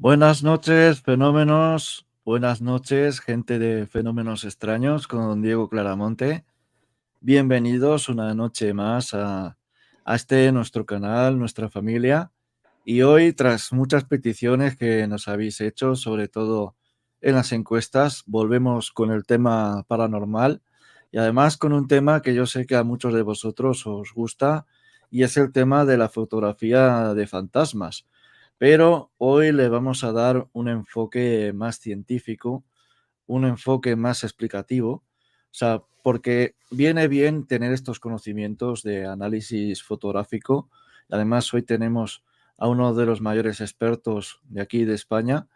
Buenas noches, fenómenos. Buenas noches, gente de Fenómenos Extraños, con don Diego Claramonte. Bienvenidos una noche más a este nuestro canal, nuestra familia. Y hoy, tras muchas peticiones que nos habéis hecho, sobre todo en las encuestas, volvemos con el tema paranormal y además con un tema que yo sé que a muchos de vosotros os gusta y es el tema de la fotografía de fantasmas. Pero hoy le vamos a dar un enfoque más científico, un enfoque más explicativo, o sea, porque viene bien tener estos conocimientos de análisis fotográfico. Además, hoy tenemos a uno de los mayores expertos de aquí de España,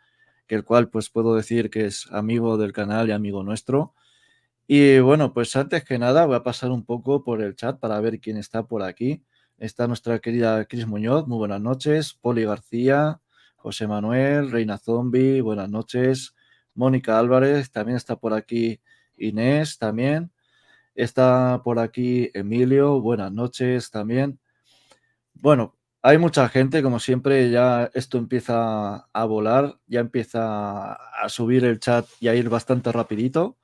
que el cual pues puedo decir que es amigo del canal y amigo nuestro. Y bueno, pues antes que nada voy a pasar un poco por el chat para ver quién está por aquí. Está nuestra querida Cris Muñoz, muy buenas noches. Poli García, José Manuel, Reina Zombie, buenas noches. Mónica Álvarez, también está por aquí Inés, también. Está por aquí Emilio, buenas noches también. Bueno, hay mucha gente, como siempre, ya esto empieza a volar, ya empieza a subir el chat y a ir bastante rapidito.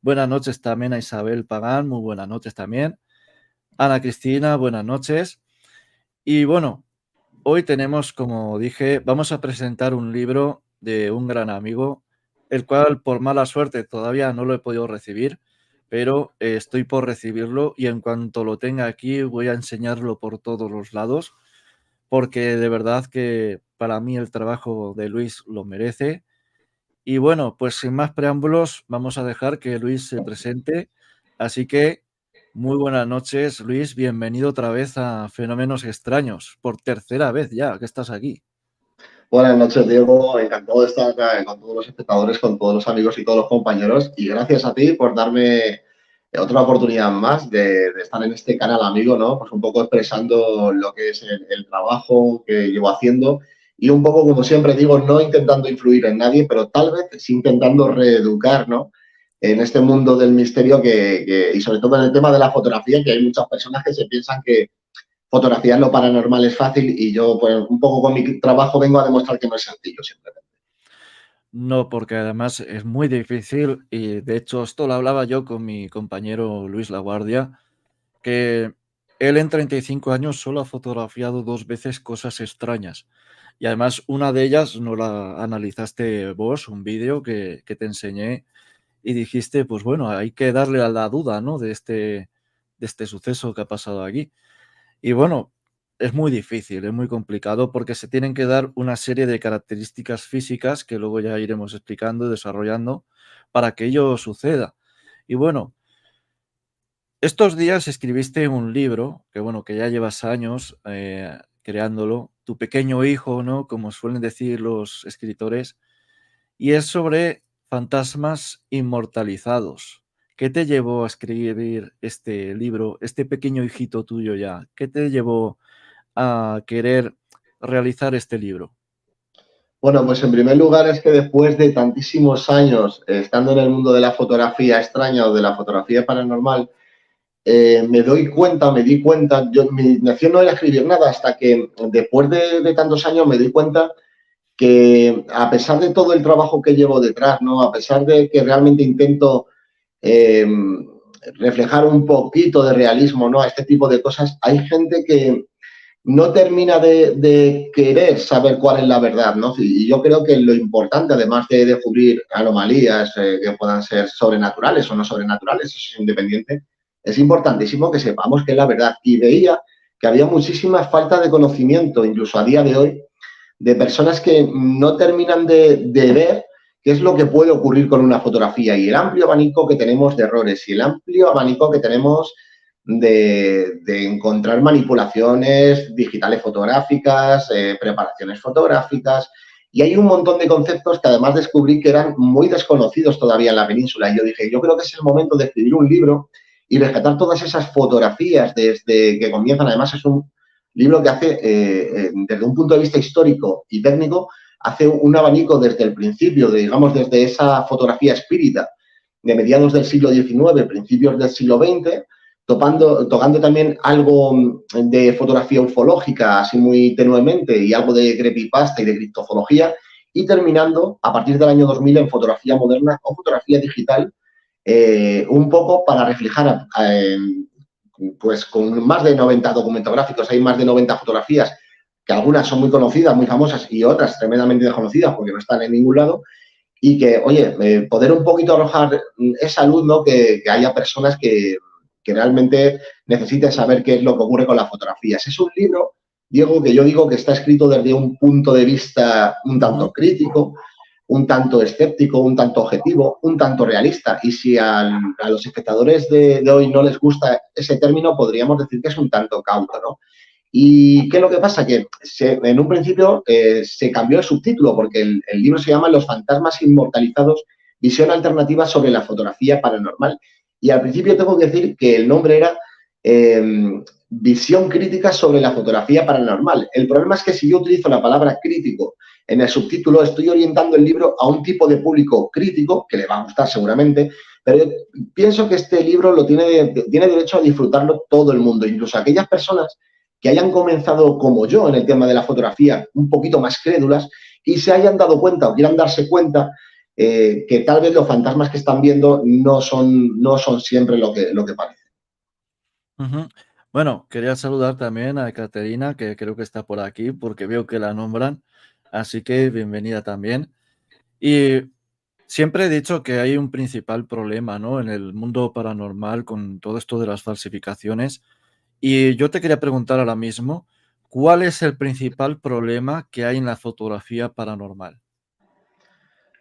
Buenas noches también a Isabel Pagán, muy buenas noches también. Ana Cristina, buenas noches. Y bueno, hoy tenemos, como dije, vamos a presentar un libro de un gran amigo, el cual por mala suerte todavía no lo he podido recibir, pero estoy por recibirlo y en cuanto lo tenga aquí voy a enseñarlo por todos los lados, porque de verdad que para mí el trabajo de Luis lo merece. Y bueno, pues sin más preámbulos, vamos a dejar que Luis se presente. Así que muy buenas noches, Luis. Bienvenido otra vez a Fenómenos Extraños, por tercera vez ya que estás aquí. Buenas noches, Diego. Encantado de estar acá con todos los espectadores, con todos los amigos y todos los compañeros. Y gracias a ti por darme otra oportunidad más de estar en este canal amigo, ¿no? Pues un poco expresando lo que es el trabajo que llevo haciendo y un poco, como siempre digo, no intentando influir en nadie, pero tal vez sí intentando reeducar, ¿no? En este mundo del misterio y sobre todo en el tema de la fotografía, que hay muchas personas que se piensan que fotografiar lo paranormal es fácil y yo, pues, un poco con mi trabajo vengo a demostrar que no es sencillo simplemente. No, porque además es muy difícil y de hecho esto lo hablaba yo con mi compañero Luis Laguardia, que él en 35 años solo ha fotografiado 2 veces cosas extrañas. Y además una de ellas no la analizaste vos, un vídeo que te enseñé y dijiste, pues bueno, hay que darle a la duda, ¿no? De este suceso que ha pasado aquí. Y bueno, es muy difícil, es muy complicado porque se tienen que dar una serie de características físicas que luego ya iremos explicando y desarrollando para que ello suceda. Y bueno, estos días escribiste un libro que bueno, que ya llevas años creándolo, Tu pequeño hijo, ¿no? Como suelen decir los escritores, y es sobre fantasmas inmortalizados. ¿Qué te llevó a escribir este libro, este pequeño hijito tuyo ya? ¿Qué te llevó a querer realizar este libro? Bueno, pues en primer lugar es que después de tantísimos años estando en el mundo de la fotografía extraña o de la fotografía paranormal, me di cuenta, mi intención no era escribir nada hasta que después de tantos años me di cuenta que a pesar de todo el trabajo que llevo detrás, ¿no? A pesar de que realmente intento eh, reflejar un poquito de realismo, ¿no? A este tipo de cosas, hay gente que no termina de querer saber cuál es la verdad, ¿no? Y yo creo que lo importante, además de descubrir anomalías que puedan ser sobrenaturales o no sobrenaturales, eso es independiente, es importantísimo que sepamos qué es la verdad. Y veía que había muchísima falta de conocimiento, incluso a día de hoy, de personas que no terminan de ver qué es lo que puede ocurrir con una fotografía y el amplio abanico que tenemos de errores y el amplio abanico que tenemos de encontrar manipulaciones digitales fotográficas, preparaciones fotográficas, y hay un montón de conceptos que además descubrí que eran muy desconocidos todavía en la península. Y yo dije, yo creo que es el momento de escribir un libro y rescatar todas esas fotografías desde que comienzan. Además, es un libro que hace, desde un punto de vista histórico y técnico, hace un abanico desde el principio, digamos, desde esa fotografía espírita de mediados del siglo XIX, principios del siglo XX, tocando también algo de fotografía ufológica, así muy tenuemente, y algo de creepypasta y de criptozoología, y terminando a partir del año 2000 en fotografía moderna o fotografía digital, un poco para reflejar, pues con más de 90 documentos gráficos, hay más de 90 fotografías, que algunas son muy conocidas, muy famosas y otras tremendamente desconocidas porque no están en ningún lado, y que, oye, poder un poquito arrojar esa luz, ¿no? Que haya personas que realmente necesiten saber qué es lo que ocurre con las fotografías. Es un libro, Diego, que yo digo que está escrito desde un punto de vista un tanto crítico, un tanto escéptico, un tanto objetivo, un tanto realista. Y si a los espectadores de hoy no les gusta ese término, podríamos decir que es un tanto cauto, ¿no? ¿Y qué es lo que pasa? Que en un principio se cambió el subtítulo porque el libro se llama Los fantasmas inmortalizados, visión alternativa sobre la fotografía paranormal. Y al principio tengo que decir que el nombre era visión crítica sobre la fotografía paranormal. El problema es que si yo utilizo la palabra crítico en el subtítulo, estoy orientando el libro a un tipo de público crítico, que le va a gustar seguramente, pero yo pienso que este libro lo tiene derecho a disfrutarlo todo el mundo, incluso aquellas personas que hayan comenzado como yo en el tema de la fotografía, un poquito más crédulas, y se hayan dado cuenta o quieran darse cuenta que tal vez los fantasmas que están viendo no son siempre lo que parece. Bueno, quería saludar también a Caterina, que creo que está por aquí, porque veo que la nombran, así que bienvenida también. Y siempre he dicho que hay un principal problema, ¿no? En el mundo paranormal con todo esto de las falsificaciones. Y yo te quería preguntar ahora mismo, ¿cuál es el principal problema que hay en la fotografía paranormal?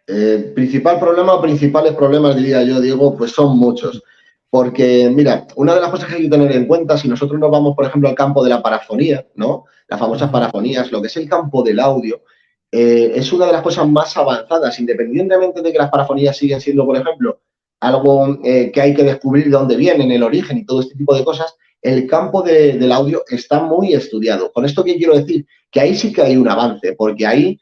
Principal problema o principales problemas, diría yo, Diego, pues son muchos. Porque, mira, una de las cosas que hay que tener en cuenta, si nosotros nos vamos, por ejemplo, al campo de la parafonía, ¿no? Las famosas Ujú. parafonías, lo que es el campo del audio, es una de las cosas más avanzadas, independientemente de que las parafonías siguen siendo, por ejemplo, algo que hay que descubrir de dónde vienen, el origen y todo este tipo de cosas, el campo del audio está muy estudiado. ¿Con esto qué quiero decir? Que ahí sí que hay un avance, porque ahí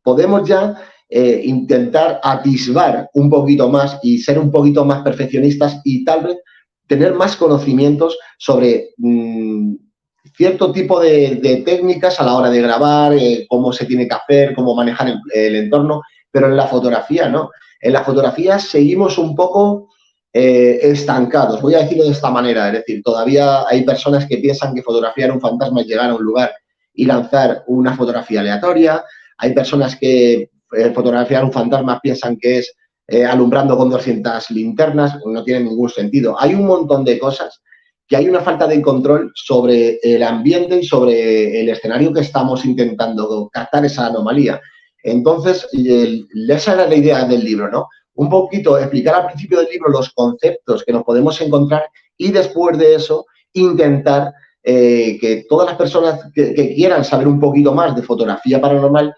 podemos ya intentar atisbar un poquito más y ser un poquito más perfeccionistas y tal vez tener más conocimientos sobre cierto tipo de técnicas a la hora de grabar, cómo se tiene que hacer, cómo manejar el entorno, pero en la fotografía no. En la fotografía seguimos un poco estancados, voy a decirlo de esta manera, es decir, todavía hay personas que piensan que fotografiar un fantasma es llegar a un lugar y lanzar una fotografía aleatoria, hay personas que fotografiar un fantasma piensan que es alumbrando con 200 linternas, no tiene ningún sentido. Hay un montón de cosas que hay una falta de control sobre el ambiente y sobre el escenario que estamos intentando captar esa anomalía. Entonces, esa era la idea del libro, ¿no? Un poquito explicar al principio del libro los conceptos que nos podemos encontrar y después de eso intentar que todas las personas que quieran saber un poquito más de fotografía paranormal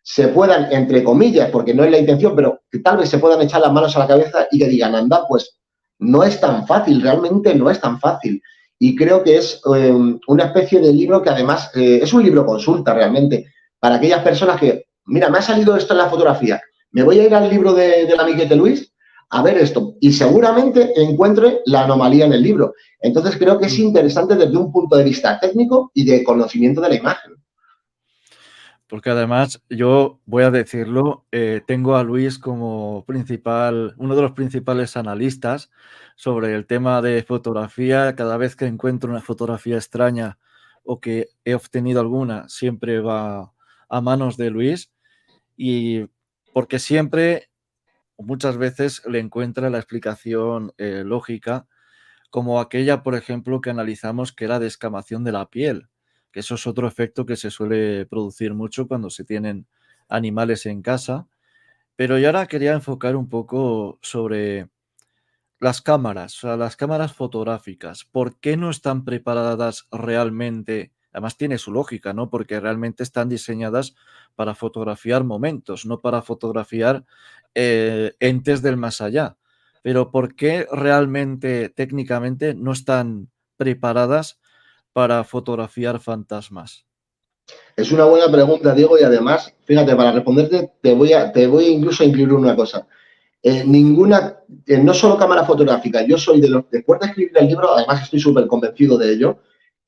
se puedan, entre comillas, porque no es la intención, pero que tal vez se puedan echar las manos a la cabeza y que digan, anda, pues no es tan fácil, realmente no es tan fácil. Y creo que es una especie de libro que además es un libro consulta realmente para aquellas personas que, mira, me ha salido esto en la fotografía, me voy a ir al libro del amiguete Luis a ver esto y seguramente encuentre la anomalía en el libro. Entonces creo que es interesante desde un punto de vista técnico y de conocimiento de la imagen. Porque además yo voy a decirlo, tengo a Luis como uno de los principales analistas sobre el tema de fotografía. Cada vez que encuentro una fotografía extraña o que he obtenido alguna, siempre va a manos de Luis y porque siempre o muchas veces le encuentra la explicación lógica, como aquella, por ejemplo, que analizamos que era descamación de la piel, que eso es otro efecto que se suele producir mucho cuando se tienen animales en casa. Pero yo ahora quería enfocar un poco sobre las cámaras, o sea, las cámaras fotográficas. ¿Por qué no están preparadas realmente? Además tiene su lógica, ¿no? Porque realmente están diseñadas para fotografiar momentos, no para fotografiar entes del más allá. Pero ¿por qué realmente, técnicamente, no están preparadas para fotografiar fantasmas? Es una buena pregunta, Diego, y además, fíjate, para responderte, te voy incluso a incluir una cosa. No solo cámara fotográfica, yo soy de los, después de escribir el libro, además estoy súper convencido de ello,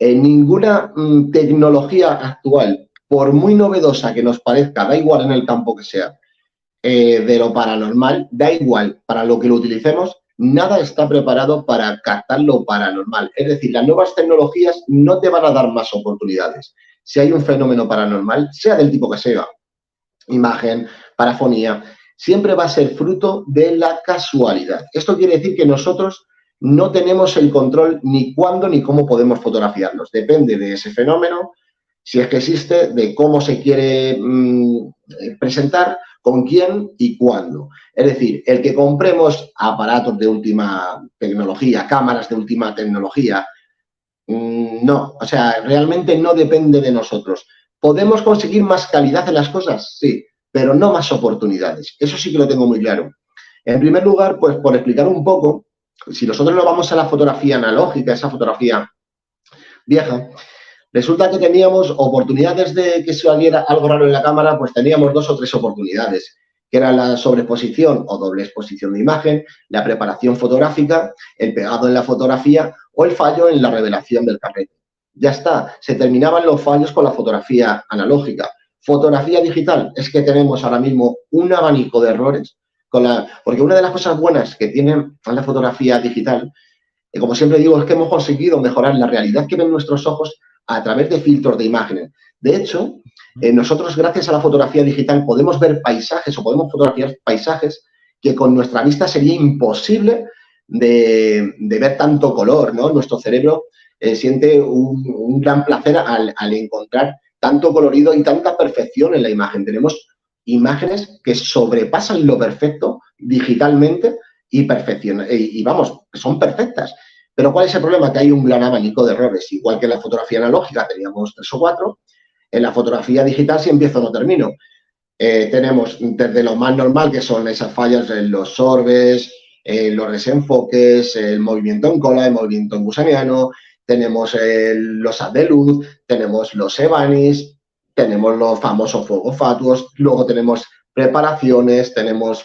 ninguna tecnología actual por muy novedosa que nos parezca, da igual en el campo que sea, de lo paranormal, da igual para lo que lo utilicemos, nada está preparado para captar lo paranormal. Es decir, las nuevas tecnologías no te van a dar más oportunidades. Si hay un fenómeno paranormal, sea del tipo que sea, imagen, parafonía, siempre va a ser fruto de la casualidad. Esto quiere decir que nosotros no tenemos el control ni cuándo ni cómo podemos fotografiarlos. Depende de ese fenómeno, si es que existe, de cómo se quiere presentar, con quién y cuándo. Es decir, el que compremos aparatos de última tecnología, cámaras de última tecnología, no, o sea, realmente no depende de nosotros. ¿Podemos conseguir más calidad en las cosas? Sí, pero no más oportunidades. Eso sí que lo tengo muy claro. En primer lugar, pues por explicar un poco, si nosotros nos vamos a la fotografía analógica, esa fotografía vieja, resulta que teníamos oportunidades de que saliera algo raro en la cámara, pues teníamos 2 o 3 oportunidades, que era la sobreexposición o doble exposición de imagen, la preparación fotográfica, el pegado en la fotografía o el fallo en la revelación del carrete. Ya está, se terminaban los fallos con la fotografía analógica. Fotografía digital, es que tenemos ahora mismo un abanico de errores, porque una de las cosas buenas que tiene la fotografía digital, como siempre digo, es que hemos conseguido mejorar la realidad que ven nuestros ojos a través de filtros de imágenes. De hecho, nosotros gracias a la fotografía digital podemos ver paisajes o podemos fotografiar paisajes que con nuestra vista sería imposible de ver tanto color, ¿no? Nuestro cerebro siente un gran placer al encontrar tanto colorido y tanta perfección en la imagen. Tenemos imágenes que sobrepasan lo perfecto digitalmente y vamos, son perfectas. Pero ¿cuál es el problema? Que hay un gran abanico de errores. Igual que en la fotografía analógica teníamos 3 o 4, en la fotografía digital si empiezo no termino. Tenemos desde lo más normal, que son esas fallas en los sorbes, los desenfoques, el movimiento en cola, el movimiento en gusaniano, tenemos los haz de luz, tenemos los ebanis, tenemos los famosos fuegos fatuos, luego tenemos preparaciones, tenemos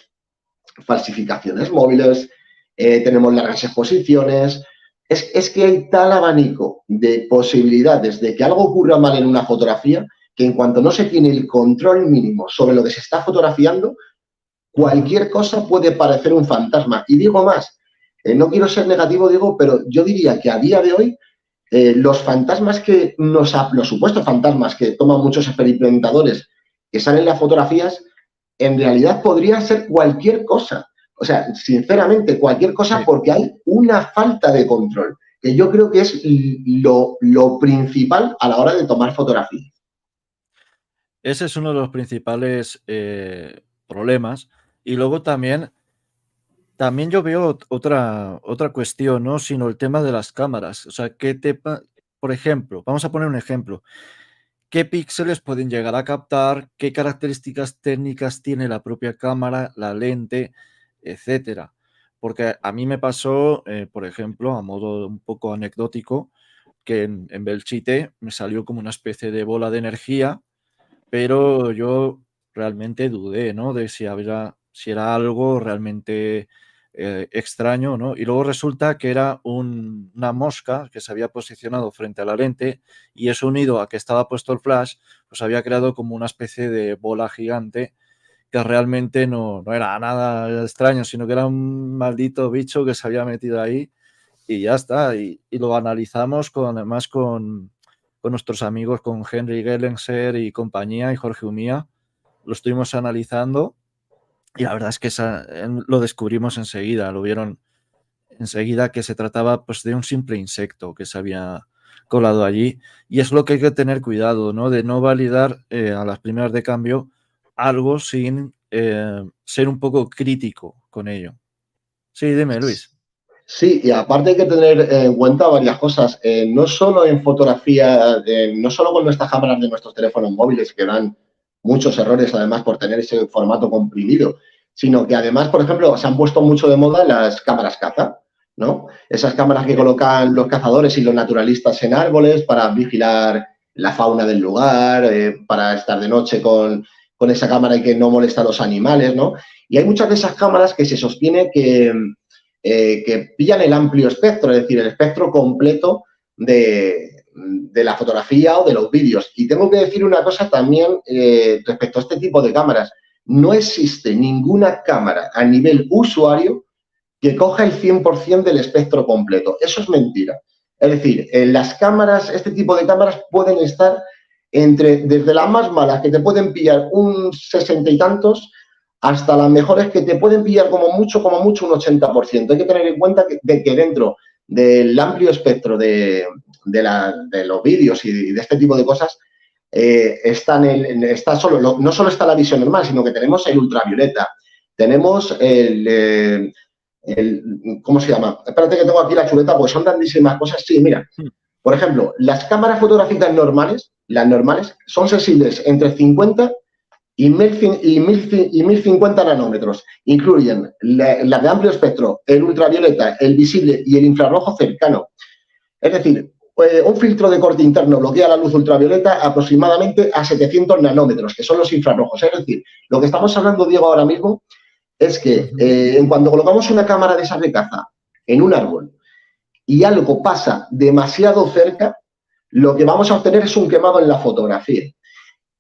falsificaciones móviles, tenemos largas exposiciones. Es que hay tal abanico de posibilidades de que algo ocurra mal en una fotografía que en cuanto no se tiene el control mínimo sobre lo que se está fotografiando, cualquier cosa puede parecer un fantasma. Y digo más, no quiero ser negativo, digo, pero yo diría que a día de hoy los fantasmas los supuestos fantasmas que toman muchos experimentadores que salen en las fotografías, en realidad podrían ser cualquier cosa. O sea, sinceramente, cualquier cosa, sí, porque hay una falta de control, que yo creo que es lo principal a la hora de tomar fotografías. Ese es uno de los principales problemas. Y luego también yo veo otra cuestión, ¿no? Sino el tema de las cámaras. O sea, por ejemplo, vamos a poner un ejemplo. ¿Qué píxeles pueden llegar a captar? ¿Qué características técnicas tiene la propia cámara, la lente, etcétera? Porque a mí me pasó, por ejemplo, a modo un poco anecdótico, que en Belchite me salió como una especie de bola de energía, pero yo realmente dudé, ¿no? De si era algo realmente extraño, ¿no? Y luego resulta que era una mosca que se había posicionado frente a la lente y eso unido a que estaba puesto el flash, pues había creado como una especie de bola gigante que realmente no era nada extraño, sino que era un maldito bicho que se había metido ahí y ya está. Y lo analizamos además con nuestros amigos, con Henry Gellenser y compañía y Jorge Umía. Lo estuvimos analizando y la verdad es que lo descubrimos enseguida, lo vieron enseguida que se trataba pues de un simple insecto que se había colado allí y es lo que hay que tener cuidado, ¿no? De no validar a las primeras de cambio algo sin ser un poco crítico con ello. Sí, dime, Luis. Sí, y aparte hay que tener en cuenta varias cosas, no solo en fotografía, no solo con nuestras cámaras de nuestros teléfonos móviles que dan muchos errores además por tener ese formato comprimido, sino que además, por ejemplo, se han puesto mucho de moda las cámaras caza, ¿no? Esas cámaras que colocan los cazadores y los naturalistas en árboles para vigilar la fauna del lugar, para estar de noche con esa cámara y que no molesta a los animales, ¿no? Y hay muchas de esas cámaras que se sostiene que pillan el amplio espectro, es decir, el espectro completo de de la fotografía o de los vídeos. Y tengo que decir una cosa también respecto a este tipo de cámaras. No existe ninguna cámara a nivel usuario que coja el 100% del espectro completo. Eso es mentira. Es decir, las cámaras, este tipo de cámaras pueden estar desde las más malas, que te pueden pillar un 60 y tantos, hasta las mejores que te pueden pillar como mucho un 80%. Hay que tener en cuenta que dentro del amplio espectro de los vídeos y de este tipo de cosas, no solo está la visión normal, sino que tenemos el ultravioleta, tenemos ¿cómo se llama? Espérate que tengo aquí la chuleta, pues son tantísimas cosas. Sí, mira, por ejemplo, las cámaras fotográficas normales, las normales, son sensibles entre 50 y 1050 nanómetros. Incluyen las de amplio espectro, el ultravioleta, el visible y el infrarrojo cercano. Es decir, un filtro de corte interno bloquea la luz ultravioleta aproximadamente a 700 nanómetros, que son los infrarrojos. Es decir, lo que estamos hablando, Diego, ahora mismo es que en cuanto colocamos una cámara de esas de caza en un árbol y algo pasa demasiado cerca, lo que vamos a obtener es un quemado en la fotografía.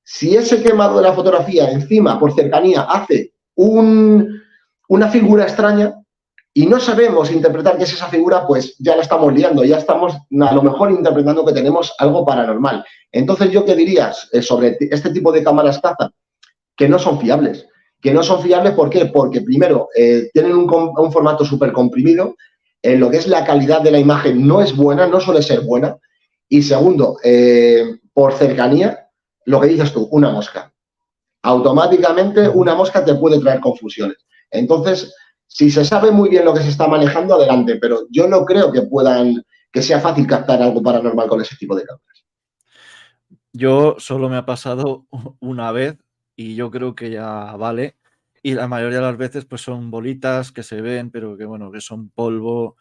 Si ese quemado de la fotografía encima, por cercanía, hace una figura extraña y no sabemos interpretar qué es esa figura, pues ya la estamos liando, ya estamos a lo mejor interpretando que tenemos algo paranormal. Entonces, ¿yo qué dirías sobre este tipo de cámaras caza? Que no son fiables. Que no son fiables, ¿por qué? Porque primero, tienen un formato súper comprimido, lo que es la calidad de la imagen no es buena, no suele ser buena. Y segundo, por cercanía, lo que dices tú, una mosca. Automáticamente una mosca te puede traer confusiones. Entonces, si se sabe muy bien lo que se está manejando, adelante, pero yo no creo que sea fácil captar algo paranormal con ese tipo de cámaras. Yo solo me ha pasado una vez y yo creo que ya vale. Y la mayoría de las veces pues son bolitas que se ven, pero que bueno, que son polvo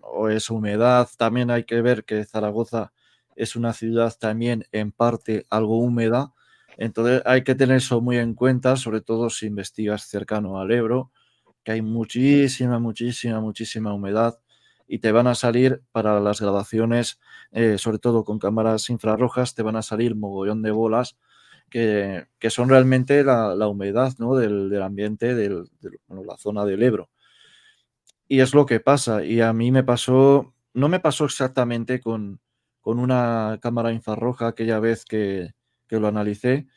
o es humedad. También hay que ver que Zaragoza es una ciudad también en parte algo húmeda. Entonces hay que tener eso muy en cuenta, sobre todo si investigas cercano al Ebro, que hay muchísima humedad y te van a salir para las grabaciones, sobre todo con cámaras infrarrojas, te van a salir mogollón de bolas que son realmente la humedad, ¿no? del ambiente de la zona del Ebro. Y es lo que pasa. Y a mí me pasó, no me pasó exactamente con una cámara infrarroja aquella vez que lo analicé,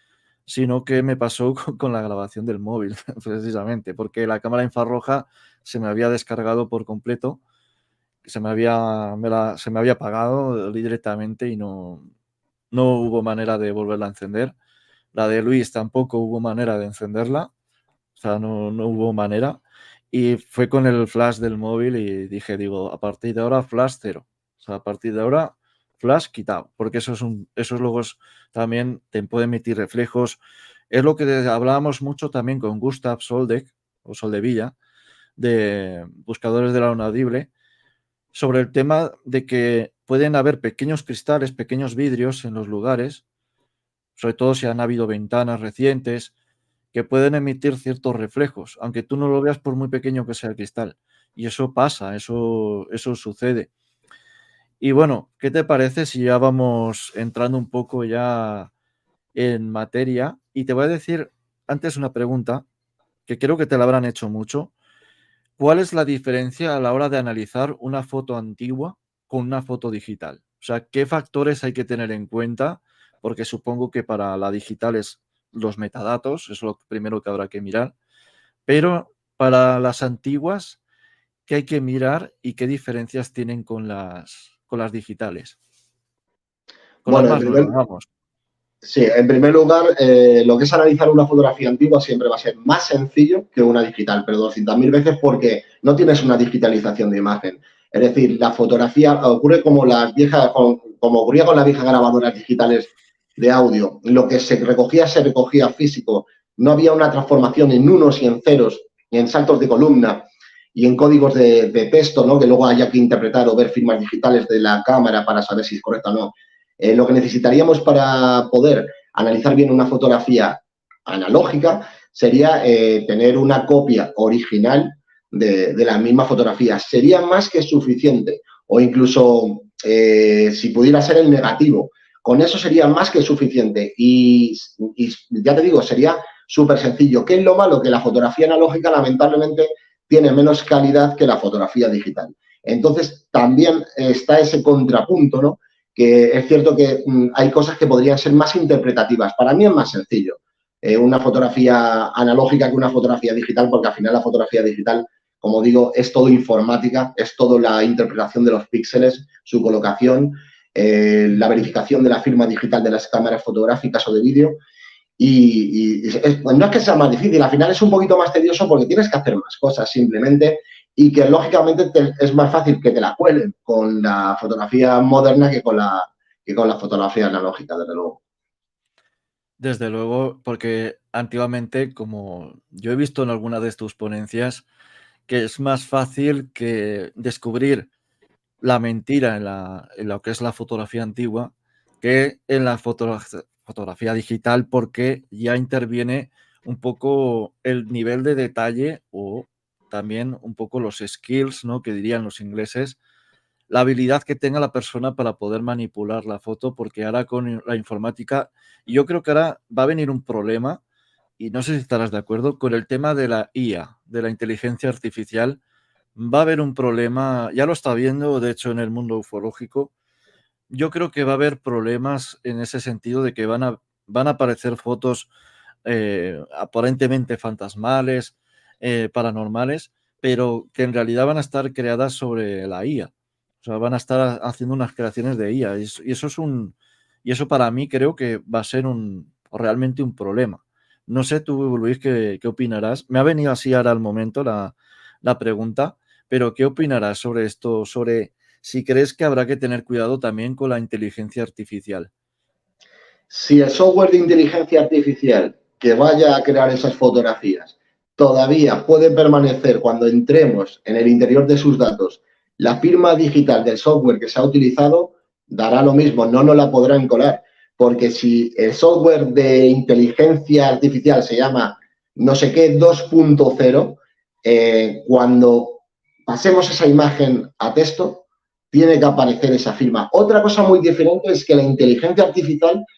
sino que me pasó con la grabación del móvil, precisamente, porque la cámara infrarroja se me había descargado por completo, se me había apagado directamente y no hubo manera de volverla a encender. La de Luis tampoco hubo manera de encenderla, o sea, no hubo manera. Y fue con el flash del móvil y digo, a partir de ahora flash cero. O sea, a partir de ahora flash quitado, porque esos luego también te puede emitir reflejos. Es lo que hablábamos mucho también con Gustav Soldek o Soldevilla, de Buscadores de lo Inaudible, sobre el tema de que pueden haber pequeños cristales, pequeños vidrios en los lugares, sobre todo si han habido ventanas recientes, que pueden emitir ciertos reflejos, aunque tú no lo veas por muy pequeño que sea el cristal. Y eso pasa, eso sucede. Y bueno, ¿qué te parece si ya vamos entrando un poco ya en materia? Y te voy a decir antes una pregunta que creo que te la habrán hecho mucho. ¿Cuál es la diferencia a la hora de analizar una foto antigua con una foto digital? O sea, ¿qué factores hay que tener en cuenta? Porque supongo que para la digital es los metadatos, es lo primero que habrá que mirar. Pero para las antiguas, ¿qué hay que mirar y qué diferencias tienen con las digitales? Con las más nuevas, vamos. Sí, en primer lugar, lo que es analizar una fotografía antigua siempre va a ser más sencillo que una digital, pero 200.000 veces porque no tienes una digitalización de imagen. Es decir, la fotografía ocurre como ocurría con las viejas grabadoras digitales de audio. Lo que se recogía físico. No había una transformación en unos y en ceros, y en saltos de columna y en códigos de texto, ¿no? Que luego haya que interpretar o ver firmas digitales de la cámara para saber si es correcta o no. Lo que necesitaríamos para poder analizar bien una fotografía analógica sería tener una copia original de la misma fotografía. Sería más que suficiente o incluso si pudiera ser el negativo. Con eso sería más que suficiente y ya te digo, sería súper sencillo. ¿Qué es lo malo? Que la fotografía analógica lamentablemente tiene menos calidad que la fotografía digital. Entonces también está ese contrapunto, ¿no? Que es cierto que hay cosas que podrían ser más interpretativas. Para mí es más sencillo una fotografía analógica que una fotografía digital, porque al final la fotografía digital, como digo, es todo informática, es todo la interpretación de los píxeles, su colocación, la verificación de la firma digital de las cámaras fotográficas o de vídeo. No es que sea más difícil, al final es un poquito más tedioso porque tienes que hacer más cosas simplemente y que lógicamente es más fácil que te la cuelen con la fotografía moderna que con la fotografía analógica, desde luego. Desde luego, porque antiguamente, como yo he visto en alguna de tus ponencias, que es más fácil que descubrir la mentira en lo que es la fotografía antigua que en la fotografía digital, porque ya interviene un poco el nivel de detalle o también un poco los skills, ¿no?, que dirían los ingleses, la habilidad que tenga la persona para poder manipular la foto, porque ahora con la informática, y yo creo que ahora va a venir un problema, y no sé si estarás de acuerdo, con el tema de la IA, de la inteligencia artificial. Va a haber un problema, ya lo está viendo, de hecho, en el mundo ufológico. Yo creo que va a haber problemas en ese sentido de que van a aparecer fotos aparentemente fantasmales, paranormales, pero que en realidad van a estar creadas sobre la IA. O sea, van a estar haciendo unas creaciones de IA. Y eso para mí creo que va a ser realmente un problema. No sé tú, Luis, qué opinarás. Me ha venido así ahora al momento la pregunta, pero ¿qué opinarás sobre esto? Sobre si crees que habrá que tener cuidado también con la inteligencia artificial. Si el software de inteligencia artificial que vaya a crear esas fotografías todavía puede permanecer cuando entremos en el interior de sus datos la firma digital del software que se ha utilizado, dará lo mismo, no nos la podrán colar. Porque si el software de inteligencia artificial se llama no sé qué 2.0, cuando pasemos esa imagen a texto, tiene que aparecer esa firma. Otra cosa muy diferente es que la inteligencia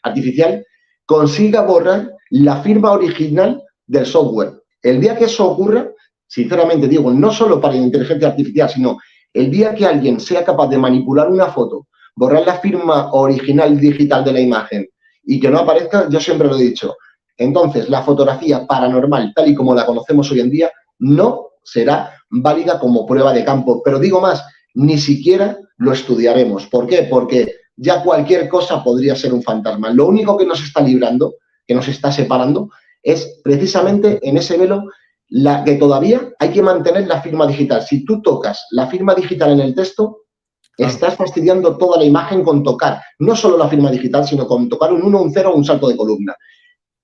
artificial consiga borrar la firma original del software. El día que eso ocurra, sinceramente digo, no solo para la inteligencia artificial, sino el día que alguien sea capaz de manipular una foto, borrar la firma original digital de la imagen y que no aparezca, yo siempre lo he dicho. Entonces, la fotografía paranormal, tal y como la conocemos hoy en día, no será válida como prueba de campo. Pero digo más, ni siquiera lo estudiaremos. ¿Por qué? Porque ya cualquier cosa podría ser un fantasma. Lo único que nos está librando, que nos está separando, es precisamente en ese velo que todavía hay que mantener la firma digital. Si tú tocas la firma digital en el texto, estás fastidiando toda la imagen con tocar, no solo la firma digital, sino con tocar un 1, un 0 o un salto de columna.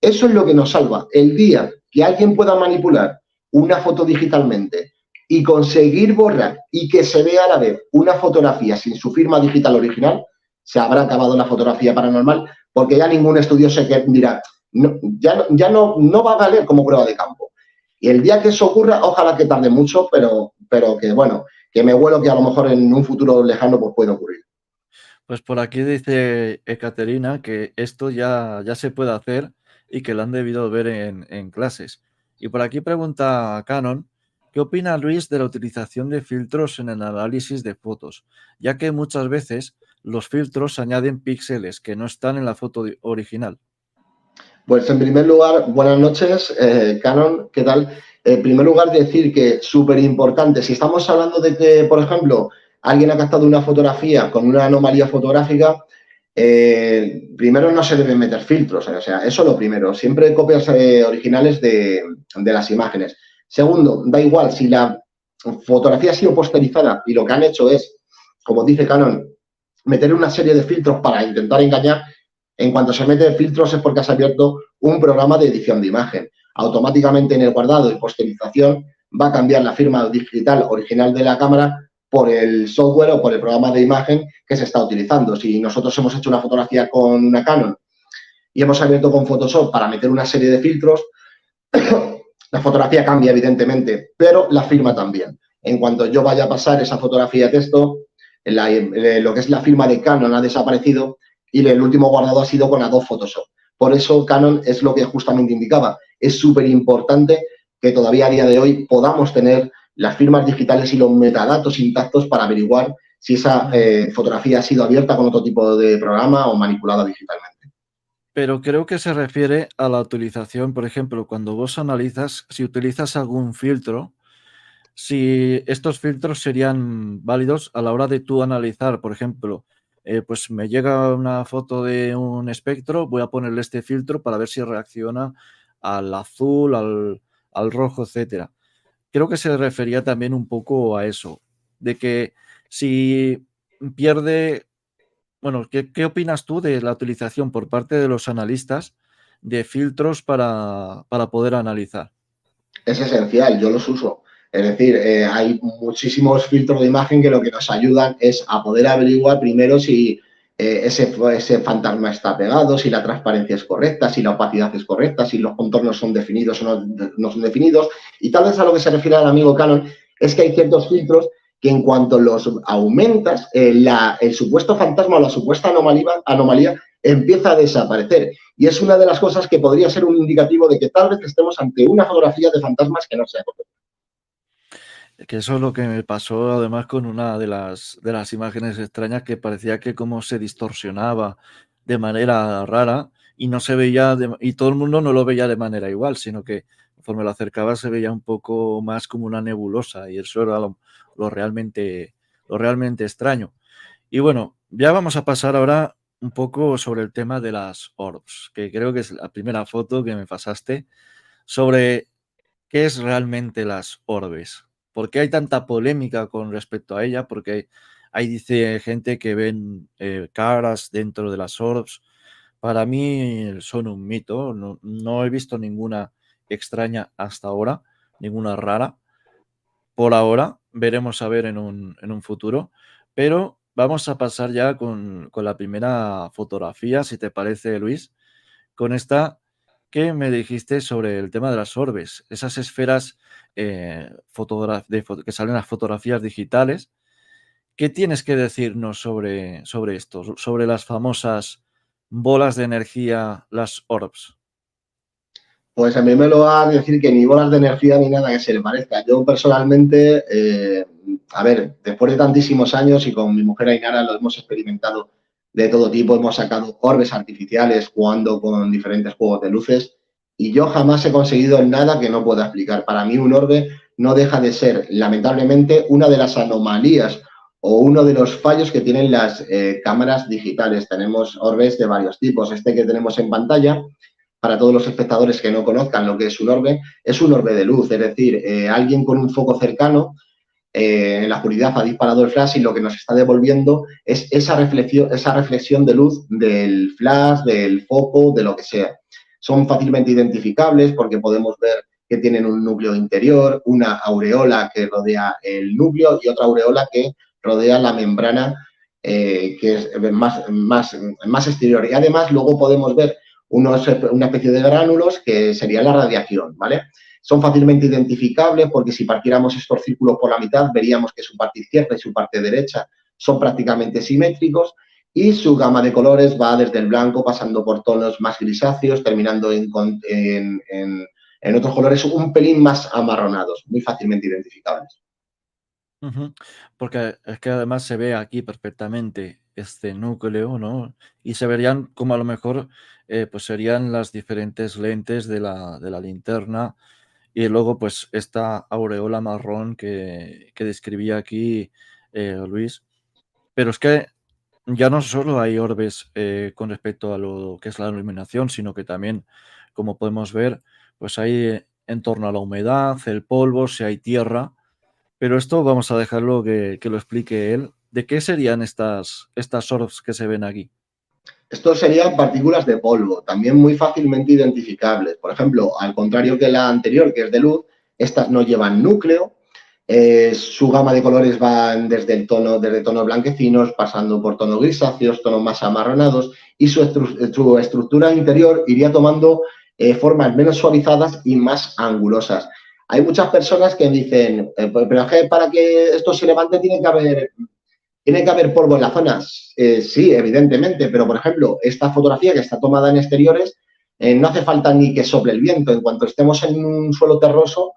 Eso es lo que nos salva. El día que alguien pueda manipular una foto digitalmente y conseguir borrar y que se vea a la vez una fotografía sin su firma digital original, se habrá acabado la fotografía paranormal, porque ya ningún estudioso dirá, no, ya no va a valer como prueba de campo. Y el día que eso ocurra, ojalá que tarde mucho, pero que bueno, que me huelo que a lo mejor en un futuro lejano pues puede ocurrir. Pues por aquí dice Ekaterina que esto ya se puede hacer y que lo han debido ver en clases. Y por aquí pregunta Canon, ¿qué opina Luis de la utilización de filtros en el análisis de fotos? Ya que muchas veces los filtros añaden píxeles que no están en la foto original. Pues en primer lugar, buenas noches, Canon, ¿qué tal? En primer lugar, decir que súper importante, si estamos hablando de que, por ejemplo, alguien ha captado una fotografía con una anomalía fotográfica, primero no se deben meter filtros, o sea, eso es lo primero, siempre copias originales de las imágenes. Segundo, da igual, si la fotografía ha sido posterizada y lo que han hecho es, como dice Canon, meter una serie de filtros para intentar engañar. En cuanto se mete filtros es porque has abierto un programa de edición de imagen. Automáticamente en el guardado y posterización va a cambiar la firma digital original de la cámara por el software o por el programa de imagen que se está utilizando. Si nosotros hemos hecho una fotografía con una Canon y hemos abierto con Photoshop para meter una serie de filtros, la fotografía cambia evidentemente, pero la firma también. En cuanto yo vaya a pasar esa fotografía a texto, lo que es la firma de Canon ha desaparecido y el último guardado ha sido con Adobe Photoshop. Por eso Canon es lo que justamente indicaba. Es súper importante que todavía a día de hoy podamos tener las firmas digitales y los metadatos intactos para averiguar si esa fotografía ha sido abierta con otro tipo de programa o manipulada digitalmente. Pero creo que se refiere a la utilización, por ejemplo, cuando vos analizas, si utilizas algún filtro, si estos filtros serían válidos a la hora de tú analizar, por ejemplo, pues me llega una foto de un espectro, voy a ponerle este filtro para ver si reacciona al azul, al rojo, etcétera. Creo que se refería también un poco a eso, de que si pierde, bueno, ¿qué opinas tú de la utilización por parte de los analistas de filtros para poder analizar? Es esencial, yo los uso. Es decir, hay muchísimos filtros de imagen que lo que nos ayudan es a poder averiguar primero si ese fantasma está pegado, si la transparencia es correcta, si la opacidad es correcta, si los contornos son definidos o no son definidos. Y tal vez a lo que se refiere al amigo Canon es que hay ciertos filtros que en cuanto los aumentas, el supuesto fantasma o la supuesta anomalía empieza a desaparecer. Y es una de las cosas que podría ser un indicativo de que tal vez estemos ante una fotografía de fantasmas que no sea correcta. Que eso es lo que me pasó además con una de las imágenes extrañas, que parecía que como se distorsionaba de manera rara y no se veía y todo el mundo no lo veía de manera igual, sino que conforme lo acercaba se veía un poco más como una nebulosa, y eso era lo realmente extraño. Y bueno, ya vamos a pasar ahora un poco sobre el tema de las orbs, que creo que es la primera foto que me pasaste, sobre qué es realmente las orbes. ¿Por qué hay tanta polémica con respecto a ella? Porque hay, dice gente, que ven caras dentro de las orbs. Para mí son un mito, no he visto ninguna extraña hasta ahora, ninguna rara. Por ahora, veremos a ver en un futuro, pero vamos a pasar ya con la primera fotografía, si te parece, Luis, con esta que me dijiste sobre el tema de las orbes, esas esferas que salen las fotografías digitales. ¿Qué tienes que decirnos sobre esto, sobre las famosas bolas de energía, las orbs? Pues a mí me lo va a decir que ni bolas de energía ni nada que se le parezca. Yo personalmente, a ver, después de tantísimos años y con mi mujer Ainara lo hemos experimentado de todo tipo, hemos sacado orbes artificiales jugando con diferentes juegos de luces y yo jamás he conseguido nada que no pueda explicar. Para mí un orbe no deja de ser, lamentablemente, una de las anomalías o uno de los fallos que tienen las cámaras digitales. Tenemos orbes de varios tipos. Este que tenemos en pantalla, para todos los espectadores que no conozcan lo que es un orbe de luz, es decir, alguien con un foco cercano en la oscuridad ha disparado el flash y lo que nos está devolviendo es esa reflexión de luz del flash, del foco, de lo que sea. Son fácilmente identificables porque podemos ver que tienen un núcleo interior, una aureola que rodea el núcleo y otra aureola que rodea la membrana que es más exterior. Y además luego podemos ver una especie de gránulos que sería la radiación, ¿vale? Son fácilmente identificables porque si partiéramos estos círculos por la mitad veríamos que su parte izquierda y su parte derecha son prácticamente simétricos y su gama de colores va desde el blanco pasando por tonos más grisáceos, terminando en otros colores un pelín más amarronados, muy fácilmente identificables. Porque es que además se ve aquí perfectamente este núcleo, ¿no? Y se verían como a lo mejor pues serían las diferentes lentes de la linterna, y luego pues esta aureola marrón que describía aquí Luis. Pero es que ya no solo hay orbes con respecto a lo que es la iluminación, sino que también, como podemos ver, pues hay en torno a la humedad, el polvo, si hay tierra. Pero esto vamos a dejarlo que lo explique él. ¿De qué serían estas orbs que se ven aquí? Estos serían partículas de polvo, también muy fácilmente identificables. Por ejemplo, al contrario que la anterior, que es de luz, estas no llevan núcleo. Su gama de colores van desde tonos blanquecinos, pasando por tonos grisáceos, tonos más amarronados, y su estructura interior iría tomando formas menos suavizadas y más angulosas. Hay muchas personas que dicen, pero es que para que esto se levante tiene que haber ¿Tiene que haber polvo en las zonas? Sí, evidentemente, pero por ejemplo, esta fotografía que está tomada en exteriores, no hace falta ni que sople el viento. En cuanto estemos en un suelo terroso,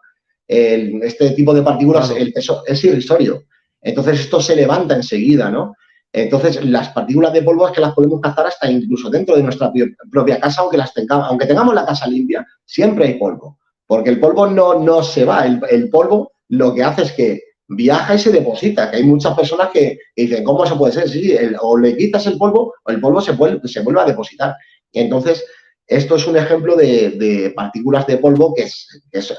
este tipo de partículas, Claro. el peso es irrisorio. Entonces, esto se levanta enseguida, ¿no? Entonces, las partículas de polvo es que las podemos cazar hasta incluso dentro de nuestra propia casa, aunque tengamos la casa limpia, siempre hay polvo. Porque el polvo no se va. El polvo lo que hace es que viaja y se deposita, que hay muchas personas que dicen, ¿cómo se puede ser? Sí, o le quitas el polvo o el polvo se vuelve a depositar. Entonces, esto es un ejemplo de partículas de polvo que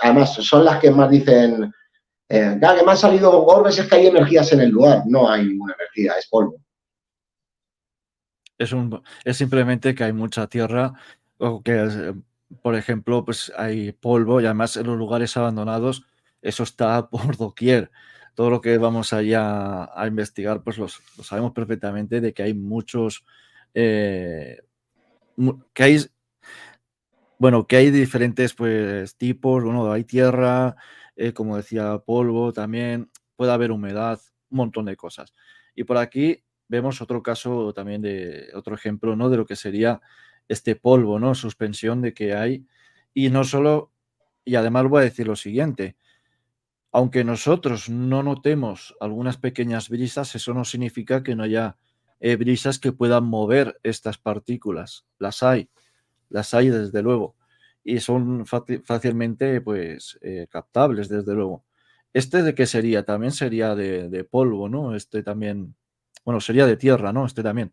además son las que más dicen, claro, que me han salido orbes, es que hay energías en el lugar. No hay ninguna energía, es polvo. Es simplemente que hay mucha tierra o que, por ejemplo, pues hay polvo y además en los lugares abandonados eso está por doquier. Todo lo que vamos allá a investigar, pues lo sabemos perfectamente de que hay muchos, que hay, bueno, que hay diferentes pues tipos, bueno, hay tierra, como decía, polvo también, puede haber humedad, un montón de cosas. Y por aquí vemos otro caso también de otro ejemplo, ¿no? De lo que sería este polvo, ¿no? Suspensión de que hay. Y no solo, y además voy a decir lo siguiente, aunque nosotros no notemos algunas pequeñas brisas, eso no significa que no haya brisas que puedan mover estas partículas. Las hay desde luego, y son fácilmente pues captables desde luego. ¿Este de qué sería? También sería de polvo, ¿no? Este también, bueno, sería de tierra, ¿no? Este también.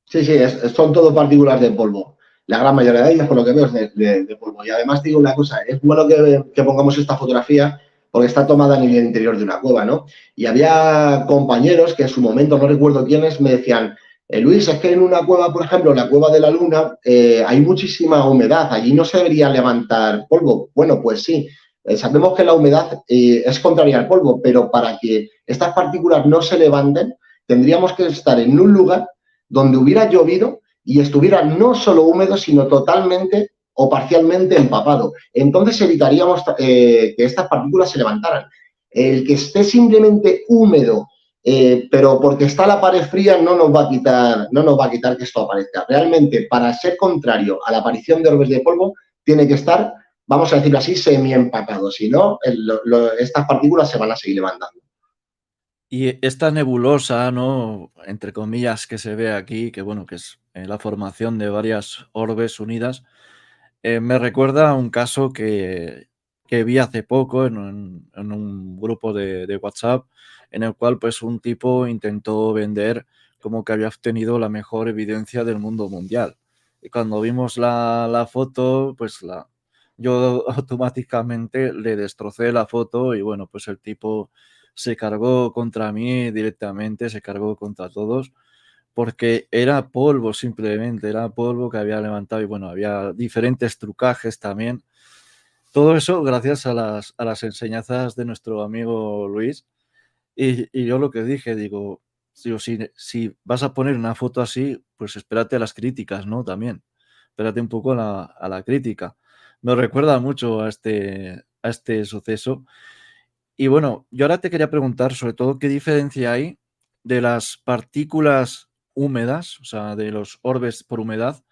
Sí, sí, son todo partículas de polvo. La gran mayoría de ellas, por lo que veo, es de polvo. Y además digo una cosa, es bueno que pongamos esta fotografía porque está tomada en el interior de una cueva, ¿no? Y había compañeros que en su momento, no recuerdo quiénes, me decían, Luis, es que en una cueva, por ejemplo, la cueva de la Luna, hay muchísima humedad, allí no se debería levantar polvo. Bueno, pues sí, sabemos que la humedad es contraria al polvo, pero para que estas partículas no se levanten, tendríamos que estar en un lugar donde hubiera llovido y estuviera no solo húmedo, sino totalmente o parcialmente empapado. Entonces evitaríamos que estas partículas se levantaran. El que esté simplemente húmedo, pero porque está la pared fría, no nos va a quitar que esto aparezca. Realmente, para ser contrario a la aparición de orbes de polvo, tiene que estar, vamos a decirlo así, semi-empapado. Si no, estas partículas se van a seguir levantando. Y esta nebulosa, ¿no? Entre comillas, que se ve aquí, que bueno, que es la formación de varias orbes unidas, me recuerda a un caso que vi hace poco en un grupo de WhatsApp, en el cual pues un tipo intentó vender como que había obtenido la mejor evidencia del mundo mundial. Y cuando vimos la foto, pues yo automáticamente le destrocé la foto y bueno, pues el tipo se cargó contra mí directamente, se cargó contra todos, porque era polvo simplemente, era polvo que había levantado y bueno, había diferentes trucajes también. Todo eso gracias a las enseñanzas de nuestro amigo Luis. Y yo lo que dije, digo, si vas a poner una foto así, pues espérate a las críticas, ¿no? También, espérate un poco a la crítica. Me recuerda mucho a este suceso. Y bueno, yo ahora te quería preguntar sobre todo qué diferencia hay de las partículas húmedas, o sea, de los orbes por humedad,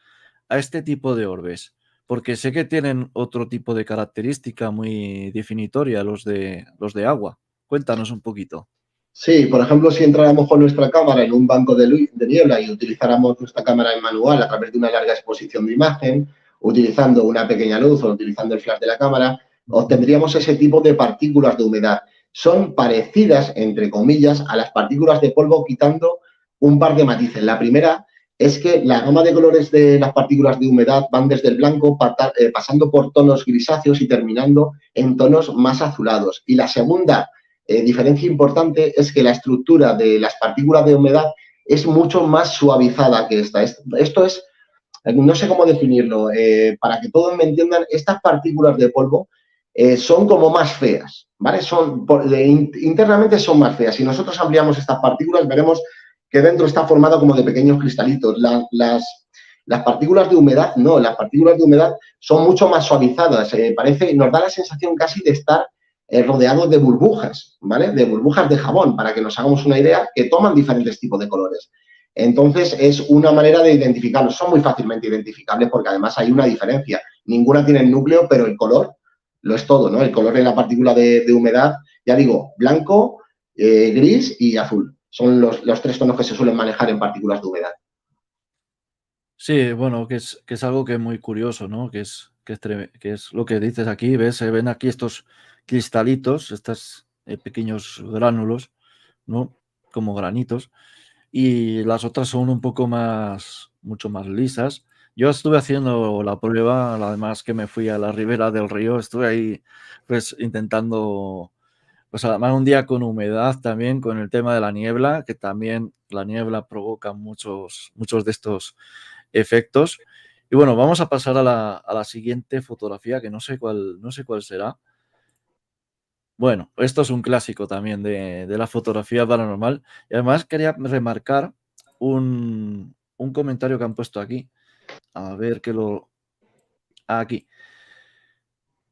a este tipo de orbes. Porque sé que tienen otro tipo de característica muy definitoria, los de agua. Cuéntanos un poquito. Sí, por ejemplo, si entráramos con nuestra cámara en un banco de niebla y utilizáramos nuestra cámara en manual a través de una larga exposición de imagen, utilizando una pequeña luz o utilizando el flash de la cámara, obtendríamos ese tipo de partículas de humedad. Son parecidas, entre comillas, a las partículas de polvo, quitando un par de matices. La primera es que la gama de colores de las partículas de humedad van desde el blanco, pasando por tonos grisáceos y terminando en tonos más azulados. Y la segunda diferencia importante es que la estructura de las partículas de humedad es mucho más suavizada que esta. Esto es, no sé cómo definirlo, para que todos me entiendan, estas partículas de polvo son como más feas, ¿vale? Internamente son más feas. Si nosotros ampliamos estas partículas, veremos que dentro está formado como de pequeños cristalitos. Las partículas de humedad, no, las partículas de humedad son mucho más suavizadas. Nos da la sensación casi de estar rodeados de burbujas, ¿vale? De burbujas de jabón, para que nos hagamos una idea, que toman diferentes tipos de colores. Entonces, es una manera de identificarlos. Son muy fácilmente identificables porque además hay una diferencia. Ninguna tiene el núcleo, pero el color lo es todo, ¿no? El color en la partícula de humedad, ya digo, blanco, gris y azul. Son los 3 tonos que se suelen manejar en partículas de humedad. Sí, bueno, que es algo que es muy curioso, ¿no? Que es lo que dices aquí, ¿ves? Se ven aquí estos cristalitos, estos pequeños gránulos, ¿no? Como granitos. Y las otras son un poco mucho más lisas. Yo estuve haciendo la prueba, además que me fui a la ribera del río, estuve ahí pues intentando, pues además un día con humedad también, con el tema de la niebla, que también la niebla provoca muchos de estos efectos. Y bueno, vamos a pasar a la siguiente fotografía, que no sé cuál será. Bueno, esto es un clásico también de la fotografía paranormal. Y además quería remarcar un comentario que han puesto aquí. A ver aquí.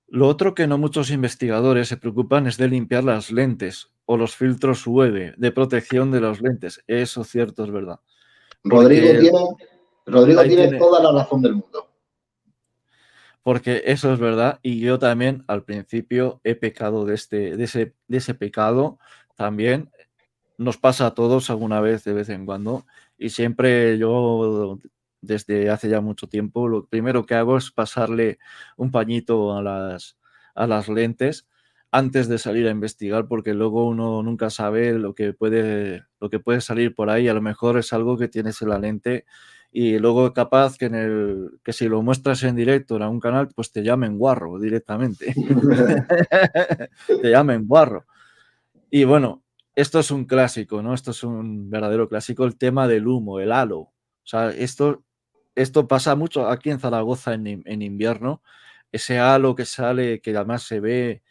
Lo otro que no muchos investigadores se preocupan es de limpiar las lentes o los filtros UV de protección de las lentes. Eso cierto, es verdad. Rodrigo Ahí tiene tiene, toda la razón del mundo. porque eso es verdad. Y yo también al principio he pecado de ese pecado también. Nos pasa a todos alguna vez, de vez en cuando, y siempre yo, desde hace ya mucho tiempo, lo primero que hago es pasarle un pañito a las lentes antes de salir a investigar, porque luego uno nunca sabe lo que puede salir por ahí. A lo mejor es algo que tienes en la lente y luego capaz que si lo muestras en directo en algún canal, pues te llamen guarro directamente. Te llamen guarro. Y bueno, esto es un clásico, ¿no? Esto es un verdadero clásico, el tema del humo, el halo. O sea, esto pasa mucho aquí en Zaragoza en invierno. Ese halo que sale, que además se ve.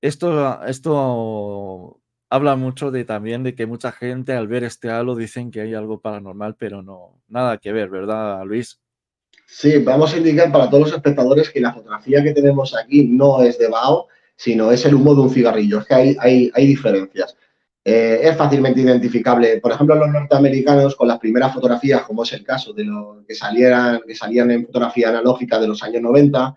Esto habla mucho también de que mucha gente al ver este halo dicen que hay algo paranormal, pero no, nada que ver, ¿verdad, Luis? Sí, vamos a indicar para todos los espectadores que la fotografía que tenemos aquí no es de vaho, sino es el humo de un cigarrillo. Es que hay diferencias. Es fácilmente identificable. Por ejemplo, los norteamericanos, con las primeras fotografías, como es el caso de los que salían en fotografía analógica de los años 90,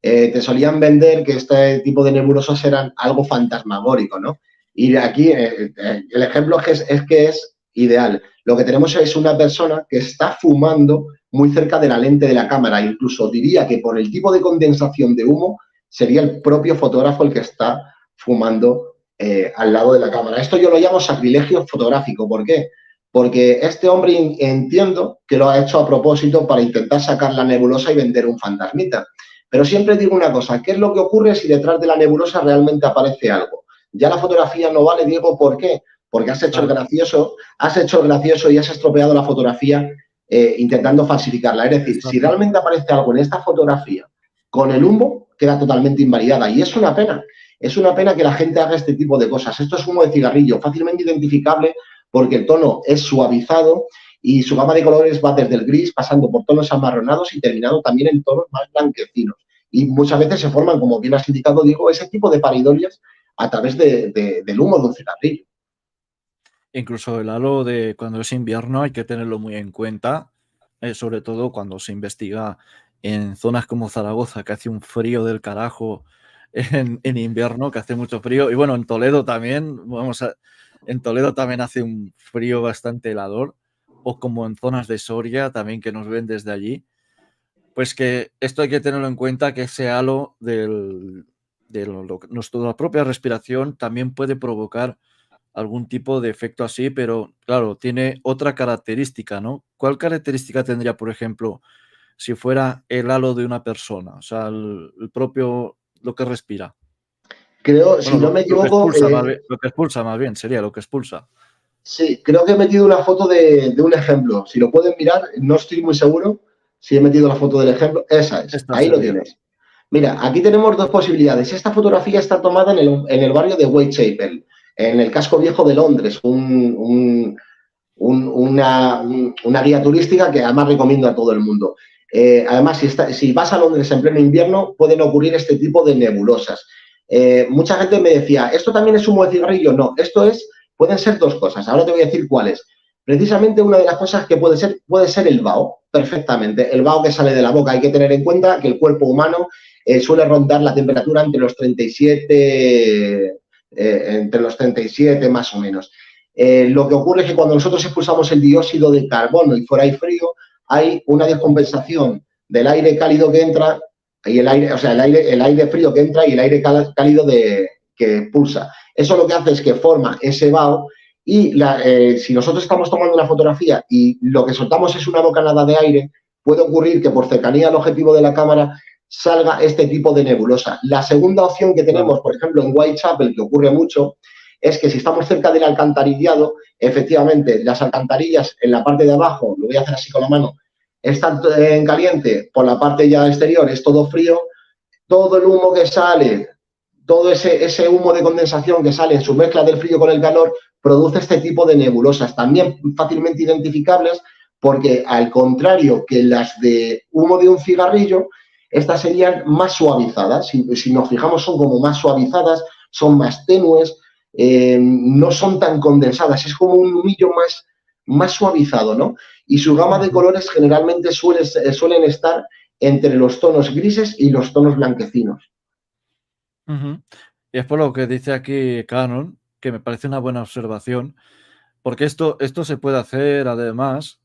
te solían vender que este tipo de nebulosas eran algo fantasmagórico, ¿no? Y aquí el ejemplo es que es ideal. Lo que tenemos es una persona que está fumando muy cerca de la lente de la cámara. Incluso diría que por el tipo de condensación de humo sería el propio fotógrafo el que está fumando al lado de la cámara. Esto yo lo llamo sacrilegio fotográfico. ¿Por qué? Porque este hombre entiendo que lo ha hecho a propósito para intentar sacar la nebulosa y vender un fantasmita. Pero siempre digo una cosa, ¿qué es lo que ocurre si detrás de la nebulosa realmente aparece algo? Ya la fotografía no vale, Diego, ¿por qué? Porque has hecho el gracioso y has estropeado la fotografía intentando falsificarla. Es decir, si realmente aparece algo en esta fotografía con el humo, queda totalmente invalidada. Y es una pena. Es una pena que la gente haga este tipo de cosas. Esto es humo de cigarrillo, fácilmente identificable porque el tono es suavizado y su gama de colores va desde el gris, pasando por tonos amarronados y terminando también en tonos más blanquecinos. Y muchas veces se forman, como bien has indicado, Diego, ese tipo de paridorias a través del humo de un cigarrillo. Incluso el halo de cuando es invierno hay que tenerlo muy en cuenta, sobre todo cuando se investiga en zonas como Zaragoza, que hace un frío del carajo en invierno, que hace mucho frío. Y bueno, en Toledo también, en Toledo también hace un frío bastante helador, o como en zonas de Soria también que nos ven desde allí. Pues que esto hay que tenerlo en cuenta, que ese halo de nuestra propia respiración también puede provocar algún tipo de efecto así, pero claro, tiene otra característica, ¿no? ¿Cuál característica tendría, por ejemplo, si fuera el halo de una persona? O sea, el propio, lo que respira. Creo, Bueno, si no me lo que equivoco, expulsa, lo que expulsa más bien, sería lo que expulsa. sí, creo que he metido una foto de un ejemplo. Si lo pueden mirar, no estoy muy seguro si he metido la foto del ejemplo. Esa es, Esta ahí lo sería. tienes. Mira, aquí tenemos dos posibilidades. Esta fotografía está tomada en el barrio de Whitechapel, en el casco viejo de Londres, una guía turística que además recomiendo a todo el mundo. Además, si vas a Londres en pleno invierno, pueden ocurrir este tipo de nebulosas. mucha gente me decía, ¿esto también es humo de cigarrillo? No, pueden ser dos cosas. Ahora te voy a decir cuáles. Precisamente una de las cosas que puede ser el vaho, perfectamente. El vaho que sale de la boca. Hay que tener en cuenta que el cuerpo humano suele rondar la temperatura entre los 37 más o menos. Lo que ocurre es que cuando nosotros expulsamos el dióxido de carbono y fuera hay frío, hay una descompensación del aire cálido que entra y el aire frío que entra y el aire cálido que expulsa. Eso lo que hace es que forma ese vaho y si nosotros estamos tomando una fotografía y lo que soltamos es una bocanada de aire, puede ocurrir que por cercanía al objetivo de la cámara salga este tipo de nebulosa. La segunda opción que tenemos, por ejemplo, en Whitechapel, que ocurre mucho, es que si estamos cerca del alcantarillado, efectivamente, las alcantarillas en la parte de abajo, lo voy a hacer así con la mano, están en caliente, por la parte ya exterior es todo frío, todo el humo que sale, todo ese humo de condensación que sale en su mezcla del frío con el calor, produce este tipo de nebulosas, también fácilmente identificables, porque al contrario que las de humo de un cigarrillo, estas serían más suavizadas. Si nos fijamos, son como más suavizadas, son más tenues, no son tan condensadas, es como un humillo más suavizado, ¿no? Y su gama de colores generalmente suelen estar entre los tonos grises y los tonos blanquecinos. Y es por lo que dice aquí Canon, que me parece una buena observación, porque esto se puede hacer además.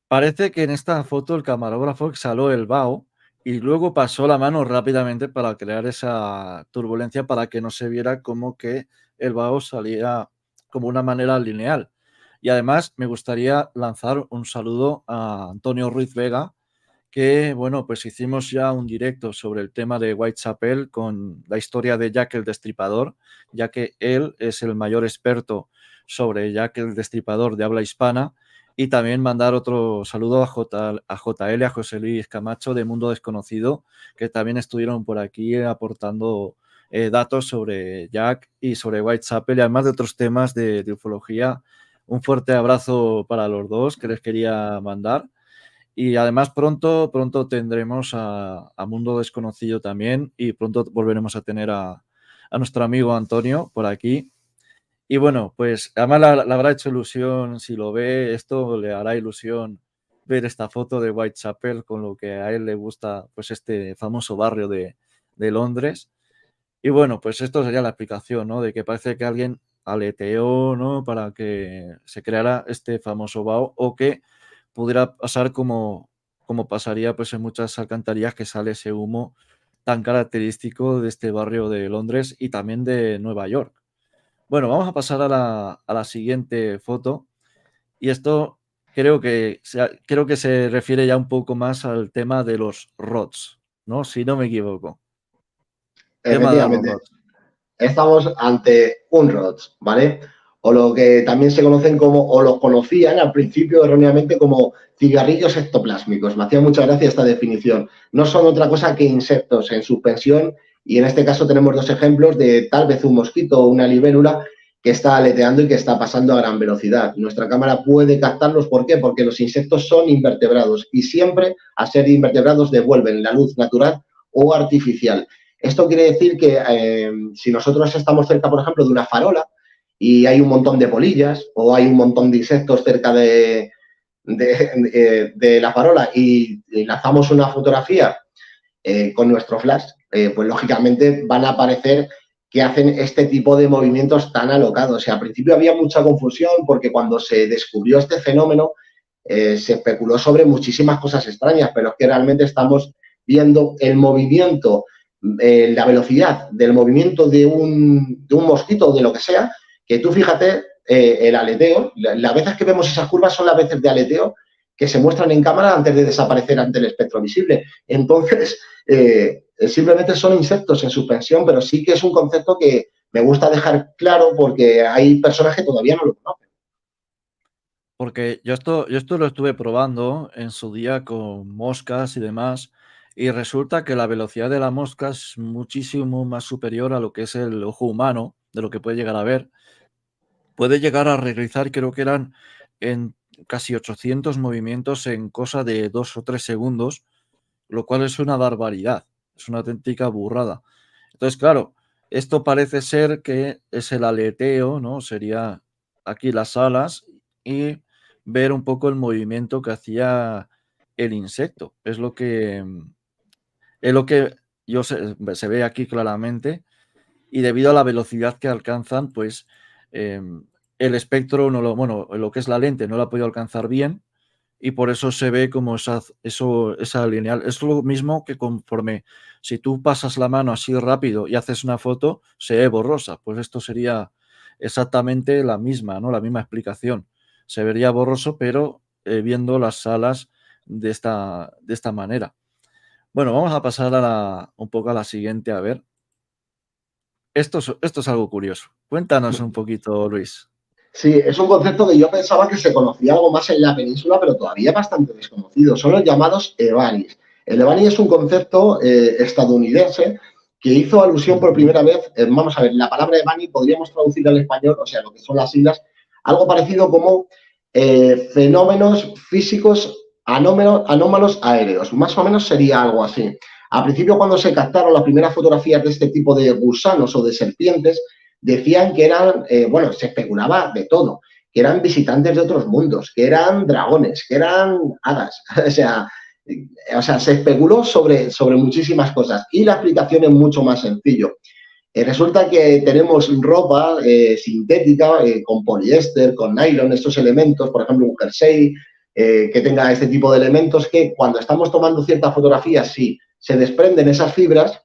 Parece que en esta foto el camarógrafo exhaló el vaho y luego pasó la mano rápidamente para crear esa turbulencia para que no se viera como que el vaho salía como una manera lineal. Y además me gustaría lanzar un saludo a Antonio Ruiz Vega, que bueno, pues hicimos ya un directo sobre el tema de Whitechapel con la historia de Jack el Destripador, ya que él es el mayor experto sobre Jack el Destripador de habla hispana. Y también mandar otro saludo a JL, a José Luis Camacho de Mundo Desconocido, que también estuvieron por aquí aportando datos sobre Jack y sobre Whitechapel y además de otros temas de ufología. Un fuerte abrazo para los dos que les quería mandar. Y además pronto tendremos a Mundo Desconocido también y pronto volveremos a tener a nuestro amigo Antonio por aquí. Y bueno, pues además le habrá hecho ilusión, si lo ve esto, le hará ilusión ver esta foto de Whitechapel con lo que a él le gusta, pues este famoso barrio de Londres. Y bueno, pues esto sería la explicación, ¿no? De que parece que alguien aleteó, ¿no? Para que se creara este famoso vaho o que pudiera pasar como pasaría pues en muchas alcantarillas que sale ese humo tan característico de este barrio de Londres y también de Nueva York. Bueno, vamos a pasar a la siguiente foto y esto creo que se refiere ya un poco más al tema de los ROTS, ¿no? Si no me equivoco. Tema de los Efectivamente, ROTS. estamos ante un ROTS, ¿vale? O lo que también se conocen o los conocían al principio erróneamente como cigarrillos ectoplásmicos. Me hacía mucha gracia esta definición. No son otra cosa que insectos en suspensión y en este caso tenemos dos ejemplos de tal vez un mosquito o una libélula que está aleteando y que está pasando a gran velocidad. Nuestra cámara puede captarlos. ¿Por qué? Porque los insectos son invertebrados y siempre, a ser invertebrados, devuelven la luz natural o artificial. Esto quiere decir que si nosotros estamos cerca, por ejemplo, de una farola y hay un montón de polillas o hay un montón de insectos cerca de la farola y lanzamos una fotografía con nuestro flash, pues lógicamente van a aparecer que hacen este tipo de movimientos tan alocados. O sea, al principio había mucha confusión porque cuando se descubrió este fenómeno se especuló sobre muchísimas cosas extrañas, pero es que realmente estamos viendo el movimiento, la velocidad del movimiento de un mosquito o de lo que sea, que tú fíjate, el aleteo, las veces que vemos esas curvas son las veces de aleteo que se muestran en cámara antes de desaparecer ante el espectro visible. Entonces, simplemente son insectos en suspensión, pero sí que es un concepto que me gusta dejar claro porque hay personas que todavía no lo conocen. Porque yo esto lo estuve probando en su día con moscas y demás, y resulta que la velocidad de la mosca es muchísimo más superior a lo que es el ojo humano, de lo que puede llegar a ver. Puede llegar a realizar, creo que eran en casi 800 movimientos en cosa de 2 o 3 segundos, lo cual es una barbaridad, es una auténtica burrada. Entonces, claro, Esto parece ser que es el aleteo, ¿no? Sería aquí las alas y ver un poco el movimiento que hacía el insecto. Es lo que se ve aquí claramente y debido a la velocidad que alcanzan, pues el espectro, lo que es la lente no lo ha podido alcanzar bien y por eso se ve como esa lineal. Es lo mismo que conforme, si tú pasas la mano así rápido y haces una foto, se ve borrosa. Pues esto sería exactamente la misma, ¿no? La misma explicación. Se vería borroso, pero viendo las alas de esta manera. Bueno, vamos a pasar un poco a la siguiente, a ver. Esto es algo curioso. Cuéntanos un poquito, Luis. Sí, es un concepto que yo pensaba que se conocía algo más en la península, pero todavía bastante desconocido. Son los llamados EVANIs. El EVANI es un concepto estadounidense que hizo alusión por primera vez, vamos a ver, la palabra EVANI podríamos traducir al español, o sea, lo que son las siglas, algo parecido como fenómenos físicos anómalos aéreos. Más o menos sería algo así. Al principio, cuando se captaron las primeras fotografías de este tipo de gusanos o de serpientes, decían que eran, se especulaba de todo, que eran visitantes de otros mundos, que eran dragones, que eran hadas. O sea, se especuló sobre muchísimas cosas y la explicación es mucho más sencillo. Resulta que tenemos ropa sintética con poliéster, con nylon, estos elementos, por ejemplo, un jersey que tenga este tipo de elementos que cuando estamos tomando ciertas fotografías, si se desprenden esas fibras,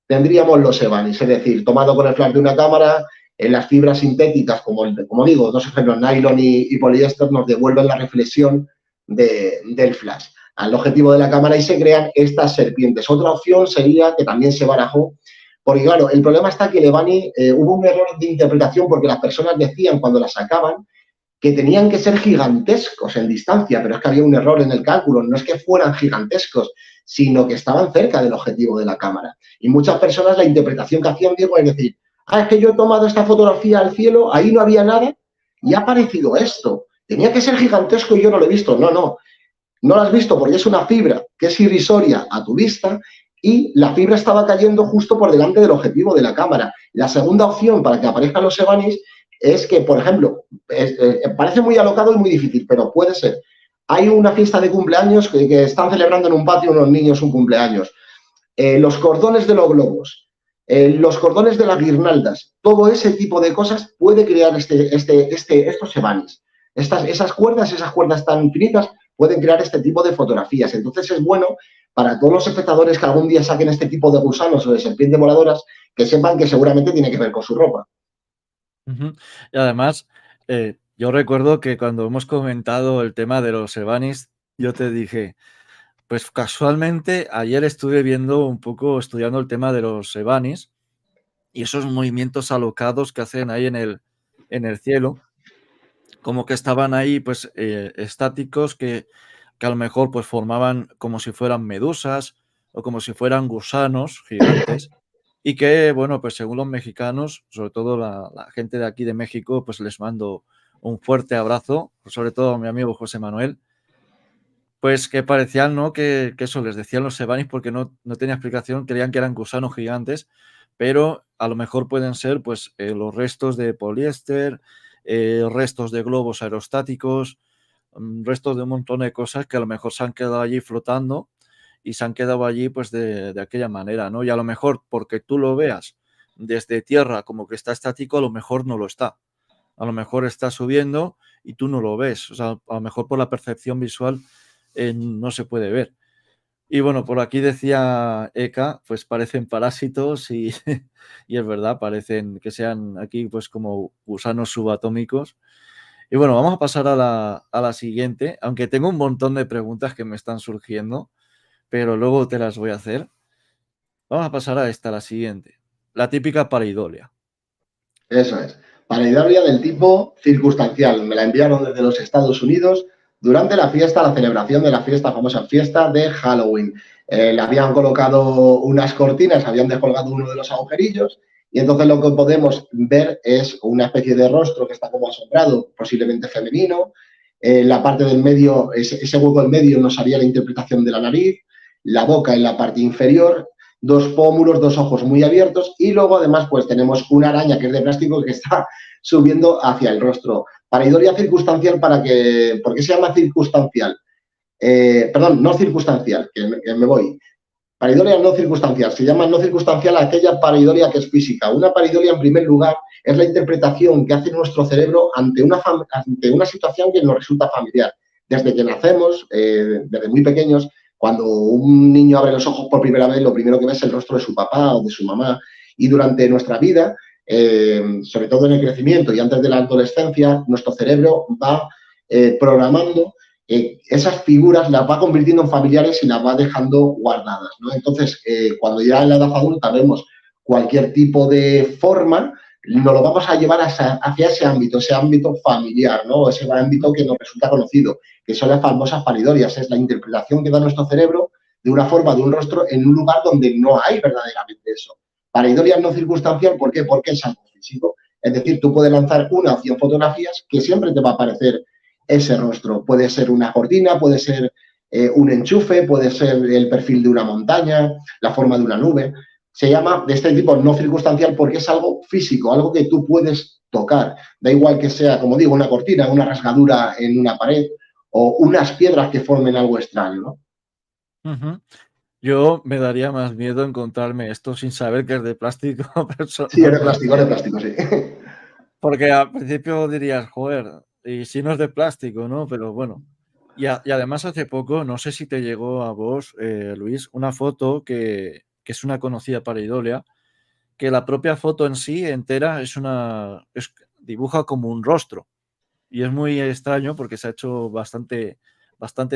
tendríamos los EVANIs, es decir, tomado con el flash de una cámara, en las fibras sintéticas, como digo, dos ejemplos, nylon y poliéster, nos devuelven la reflexión del flash al objetivo de la cámara y se crean estas serpientes. Otra opción sería, que también se barajó, porque claro, el problema está que el EVANI hubo un error de interpretación porque las personas decían cuando la sacaban que tenían que ser gigantescos en distancia, pero es que había un error en el cálculo, no es que fueran gigantescos, sino que estaban cerca del objetivo de la cámara. Y muchas personas la interpretación que hacían, Diego, es decir, es que yo he tomado esta fotografía al cielo, ahí no había nada y ha aparecido esto. Tenía que ser gigantesco y yo no lo he visto. No, no lo has visto porque es una fibra que es irrisoria a tu vista y la fibra estaba cayendo justo por delante del objetivo de la cámara. La segunda opción para que aparezcan los EVANIs es que, por ejemplo, parece muy alocado y muy difícil, pero puede ser. Hay una fiesta de cumpleaños que están celebrando en un patio unos niños un cumpleaños. Los cordones de los globos, los cordones de las guirnaldas, todo ese tipo de cosas puede crear estos EVANIs. Esas cuerdas tan finitas pueden crear este tipo de fotografías. Entonces es bueno para todos los espectadores que algún día saquen este tipo de gusanos o de serpientes voladoras que sepan que seguramente tiene que ver con su ropa. Y además, yo recuerdo que cuando hemos comentado el tema de los EVANIs, yo te dije, pues casualmente ayer estuve estudiando el tema de los EVANIs y esos movimientos alocados que hacen ahí en el cielo, como que estaban ahí pues estáticos que a lo mejor pues formaban como si fueran medusas o como si fueran gusanos gigantes y que, bueno, pues según los mexicanos, sobre todo la gente de aquí de México, pues les mando un fuerte abrazo, sobre todo a mi amigo José Manuel, pues que parecían, ¿no? Que eso les decían los EVANIs porque no tenía explicación, creían que eran gusanos gigantes, pero a lo mejor pueden ser pues los restos de poliéster, restos de globos aerostáticos, restos de un montón de cosas que a lo mejor se han quedado allí flotando y se han quedado allí pues de aquella manera, ¿no? Y a lo mejor porque tú lo veas desde tierra como que está estático, a lo mejor no lo está. A lo mejor está subiendo y tú no lo ves. O sea, a lo mejor por la percepción visual no se puede ver. Y bueno, por aquí decía Eka, pues parecen parásitos y, y es verdad, parecen que sean aquí pues como gusanos subatómicos. Y bueno, vamos a pasar a la siguiente, aunque tengo un montón de preguntas que me están surgiendo, pero luego te las voy a hacer. Vamos a pasar a esta, la siguiente. La típica pareidolia. Eso es. Pareidolia del tipo circunstancial. Me la enviaron desde los Estados Unidos durante la celebración de la famosa fiesta de Halloween. Le habían colocado unas cortinas, habían descolgado uno de los agujerillos y entonces lo que podemos ver es una especie de rostro que está como asombrado, posiblemente femenino. La parte del medio, ese hueco en medio nos haría la interpretación de la nariz, la boca en la parte inferior dos pómulos, dos ojos muy abiertos y luego además pues tenemos una araña que es de plástico que está subiendo hacia el rostro. Pareidolia circunstancial, ¿por qué se llama circunstancial? Perdón, no circunstancial, que me voy. Pareidolia no circunstancial. Se llama no circunstancial aquella pareidolia que es física. Una pareidolia, en primer lugar, es la interpretación que hace nuestro cerebro ante una situación que nos resulta familiar. Desde que nacemos, desde muy pequeños, cuando un niño abre los ojos por primera vez, lo primero que ve es el rostro de su papá o de su mamá. Y durante nuestra vida, sobre todo en el crecimiento y antes de la adolescencia, nuestro cerebro va programando esas figuras, las va convirtiendo en familiares y las va dejando guardadas, ¿no? Entonces, cuando ya en la edad adulta vemos cualquier tipo de forma, nos lo vamos a llevar hacia ese ámbito familiar, ¿no? Ese ámbito que nos resulta conocido, que son las famosas paridorias, es la interpretación que da nuestro cerebro de una forma, de un rostro, en un lugar donde no hay verdaderamente eso. Pareidolia no circunstancial, ¿por qué? Porque es algo físico. Es decir, tú puedes lanzar una o 100 fotografías que siempre te va a aparecer ese rostro. Puede ser una cortina, puede ser un enchufe, puede ser el perfil de una montaña, la forma de una nube. Se llama de este tipo no circunstancial porque es algo físico, algo que tú puedes tocar. Da igual que sea, como digo, una cortina, una rasgadura en una pared o unas piedras que formen algo extraño, ¿no? Ujú. Yo me daría más miedo encontrarme esto sin saber que es de plástico Sí, personalmente, de plástico, sí. porque al principio dirías, joder, y si no es de plástico, ¿no? Pero bueno. Y además hace poco, no sé si te llegó a vos, Luis, una foto que es una conocida pareidolia, que la propia foto en sí entera dibuja como un rostro. Y es muy extraño porque se ha hecho bastante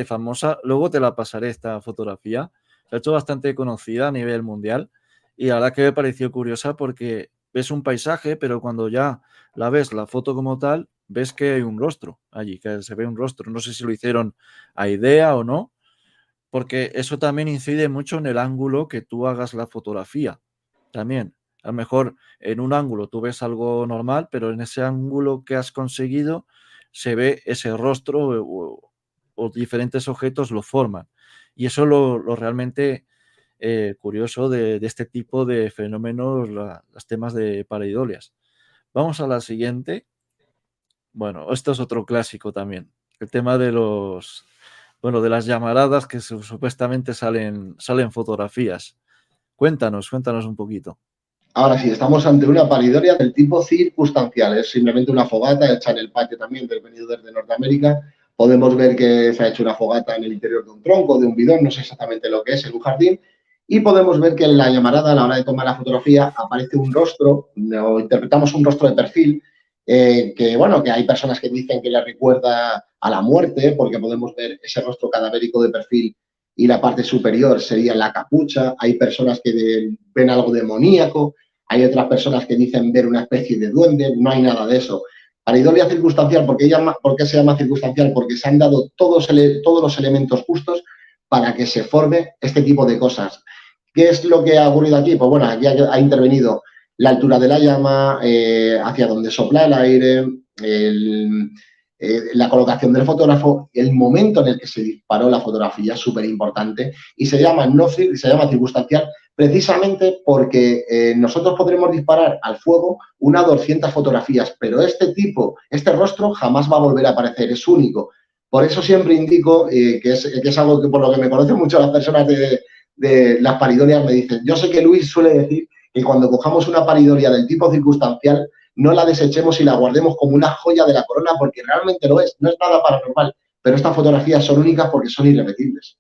famosa. Luego te la pasaré esta fotografía. Se ha hecho bastante conocida a nivel mundial y la verdad que me pareció curiosa porque ves un paisaje, pero cuando ya la ves, la foto como tal, ves que hay un rostro allí, que se ve un rostro. No sé si lo hicieron a idea o no, porque eso también incide mucho en el ángulo que tú hagas la fotografía. También, a lo mejor en un ángulo tú ves algo normal, pero en ese ángulo que has conseguido se ve ese rostro o diferentes objetos lo forman. Y eso es lo realmente curioso de este tipo de fenómenos, los temas de pareidolias. Vamos a la siguiente. Bueno, esto es otro clásico también. El tema de las llamaradas que supuestamente salen fotografías. Cuéntanos un poquito. Ahora sí, estamos ante una palidoria del tipo circunstancial. Es simplemente una fogata hecha en el patio también del venido desde Norteamérica. Podemos ver que se ha hecho una fogata en el interior de un tronco, de un bidón, no sé exactamente lo que es, en un jardín. Y podemos ver que en la llamarada, a la hora de tomar la fotografía, aparece un rostro, o interpretamos un rostro de perfil, que bueno, que hay personas que dicen que le recuerda a la muerte, porque podemos ver ese rostro cadavérico de perfil y la parte superior sería la capucha. Hay personas que ven algo demoníaco, hay otras personas que dicen ver una especie de duende, no hay nada de eso. Pareidolia circunstancial, ¿por qué se llama circunstancial? Porque se han dado todos los elementos justos para que se forme este tipo de cosas. ¿Qué es lo que ha ocurrido aquí? Pues bueno, aquí ha intervenido la altura de la llama, hacia donde sopla el aire, la colocación del fotógrafo, el momento en el que se disparó la fotografía es súper importante y se llama circunstancial precisamente porque nosotros podremos disparar al fuego unas 200 fotografías, pero este rostro jamás va a volver a aparecer, es único. Por eso siempre indico que es algo que por lo que me conocen mucho las personas de las paridolias me dicen, yo sé que Luis suele decir que cuando cojamos una paridolia del tipo circunstancial no la desechemos y la guardemos como una joya de la corona porque realmente lo es, no es nada paranormal, pero estas fotografías son únicas porque son irrepetibles.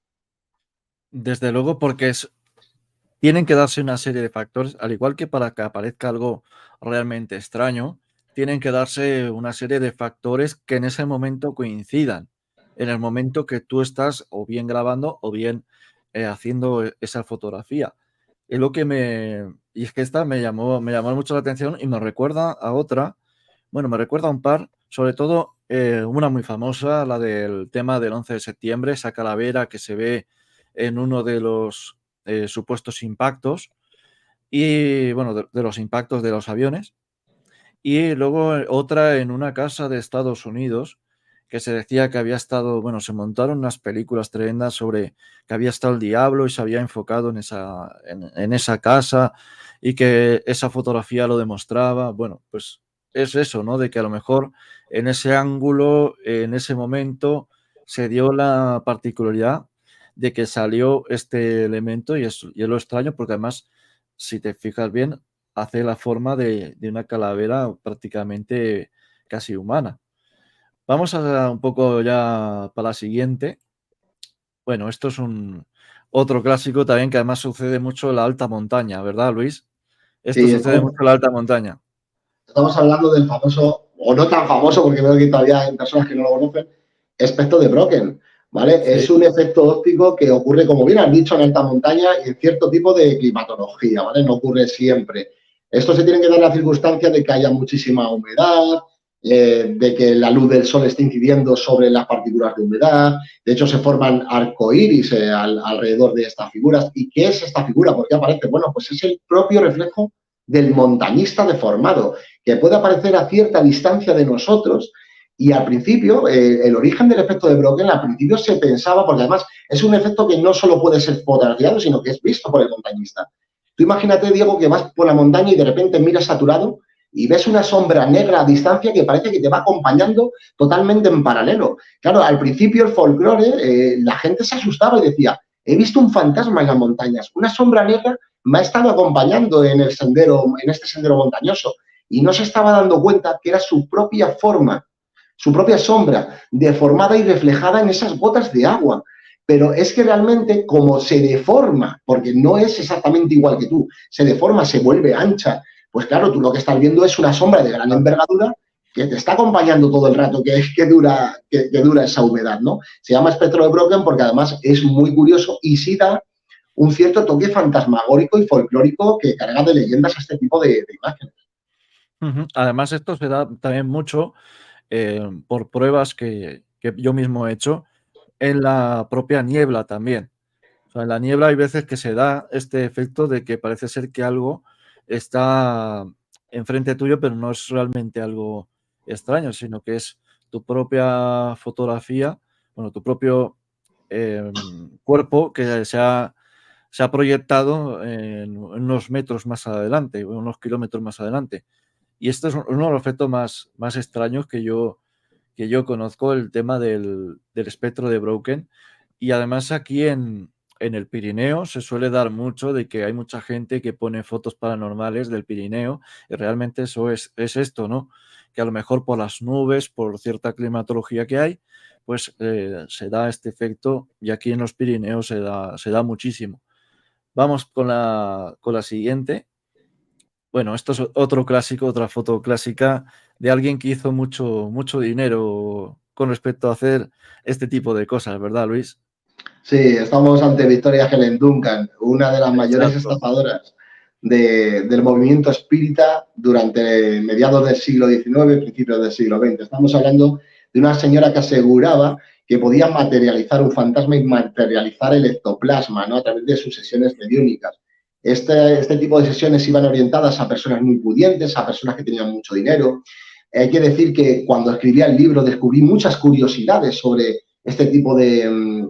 Desde luego, porque tienen que darse una serie de factores, al igual que para que aparezca algo realmente extraño, tienen que darse una serie de factores que en ese momento coincidan, en el momento que tú estás o bien grabando o bien haciendo esa fotografía. Es lo que y es que esta me llamó mucho la atención y me recuerda a otra, bueno, me recuerda a un par, sobre todo una muy famosa, la del tema del 11 de septiembre, esa calavera que se ve en uno de los supuestos impactos y, bueno, de los impactos de los aviones. Y luego otra en una casa de Estados Unidos que se decía que había estado, bueno, se montaron unas películas tremendas sobre que había estado el diablo y se había enfocado en esa casa y que esa fotografía lo demostraba. Bueno, pues es eso, ¿no? De que a lo mejor en ese ángulo, en ese momento, se dio la particularidad de que salió este elemento y es lo extraño porque además, si te fijas bien, hace la forma de una calavera prácticamente casi humana. Vamos a un poco ya para la siguiente. Bueno, esto es otro clásico también que además sucede mucho en la alta montaña, ¿verdad, Luis? Esto Sí, sucede mucho en la alta montaña. estamos hablando del famoso, o no tan famoso, porque veo que todavía hay personas que no lo conocen, efecto de Brocken, ¿vale? Sí. Es un efecto óptico que ocurre, como bien has dicho, en alta montaña y en cierto tipo de climatología, ¿vale? No ocurre siempre. Esto se tiene que dar la circunstancia de que haya muchísima humedad, de que la luz del sol esté incidiendo sobre las partículas de humedad. De hecho, se forman arcoíris alrededor de estas figuras. ¿Y qué es esta figura? ¿Por qué aparece? Bueno, pues es el propio reflejo del montañista deformado, que puede aparecer a cierta distancia de nosotros. Y al principio, el origen del efecto de Brocken, al principio se pensaba, porque además es un efecto que no solo puede ser fotografiado, sino que es visto por el montañista. Tú imagínate, Diego, que vas por la montaña y de repente miras a tu lado y ves una sombra negra a distancia que parece que te va acompañando totalmente en paralelo. Claro, al principio el folclore, la gente se asustaba y decía, he visto un fantasma en las montañas, una sombra negra me ha estado acompañando en el sendero, en este sendero montañoso, y no se estaba dando cuenta que era su propia forma, su propia sombra, deformada y reflejada en esas gotas de agua. Pero es que realmente como se deforma, porque no es exactamente igual que tú, se deforma, se vuelve ancha, pues claro, tú lo que estás viendo es una sombra de gran envergadura que te está acompañando todo el rato, que dura esa humedad, ¿no? Se llama espectro de Brocken porque además es muy curioso y sí da un cierto toque fantasmagórico y folclórico que carga de leyendas a este tipo de imágenes. Además, esto se da también mucho por pruebas que yo mismo he hecho en la propia niebla también. O sea, en la niebla hay veces que se da este efecto de que parece ser que algo está enfrente tuyo, pero no es realmente algo extraño, sino que es tu propia fotografía, bueno, tu propio cuerpo que se ha proyectado en unos metros más adelante, unos kilómetros más adelante. Y esto es uno de los efectos más extraños que yo conozco, el tema del espectro de Brocken. Y además aquí en el Pirineo se suele dar mucho de que hay mucha gente que pone fotos paranormales del Pirineo y realmente eso es esto, ¿no? Que a lo mejor por las nubes, por cierta climatología que hay, pues se da este efecto y aquí en los Pirineos se da muchísimo. Vamos con la siguiente. Bueno, esto es otro clásico, otra foto clásica de alguien que hizo mucho dinero con respecto a hacer este tipo de cosas, ¿verdad, Luis? Sí, estamos ante Victoria Helen Duncan, una de las mayores Exacto. estafadoras del movimiento espírita durante mediados del siglo XIX, principios del siglo XX. Estamos hablando de una señora que aseguraba que podía materializar un fantasma y materializar el ectoplasma, ¿no? A través de sus sesiones mediúnicas. Este tipo de sesiones iban orientadas a personas muy pudientes, a personas que tenían mucho dinero. Hay que decir que cuando escribía el libro descubrí muchas curiosidades sobre este tipo de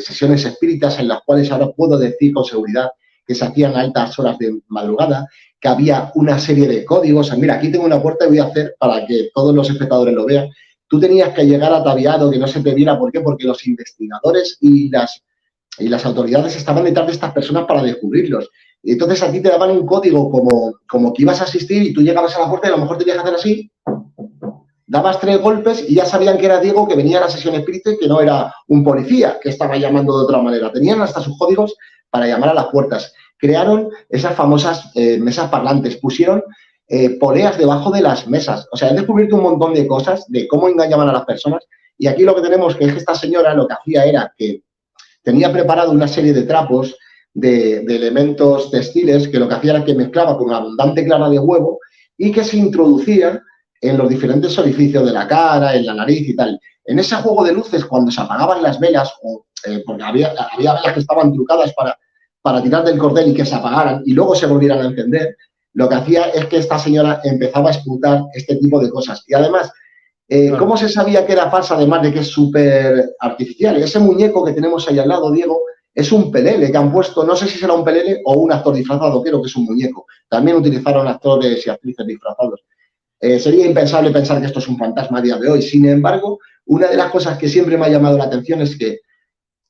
sesiones espíritas en las cuales ahora puedo decir con seguridad que se hacían a altas horas de madrugada, que había una serie de códigos. Mira, aquí tengo una puerta y voy a hacer para que todos los espectadores lo vean. Tú tenías que llegar ataviado, que no se te viera. ¿Por qué? Porque los investigadores y las autoridades estaban detrás de estas personas para descubrirlos. Y entonces a ti te daban un código como que ibas a asistir y tú llegabas a la puerta y a lo mejor tenías que hacer así, dabas 3 golpes y ya sabían que era Diego, que venía a la sesión espírita y que no era un policía que estaba llamando de otra manera. Tenían hasta sus códigos para llamar a las puertas. Crearon esas famosas mesas parlantes, pusieron poleas debajo de las mesas. O sea, han descubierto un montón de cosas de cómo engañaban a las personas. Y aquí lo que tenemos es que esta señora lo que hacía era que tenía preparado una serie de trapos de elementos textiles que lo que hacía era que mezclaba con abundante clara de huevo y que se introducía en los diferentes orificios de la cara, en la nariz y tal. En ese juego de luces, cuando se apagaban las velas, porque había velas que estaban trucadas para tirar del cordel y que se apagaran y luego se volvieran a encender, lo que hacía es que esta señora empezaba a esputar este tipo de cosas. Y además, ¿Cómo Claro, se sabía que era falsa, además de que es súper artificial? Ese muñeco que tenemos ahí al lado, Diego, es un pelele que han puesto, no sé si será un pelele o un actor disfrazado, creo que es un muñeco. También utilizaron actores y actrices disfrazados. Sería impensable pensar que esto es un fantasma a día de hoy. Sin embargo, una de las cosas que siempre me ha llamado la atención es que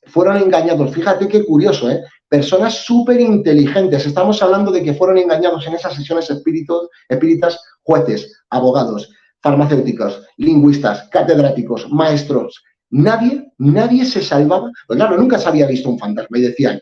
fueron engañados. Fíjate qué curioso, ¿eh? Personas súper inteligentes. Estamos hablando de que fueron engañados en esas sesiones espíritas jueces, abogados, farmacéuticos, lingüistas, catedráticos, maestros. Nadie se salvaba. Pues claro, nunca se había visto un fantasma y decían,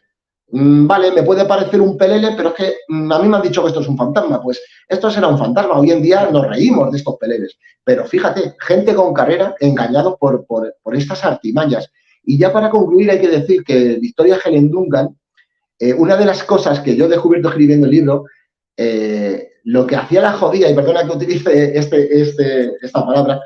vale, me puede parecer un pelele, pero es que a mí me han dicho que esto es un fantasma. Pues esto será un fantasma. Hoy en día nos reímos de estos peleles. Pero fíjate, gente con carrera engañados por estas artimañas. Y ya para concluir hay que decir que Victoria Helen Duncan, una de las cosas que yo he descubierto escribiendo el libro, lo que hacía la jodida, y perdona que utilice esta palabra,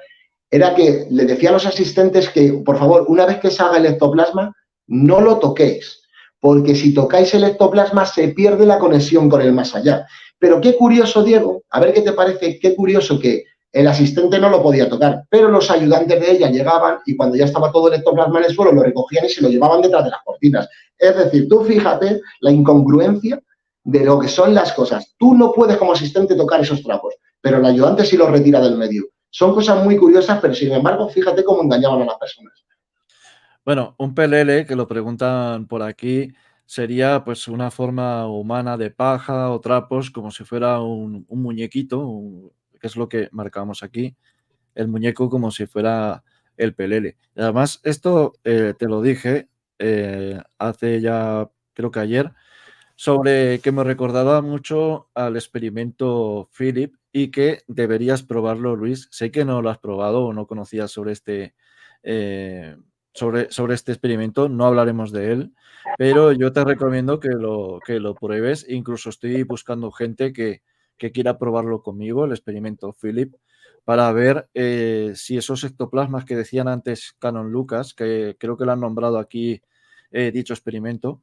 era que le decía a los asistentes que, por favor, una vez que salga el ectoplasma, no lo toquéis, porque si tocáis el ectoplasma se pierde la conexión con el más allá. Pero qué curioso, Diego, a ver qué te parece, qué curioso que el asistente no lo podía tocar, pero los ayudantes de ella llegaban y cuando ya estaba todo el ectoplasma en el suelo lo recogían y se lo llevaban detrás de las cortinas. Es decir, tú fíjate la incongruencia de lo que son las cosas. Tú no puedes como asistente tocar esos trapos, pero el ayudante sí los retira del medio. Son cosas muy curiosas, pero sin embargo, fíjate cómo engañaban a las personas. bueno, un pelele, que lo preguntan por aquí, sería pues una forma humana de paja o trapos, como si fuera un muñequito, que es lo que marcamos aquí, el muñeco como si fuera el pelele. Y además, esto te lo dije hace ya, creo que ayer, sobre que me recordaba mucho al experimento Philip y que deberías probarlo, Luis. Sé que no lo has probado o no conocías eh, sobre este experimento, no hablaremos de él, pero yo te recomiendo que lo pruebes. Incluso estoy buscando gente que quiera probarlo conmigo, el experimento Philip, para ver si esos ectoplasmas que decían antes Canon Lucas, que creo que lo han nombrado aquí, dicho experimento,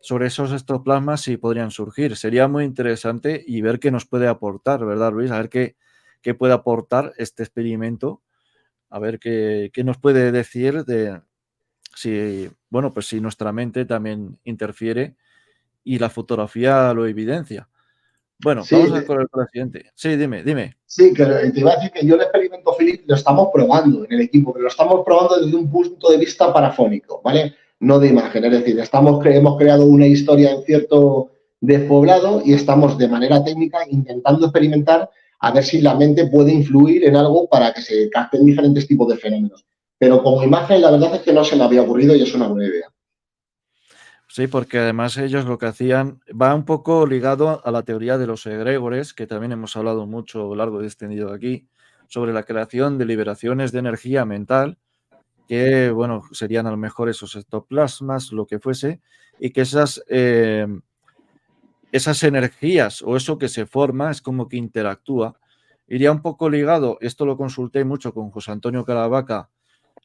sobre esos ectoplasmas sí podrían surgir. Sería muy interesante y ver qué nos puede aportar, ¿verdad, Luis? A ver qué puede aportar este experimento, a ver qué nos puede decir de si, bueno, pues si nuestra mente también interfiere y la fotografía lo evidencia. Bueno, Sí, vamos a con el siguiente. Sí, dime. sí, que te iba a decir que yo el experimento Philip lo estamos probando en el equipo, pero lo estamos probando desde un punto de vista parafónico, ¿vale? No de imagen, es decir, hemos creado una historia en cierto despoblado y estamos de manera técnica intentando experimentar a ver si la mente puede influir en algo para que se capten diferentes tipos de fenómenos. Pero como imagen, la verdad es que no se me había ocurrido y es una buena idea. Sí, porque además ellos lo que hacían va un poco ligado a la teoría de los egregores, que también hemos hablado mucho largo y extendido aquí, sobre la creación de liberaciones de energía mental que, bueno, serían a lo mejor esos ectoplasmas, lo que fuese, y que esas energías o eso que se forma es como que interactúa. Iría un poco ligado, esto lo consulté mucho con José Antonio Caravaca,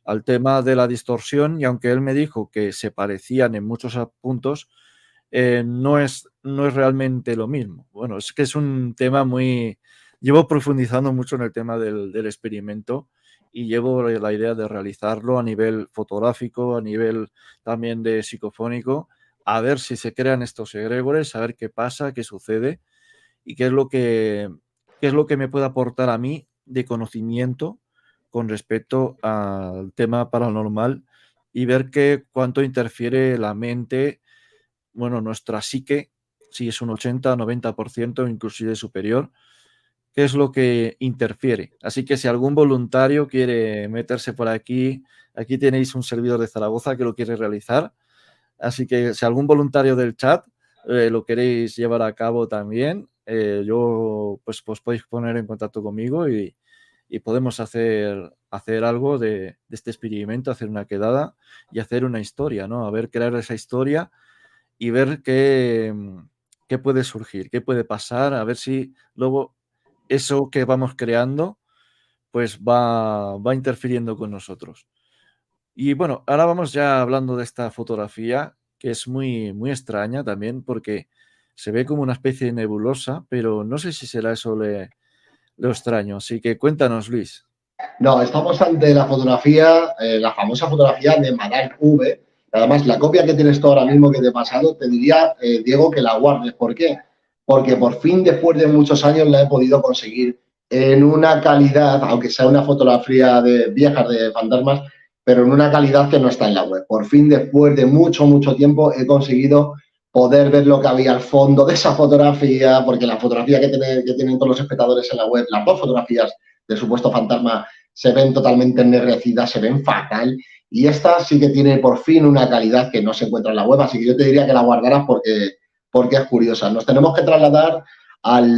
al tema de la distorsión, y aunque él me dijo que se parecían en muchos puntos, no es realmente lo mismo. Bueno, es que es un tema muy... Llevo profundizando mucho en el tema del experimento y llevo la idea de realizarlo a nivel fotográfico, a nivel también de psicofónico, a ver si se crean estos egregores, a ver qué pasa, qué sucede y qué es lo que me puede aportar a mí de conocimiento con respecto al tema paranormal y ver cuánto interfiere la mente, bueno, nuestra psique, si es un 80-90%, inclusive superior, qué es lo que interfiere. Así que si algún voluntario quiere meterse por aquí, aquí tenéis un servidor de Zaragoza que lo quiere realizar. Así que si algún voluntario del chat lo queréis llevar a cabo también, yo pues podéis poner en contacto conmigo y podemos hacer algo de este experimento, hacer una quedada y hacer una historia, ¿no? A ver, crear esa historia y ver qué puede surgir, qué puede pasar, a ver si luego eso que vamos creando pues va interfiriendo con nosotros. Y bueno, ahora vamos ya hablando de esta fotografía, que es muy, muy extraña también, porque se ve como una especie de nebulosa, pero no sé si será eso lo extraño. Así que cuéntanos, Luis. No, estamos ante la fotografía, la famosa fotografía de Madame V. Además, la copia que tienes tú ahora mismo que te he pasado, te diría, Diego, que la guardes. ¿Por qué? Porque por fin, después de muchos años, la he podido conseguir en una calidad, aunque sea una fotografía de viejas de fantasmas, pero en una calidad que no está en la web. Por fin, después de mucho, mucho tiempo, he conseguido poder ver lo que había al fondo de esa fotografía, porque la fotografía que tienen todos los espectadores en la web, las dos fotografías del supuesto fantasma, se ven totalmente ennegrecidas, se ven fatal, y esta sí que tiene por fin una calidad que no se encuentra en la web, así que yo te diría que la guardaras porque es curiosa. Nos tenemos que trasladar al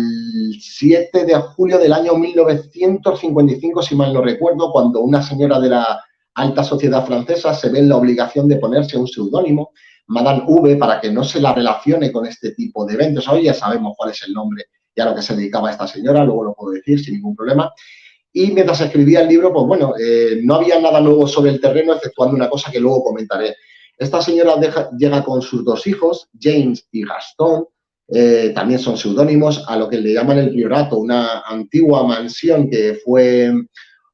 7 de julio del año 1955, si mal no recuerdo, cuando una señora de la alta sociedad francesa se ve en la obligación de ponerse un seudónimo, Madame V, para que no se la relacione con este tipo de eventos. Hoy ya sabemos cuál es el nombre y a lo que se dedicaba esta señora, luego lo puedo decir sin ningún problema. Y mientras escribía el libro, pues bueno, no había nada nuevo sobre el terreno, exceptuando una cosa que luego comentaré. Esta señora llega con sus dos hijos, James y Gastón, también son seudónimos, a lo que le llaman el Priorato, una antigua mansión que fue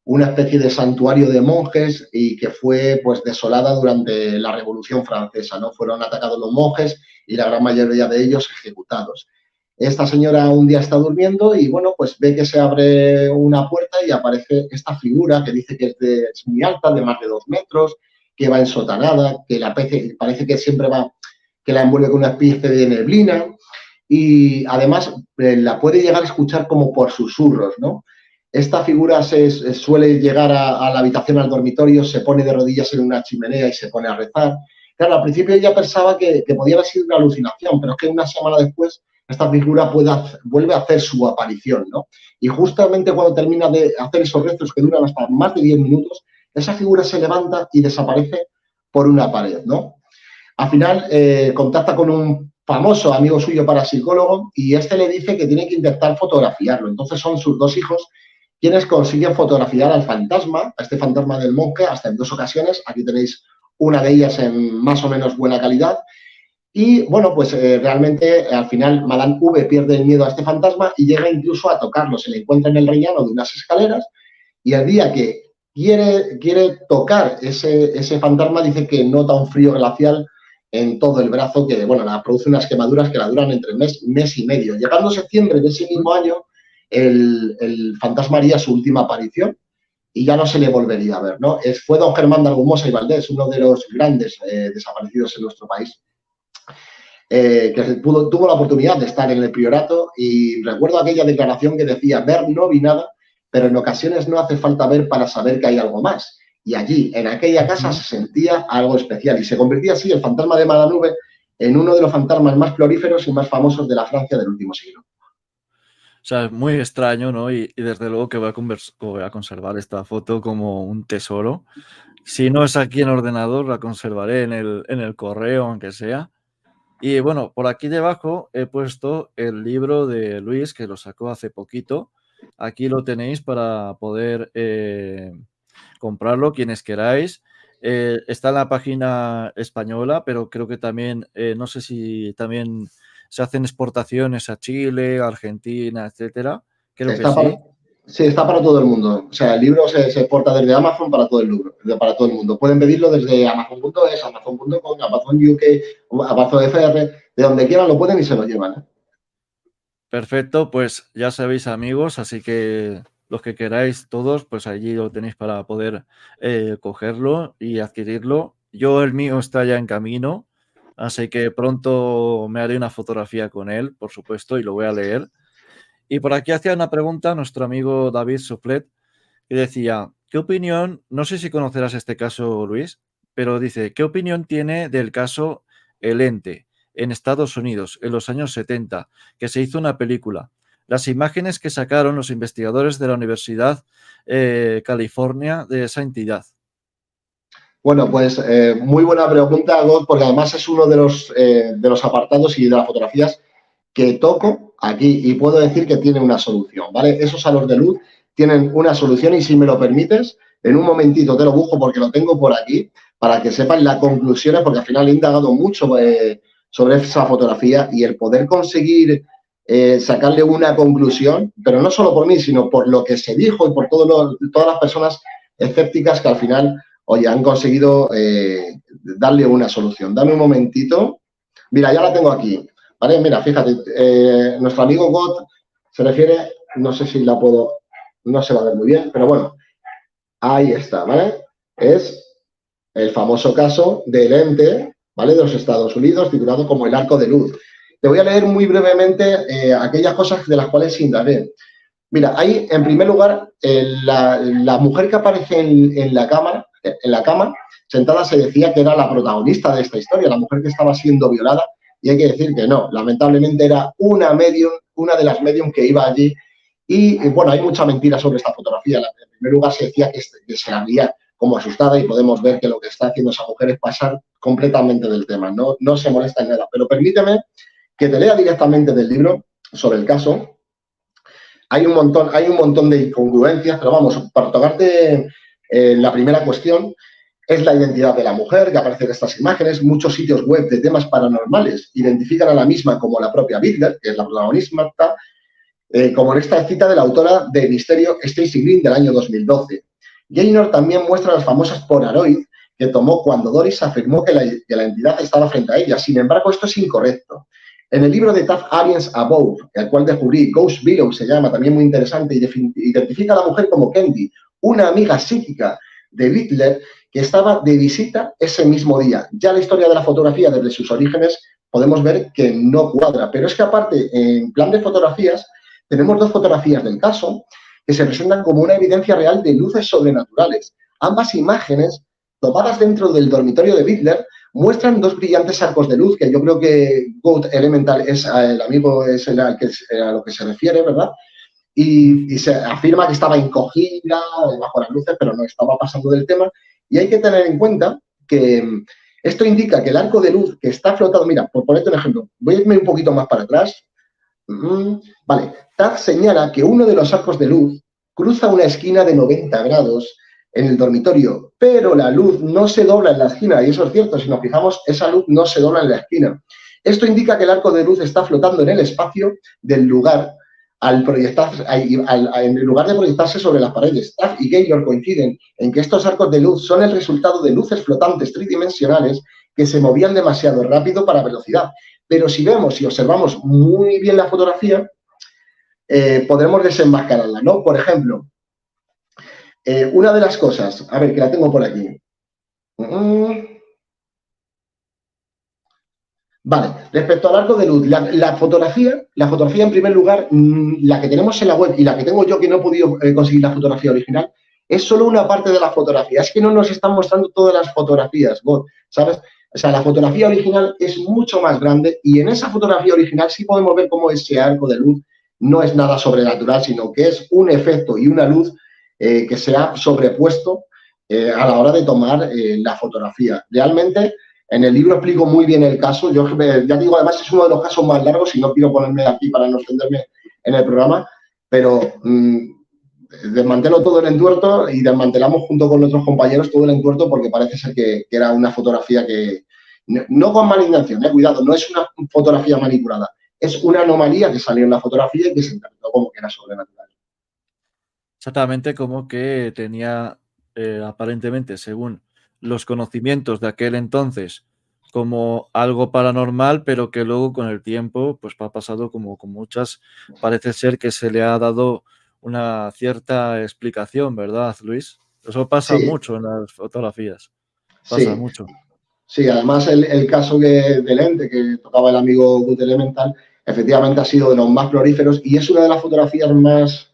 una especie de santuario de monjes y que fue pues desolada durante la Revolución Francesa, ¿no? Fueron atacados los monjes y la gran mayoría de ellos ejecutados. Esta señora un día está durmiendo y, bueno, pues ve que se abre una puerta y aparece esta figura que dice que es muy alta, de más de 2 metros, que va ensotanada, que parece que siempre va, que la envuelve con una especie de neblina y además la puede llegar a escuchar como por susurros, ¿no? Esta figura suele llegar a la habitación, al dormitorio, se pone de rodillas en una chimenea y se pone a rezar. Claro, al principio ella pensaba que podía haber sido una alucinación, pero es que una semana después esta figura vuelve a hacer su aparición, ¿no? Y justamente cuando termina de hacer esos rezos que duran hasta más de 10 minutos, esa figura se levanta y desaparece por una pared, ¿no? Al final contacta con un famoso amigo suyo parapsicólogo y este le dice que tiene que intentar fotografiarlo. Entonces son sus dos hijos quienes consiguen fotografiar al fantasma, a este fantasma del monje, hasta en 2 ocasiones. Aquí tenéis una de ellas en más o menos buena calidad. Y, bueno, pues realmente al final Madame V pierde el miedo a este fantasma y llega incluso a tocarlo. Se le encuentra en el rellano de unas escaleras y el día que quiere tocar ese fantasma dice que nota un frío glacial en todo el brazo que, bueno, la produce unas quemaduras que la duran entre mes y medio. Llegando septiembre de ese mismo año, el fantasma haría su última aparición y ya no se le volvería a ver, ¿no? Fue don Germán de Argumosa y Valdés, uno de los grandes desaparecidos en nuestro país, que tuvo la oportunidad de estar en el priorato y recuerdo aquella declaración que decía, ver no vi nada, pero en ocasiones no hace falta ver para saber que hay algo más. Y allí, en aquella casa, se sentía algo especial y se convertía así el fantasma de Madame V en uno de los fantasmas más prolíferos y más famosos de la Francia del último siglo. O sea, es muy extraño, ¿no? Y desde luego que voy a conservar esta foto como un tesoro. Si no es aquí en ordenador, la conservaré en el correo, aunque sea. Y bueno, por aquí debajo he puesto el libro de Luis, que lo sacó hace poquito. Aquí lo tenéis para poder comprarlo, quienes queráis. Está en la página española, pero creo que también, no sé si también se hacen exportaciones a Chile, Argentina, etcétera. Creo que sí. Sí, está para todo el mundo. O sea, el libro se exporta desde Amazon para todo el mundo. Pueden pedirlo desde Amazon.es, Amazon.com, Amazon UK, Amazon FR, de donde quieran lo pueden y se lo llevan, ¿eh? Perfecto, pues ya sabéis, amigos, así que los que queráis todos, pues allí lo tenéis para poder cogerlo y adquirirlo. Yo el mío está ya en camino, así que pronto me haré una fotografía con él, por supuesto, y lo voy a leer. Y por aquí hacía una pregunta nuestro amigo David Soplet, que decía, ¿qué opinión, no sé si conocerás este caso, Luis, pero dice, ¿qué opinión tiene del caso El Ente en Estados Unidos en los años 70, que se hizo una película? Las imágenes que sacaron los investigadores de la Universidad California de esa entidad. Bueno, pues muy buena pregunta, God, porque además es uno de los apartados y de las fotografías que toco aquí y puedo decir que tiene una solución, ¿vale? Esos halos de luz tienen una solución y si me lo permites, en un momentito te lo busco porque lo tengo por aquí para que sepan las conclusiones, porque al final he indagado mucho sobre esa fotografía y el poder conseguir sacarle una conclusión, pero no solo por mí, sino por lo que se dijo y por todas las personas escépticas que al final, oye, han conseguido darle una solución. Dame un momentito. Mira, ya la tengo aquí. ¿Vale? Mira, fíjate, nuestro amigo Gott se refiere, no sé si la puedo, no se va a ver muy bien, pero bueno, ahí está, ¿vale? Es el famoso caso del ente, ¿vale? De los Estados Unidos, titulado como el Arco de Luz. Te voy a leer muy brevemente aquellas cosas de las cuales indagué. Mira, ahí, en primer lugar, la mujer que aparece en la cama, sentada, se decía que era la protagonista de esta historia, la mujer que estaba siendo violada, y hay que decir que no, lamentablemente era una de las medium que iba allí, y bueno, hay mucha mentira sobre esta fotografía. En primer lugar, se decía que se la veía como asustada, y podemos ver que lo que está haciendo esa mujer es pasar completamente del tema, no se molesta en nada. Pero permíteme que te lea directamente del libro sobre el caso. Hay un montón de incongruencias, pero vamos, para tocarte la primera cuestión, es la identidad de la mujer que aparece en estas imágenes. Muchos sitios web de temas paranormales identifican a la misma como la propia Bidler, que es la protagonista, como en esta cita de la autora de Misterio, Stacey Green, del año 2012. Gaynor también muestra las famosas Polaroid que tomó cuando Doris afirmó que la entidad estaba frente a ella. Sin embargo, esto es incorrecto. En el libro de Taff Aliens Above, el cual descubrí, Ghost Below se llama, también muy interesante, y identifica a la mujer como Candy, una amiga psíquica de Bidler que estaba de visita ese mismo día. Ya la historia de la fotografía desde sus orígenes podemos ver que no cuadra, pero es que aparte, en plan de fotografías, tenemos dos fotografías del caso que se presentan como una evidencia real de luces sobrenaturales. Ambas imágenes, tomadas dentro del dormitorio de Bidler, muestran dos brillantes arcos de luz, que yo creo que Goat Elemental es el amigo, es a lo que se refiere, ¿verdad? Y se afirma que estaba encogida bajo las luces, pero no estaba pasando del tema. Y hay que tener en cuenta que esto indica que el arco de luz que está flotando, mira, por ponerte un ejemplo, voy a irme un poquito más para atrás. Vale, Taz señala que uno de los arcos de luz cruza una esquina de 90 grados en el dormitorio, pero la luz no se dobla en la esquina, y eso es cierto, si nos fijamos, esa luz no se dobla en la esquina. Esto indica que el arco de luz está flotando en el espacio del lugar en lugar de proyectarse sobre las paredes. Taff y Gaylor coinciden en que estos arcos de luz son el resultado de luces flotantes tridimensionales que se movían demasiado rápido para velocidad. Pero si vemos y observamos muy bien la fotografía, podremos desenmascararla, ¿no? Por ejemplo, una de las cosas, a ver, que la tengo por aquí. Vale, respecto al arco de luz, la fotografía en primer lugar, la que tenemos en la web y la que tengo yo, que no he podido conseguir la fotografía original, es solo una parte de la fotografía. Es que no nos están mostrando todas las fotografías, ¿sabes? O sea, la fotografía original es mucho más grande, y en esa fotografía original sí podemos ver cómo ese arco de luz no es nada sobrenatural, sino que es un efecto y una luz que se ha sobrepuesto a la hora de tomar la fotografía. Realmente, en el libro explico muy bien el caso. Yo ya digo, además es uno de los casos más largos y no quiero ponerme aquí para no extenderme en el programa, pero desmantelo todo el entuerto y desmantelamos junto con nuestros compañeros todo el entuerto, porque parece ser que era una fotografía que, no con mala intención, cuidado, no es una fotografía manipulada, es una anomalía que salió en la fotografía y que se interpretó como que era sobrenatural. Exactamente, como que tenía aparentemente, según los conocimientos de aquel entonces, como algo paranormal, pero que luego con el tiempo pues ha pasado como con muchas, parece ser que se le ha dado una cierta explicación, ¿verdad, Luis? Eso pasa Sí, mucho en las fotografías, pasa sí. mucho. Sí, además el caso del ente que tocaba el amigo Gut Elemental, efectivamente ha sido de los más prolíferos y es una de las fotografías más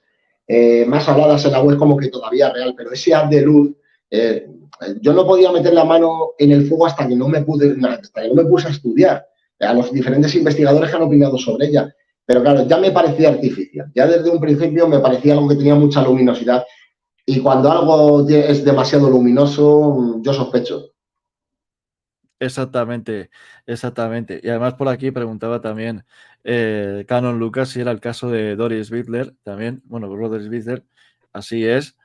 habladas en la web, como que todavía real, pero ese haz de luz, yo no podía meter la mano en el fuego hasta que no me puse a estudiar a los diferentes investigadores que han opinado sobre ella. Pero claro, ya me parecía artificial, ya desde un principio me parecía algo que tenía mucha luminosidad, y cuando algo es demasiado luminoso, yo sospecho. Exactamente, exactamente. Y además por aquí preguntaba también Canon Lucas si era el caso de Doris Bidler también. Bueno, Doris Bidler, así es.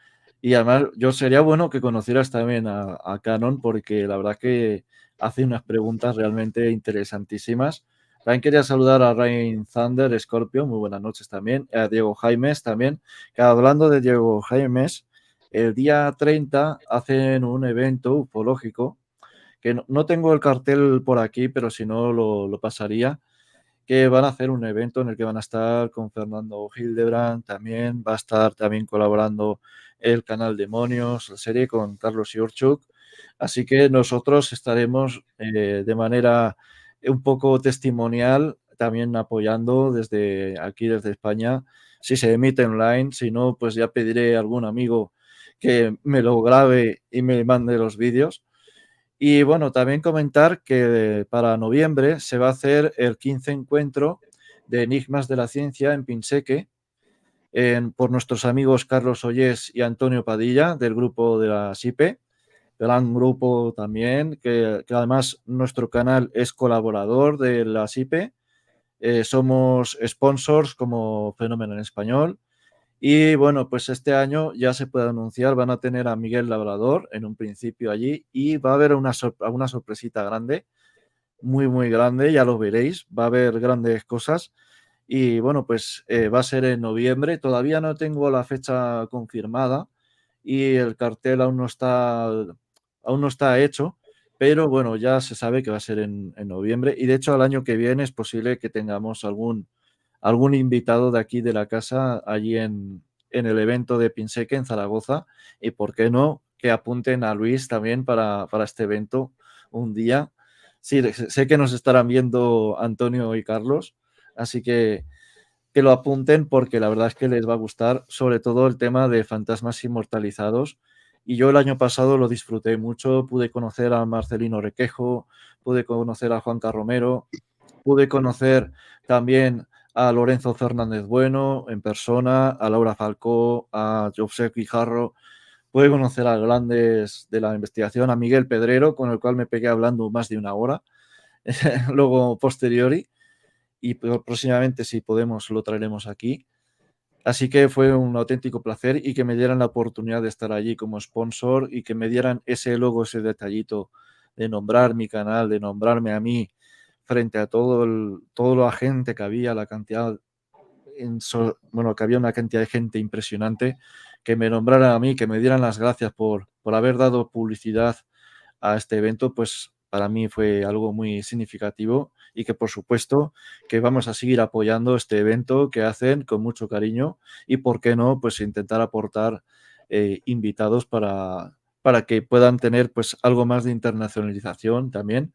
Y además yo sería bueno que conocieras también a Canon, porque la verdad que hace unas preguntas realmente interesantísimas También quería saludar a Rain Thunder, Scorpio, muy buenas noches también, a Diego Jaimes también, que hablando de Diego Jaimes, el día 30 hacen un evento ufológico, que no tengo el cartel por aquí, pero si no lo pasaría, que van a hacer un evento en el que van a estar con Fernando Hildebrand, también va a estar también colaborando el canal Demonios, la serie con Carlos Iorchuk. Así que nosotros estaremos de manera un poco testimonial también apoyando desde aquí, desde España, si se emite online, si no, pues ya pediré a algún amigo que me lo grabe y me mande los vídeos. Y bueno, también comentar que para noviembre se va a hacer el 15 encuentro de Enigmas de la Ciencia en Pinseque, por nuestros amigos Carlos Ollés y Antonio Padilla del grupo de la SIPE, gran grupo también, que además nuestro canal es colaborador de la SIPE, somos sponsors como Fenómeno en Español. Y bueno, pues este año ya se puede anunciar, van a tener a Miguel Labrador en un principio allí y va a haber una sorpresita grande, muy, muy grande, ya lo veréis, va a haber grandes cosas. Y bueno, pues va a ser en noviembre, todavía no tengo la fecha confirmada y el cartel aún no está hecho, pero bueno, ya se sabe que va a ser en noviembre y de hecho al año que viene es posible que tengamos algún invitado de aquí de la casa allí en el evento de Pinseque en Zaragoza y por qué no que apunten a Luis también para este evento un día. Sí, sé que nos estarán viendo Antonio y Carlos, así que lo apunten porque la verdad es que les va a gustar, sobre todo el tema de fantasmas inmortalizados. Y yo el año pasado lo disfruté mucho, pude conocer a Marcelino Requejo, pude conocer a Juanca Romero, pude conocer también a Lorenzo Fernández Bueno en persona, a Laura Falcó, a Josep Guijarro, pude conocer a grandes de la investigación, a Miguel Pedrero, con el cual me pegué hablando más de una hora, luego posteriori, y próximamente si podemos lo traeremos aquí. Así que fue un auténtico placer y que me dieran la oportunidad de estar allí como sponsor y que me dieran ese logo, ese detallito de nombrar mi canal, de nombrarme a mí frente a toda la gente que había, la cantidad, bueno, que había una cantidad de gente impresionante, que me nombraran a mí, que me dieran las gracias por haber dado publicidad a este evento, pues para mí fue algo muy significativo y que por supuesto que vamos a seguir apoyando este evento que hacen con mucho cariño y por qué no, pues intentar aportar invitados para que puedan tener pues algo más de internacionalización también.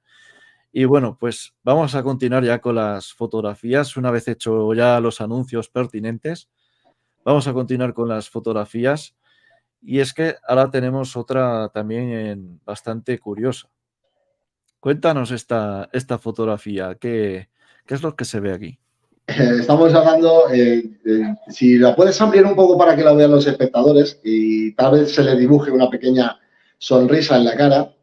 Y bueno, pues vamos a continuar ya con las fotografías. Una vez hecho ya los anuncios pertinentes, vamos a continuar con las fotografías. Y es que ahora tenemos otra también bastante curiosa. Cuéntanos esta fotografía, ¿qué es lo que se ve aquí? Estamos hablando, si la puedes ampliar un poco para que la vean los espectadores y tal vez se les dibuje una pequeña sonrisa en la cara,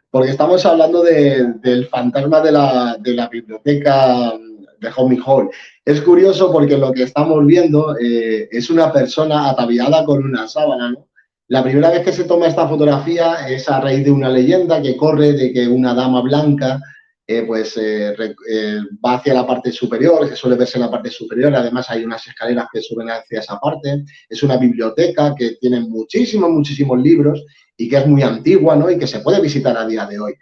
porque estamos hablando del fantasma de la biblioteca de Homie Hall. Es curioso porque lo que estamos viendo es una persona ataviada con una sábana, ¿no? La primera vez que se toma esta fotografía es a raíz de una leyenda que corre de que una dama blanca va hacia la parte superior, que suele verse en la parte superior, además hay unas escaleras que suben hacia esa parte, es una biblioteca que tiene muchísimos, muchísimos libros y que es muy antigua, ¿no? Y que se puede visitar a día de hoy.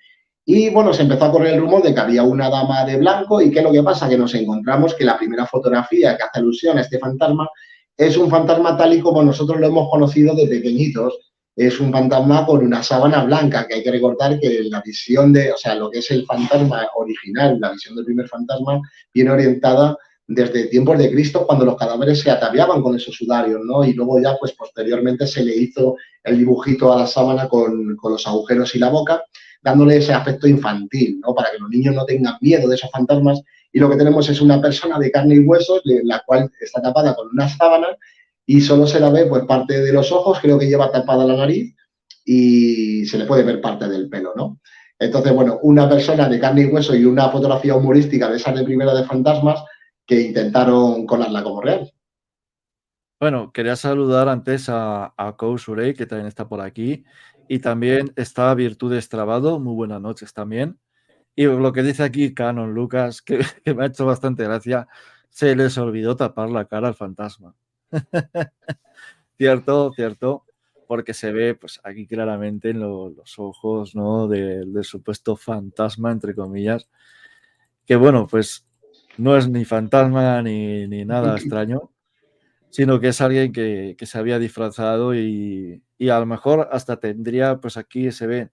Y bueno, se empezó a correr el rumor de que había una dama de blanco y ¿qué es lo que pasa? Que nos encontramos que la primera fotografía que hace alusión a este fantasma es un fantasma tal y como nosotros lo hemos conocido de pequeñitos. Es un fantasma con una sábana blanca, que hay que recordar que la visión de, o sea, lo que es el fantasma original, la visión del primer fantasma, viene orientada desde tiempos de Cristo, cuando los cadáveres se ataviaban con esos sudarios, ¿no? Y luego ya, pues posteriormente se le hizo el dibujito a la sábana con los agujeros y la boca, dándole ese aspecto infantil, ¿no? Para que los niños no tengan miedo de esos fantasmas. Y lo que tenemos es una persona de carne y huesos, la cual está tapada con una sábana y solo se la ve pues parte de los ojos, creo que lleva tapada la nariz y se le puede ver parte del pelo, ¿no? Entonces, bueno, una persona de carne y hueso y una fotografía humorística de esas de primera de fantasmas que intentaron colarla como real. Bueno, quería saludar antes a Kousurei, que también está por aquí, y también está Virtudes Trabado, muy buenas noches también. Y lo que dice aquí Canon Lucas, que me ha hecho bastante gracia, se les olvidó tapar la cara al fantasma. Cierto, cierto, porque se ve pues aquí claramente en los ojos, ¿no? del supuesto fantasma, entre comillas, que bueno, pues no es ni fantasma ni nada extraño, sino que es alguien que se había disfrazado y a lo mejor hasta tendría, pues aquí se ve,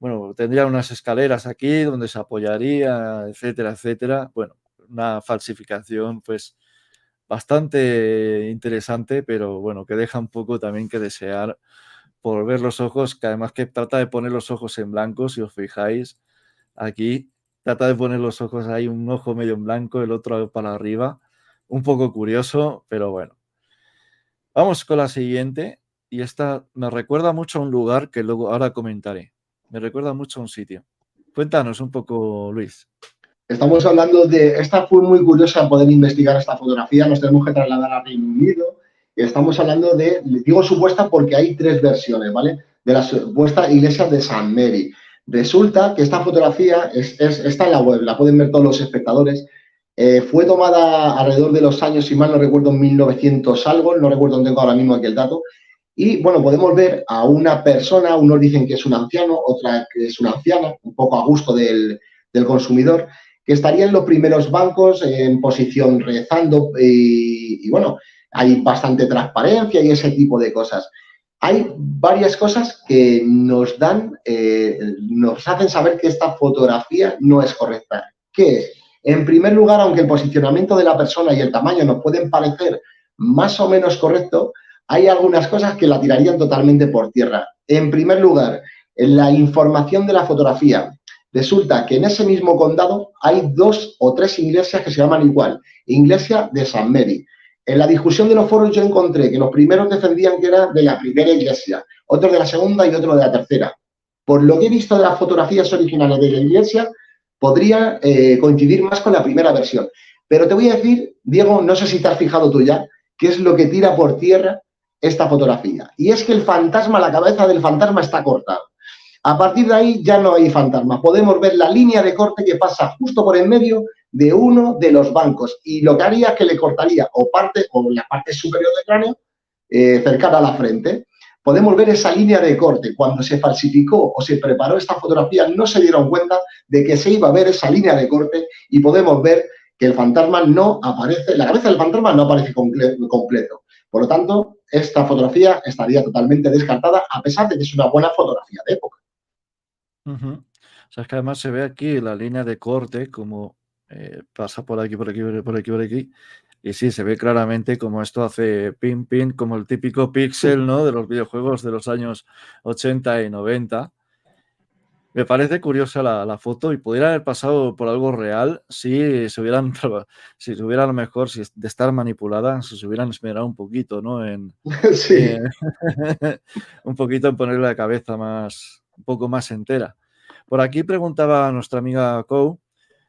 bueno, tendría unas escaleras aquí donde se apoyaría, etcétera, etcétera. Bueno, una falsificación, pues bastante interesante, pero bueno, que deja un poco también que desear por ver los ojos, que además que trata de poner los ojos en blanco, si os fijáis, aquí trata de poner los ojos ahí, un ojo medio en blanco, el otro para arriba, un poco curioso, pero bueno. Vamos con la siguiente, y esta me recuerda mucho a un lugar que luego ahora comentaré. Me recuerda mucho a un sitio. Cuéntanos un poco, Luis. Estamos hablando de, esta fue muy curiosa poder investigar esta fotografía, nos tenemos que trasladar a Reino Unido, y estamos hablando de, digo supuesta porque hay tres versiones, ¿vale? De la supuesta iglesia de San Mary. Resulta que esta fotografía está en la web, la pueden ver todos los espectadores. Fue tomada alrededor de los años, si mal no recuerdo, en 1900 algo, no recuerdo, no tengo ahora mismo aquí el dato. Y bueno, podemos ver a una persona, unos dicen que es un anciano, otra que es una anciana, un poco a gusto del consumidor, que estaría en los primeros bancos en posición rezando y bueno, hay bastante transparencia y ese tipo de cosas. Hay varias cosas que nos dan, nos hacen saber que esta fotografía no es correcta. ¿Qué es? En primer lugar, aunque el posicionamiento de la persona y el tamaño nos pueden parecer más o menos correctos, hay algunas cosas que la tirarían totalmente por tierra. En primer lugar, en la información de la fotografía. Resulta que en ese mismo condado hay 2 o 3 iglesias que se llaman igual, iglesia de San Mary. En la discusión de los foros yo encontré que los primeros defendían que era de la primera iglesia, otros de la segunda y otros de la tercera. Por lo que he visto de las fotografías originales de la iglesia, podría coincidir más con la primera versión. Pero te voy a decir, Diego, no sé si te has fijado tú ya, qué es lo que tira por tierra esta fotografía. Y es que el fantasma, la cabeza del fantasma está cortada. A partir de ahí ya no hay fantasma. Podemos ver la línea de corte que pasa justo por en medio de uno de los bancos y lo que haría es que le cortaría o la parte superior del cráneo cercana a la frente. Podemos ver esa línea de corte. Cuando se falsificó o se preparó esta fotografía no se dieron cuenta de que se iba a ver esa línea de corte y podemos ver que el fantasma no aparece, la cabeza del fantasma no aparece completo. Por lo tanto, esta fotografía estaría totalmente descartada a pesar de que es una buena fotografía de época. O sea, es que además se ve aquí la línea de corte, como pasa por aquí, por aquí, por aquí, por aquí. Y sí, se ve claramente como esto hace pin, pin, como el típico píxel, ¿no? De los videojuegos de los años 80 y 90. Me parece curiosa la foto y podría haber pasado por algo real si se hubieran, si se hubiera a lo mejor, si de estar manipulada, si se hubieran esmerado un poquito, ¿no? Sí. Un poquito en ponerle la cabeza más, un poco más entera. Por aquí preguntaba nuestra amiga Kou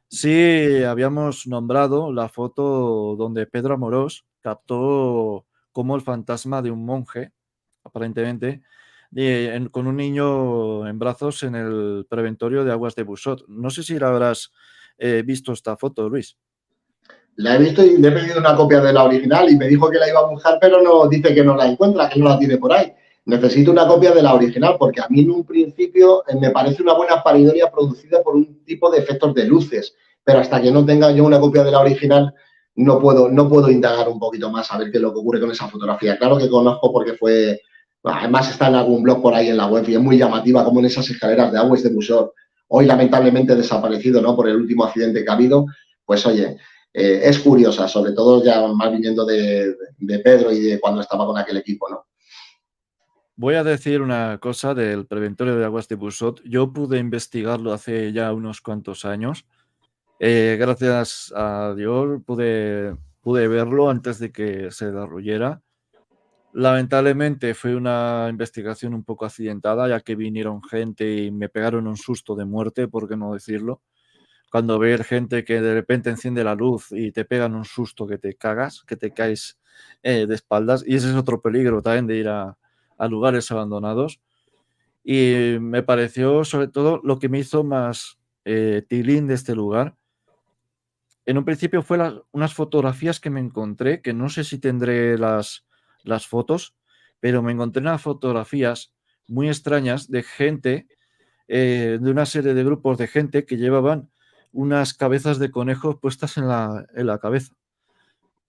si habíamos nombrado la foto donde Pedro Amorós captó como el fantasma de un monje, aparentemente, con un niño en brazos en el preventorio de Aguas de Busot. No sé si la habrás visto esta foto, Luis. La he visto y le he pedido una copia de la original y me dijo que la iba a buscar, pero no dice que no la encuentra, que no la tiene por ahí. Necesito una copia de la original porque a mí en un principio me parece una buena paridoria producida por un tipo de efectos de luces, pero hasta que no tenga yo una copia de la original no puedo indagar un poquito más a ver qué es lo que ocurre con esa fotografía. Claro que conozco porque fue, además está en algún blog por ahí en la web y es muy llamativa como en esas escaleras de Aguas de Busot, hoy lamentablemente desaparecido, ¿no? Por el último accidente que ha habido, pues oye, es curiosa, sobre todo ya más viniendo de Pedro y de cuando estaba con aquel equipo, ¿no? Voy a decir una cosa del preventorio de Aguas de Busot. Yo pude investigarlo hace ya unos cuantos años. Gracias a Dios pude verlo antes de que se derruyera. Lamentablemente fue una investigación un poco accidentada, ya que vinieron gente y me pegaron un susto de muerte, por qué no decirlo. Cuando ver gente que de repente enciende la luz y te pegan un susto que te cagas, que te caes de espaldas. Y ese es otro peligro también de ir a lugares abandonados. Y me pareció, sobre todo, lo que me hizo más tilín de este lugar. En un principio fue unas fotografías que me encontré, que no sé si tendré las fotos, pero me encontré unas fotografías muy extrañas de gente, de una serie de grupos de gente que llevaban unas cabezas de conejos puestas en la cabeza.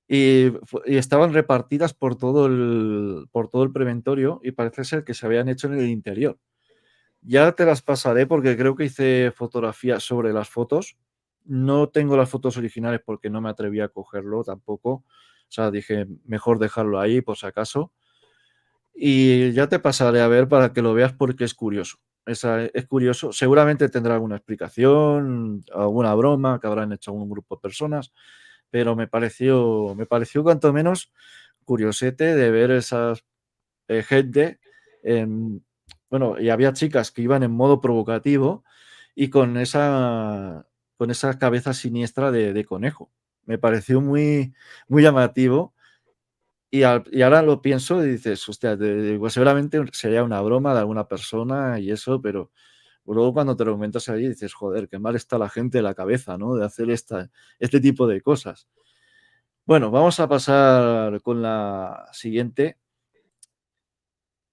Y estaban repartidas por todo el preventorio y parece ser que se habían hecho en el interior. Ya te las pasaré porque creo que hice fotografías sobre las fotos. No tengo las fotos originales porque no me atreví a cogerlo tampoco. O sea, dije, mejor dejarlo ahí por si acaso. Y ya te pasaré a ver para que lo veas porque es curioso. Es curioso. Seguramente tendrá alguna explicación, alguna broma que habrán hecho algún grupo de personas, pero me pareció cuanto menos curiosete de ver esas gente bueno, y había chicas que iban en modo provocativo y con esa cabeza siniestra de conejo. Me pareció muy, muy llamativo y ahora lo pienso y dices, hostia, pues seguramente sería una broma de alguna persona y eso, pero luego cuando te lo comentas ahí dices, joder, qué mal está la gente de la cabeza, ¿no? De hacer este tipo de cosas. Bueno, vamos a pasar con la siguiente,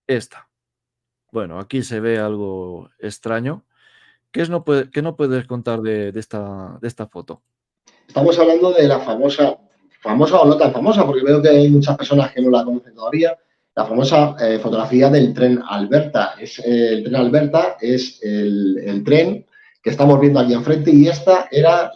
esta. Bueno, aquí se ve algo extraño. ¿Qué no puedes contar de esta foto? Estamos hablando de la famosa o no tan famosa, porque veo que hay muchas personas que no la conocen todavía, la famosa fotografía del tren Alberta. El tren Alberta es el tren que estamos viendo aquí enfrente y esta era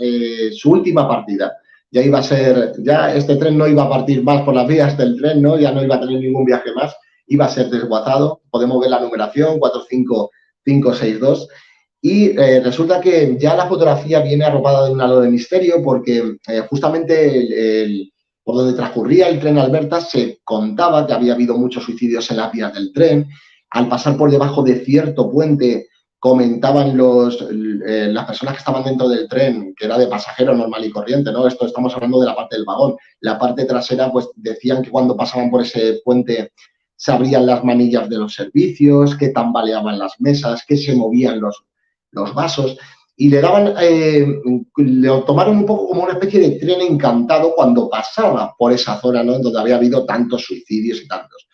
su última partida. Ya iba a ser, ya este tren no iba a partir más por las vías del tren, ¿no? Ya no iba a tener ningún viaje más, iba a ser desguazado. Podemos ver la numeración 45562. Y resulta que ya la fotografía viene arropada de un halo de misterio porque justamente por donde transcurría el tren Alberta se contaba que había habido muchos suicidios en las vías del tren. Al pasar por debajo de cierto puente comentaban las personas que estaban dentro del tren, que era de pasajero normal y corriente, ¿no? Esto estamos hablando de la parte del vagón. La parte trasera, pues decían que cuando pasaban por ese puente se abrían las manillas de los servicios, que tambaleaban las mesas, que se movían los vasos, y le daban, le tomaron un poco como una especie de tren encantado cuando pasaba por esa zona, ¿no? Donde había habido tantos suicidios y tantos.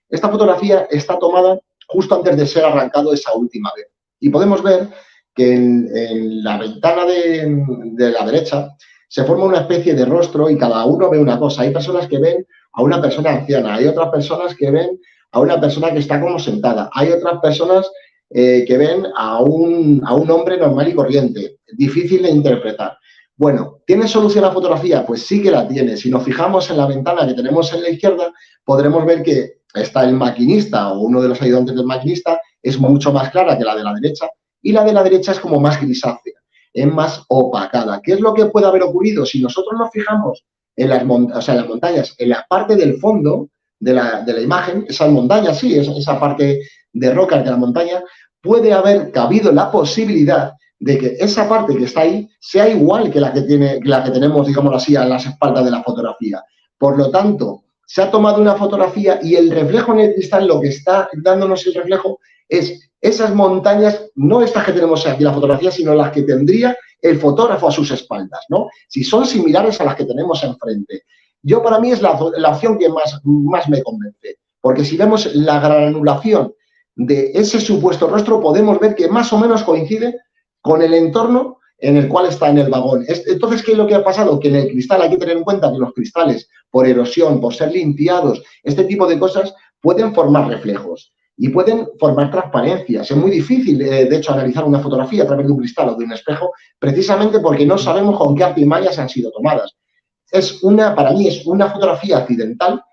Esta fotografía está tomada justo antes de ser arrancado esa última vez. Y podemos ver que en la ventana de la derecha se forma una especie de rostro y cada uno ve una cosa. Hay personas que ven a una persona anciana, hay otras personas que ven a una persona que está como sentada, hay otras personas que ven a un hombre normal y corriente, difícil de interpretar. Bueno, ¿tiene solución la fotografía? Pues sí que la tiene. Si nos fijamos en la ventana que tenemos en la izquierda, podremos ver que está el maquinista o uno de los ayudantes del maquinista, es mucho más clara que la de la derecha, y la de la derecha es como más grisácea, es más opacada. ¿Qué es lo que puede haber ocurrido? Si nosotros nos fijamos en las montañas, en la parte del fondo de la imagen, esas montañas, sí, esa parte de rocas de la montaña, puede haber cabido la posibilidad de que esa parte que está ahí sea igual que la que tenemos, digámoslo así, a las espaldas de la fotografía. Por lo tanto, se ha tomado una fotografía y el reflejo en el cristal, lo que está dándonos el reflejo es esas montañas, no estas que tenemos aquí en la fotografía, sino las que tendría el fotógrafo a sus espaldas, ¿no? Si son similares a las que tenemos enfrente. Yo, para mí, es la opción que más me convence, porque si vemos la granulación de ese supuesto rostro, podemos ver que más o menos coincide con el entorno en el cual está en el vagón. Entonces, ¿qué es lo que ha pasado? Que en el cristal hay que tener en cuenta que los cristales, por erosión, por ser limpiados, este tipo de cosas, pueden formar reflejos y pueden formar transparencias. Es muy difícil, de hecho, analizar una fotografía a través de un cristal o de un espejo, precisamente porque no sabemos con qué artimañas han sido tomadas. Para mí, es una fotografía accidental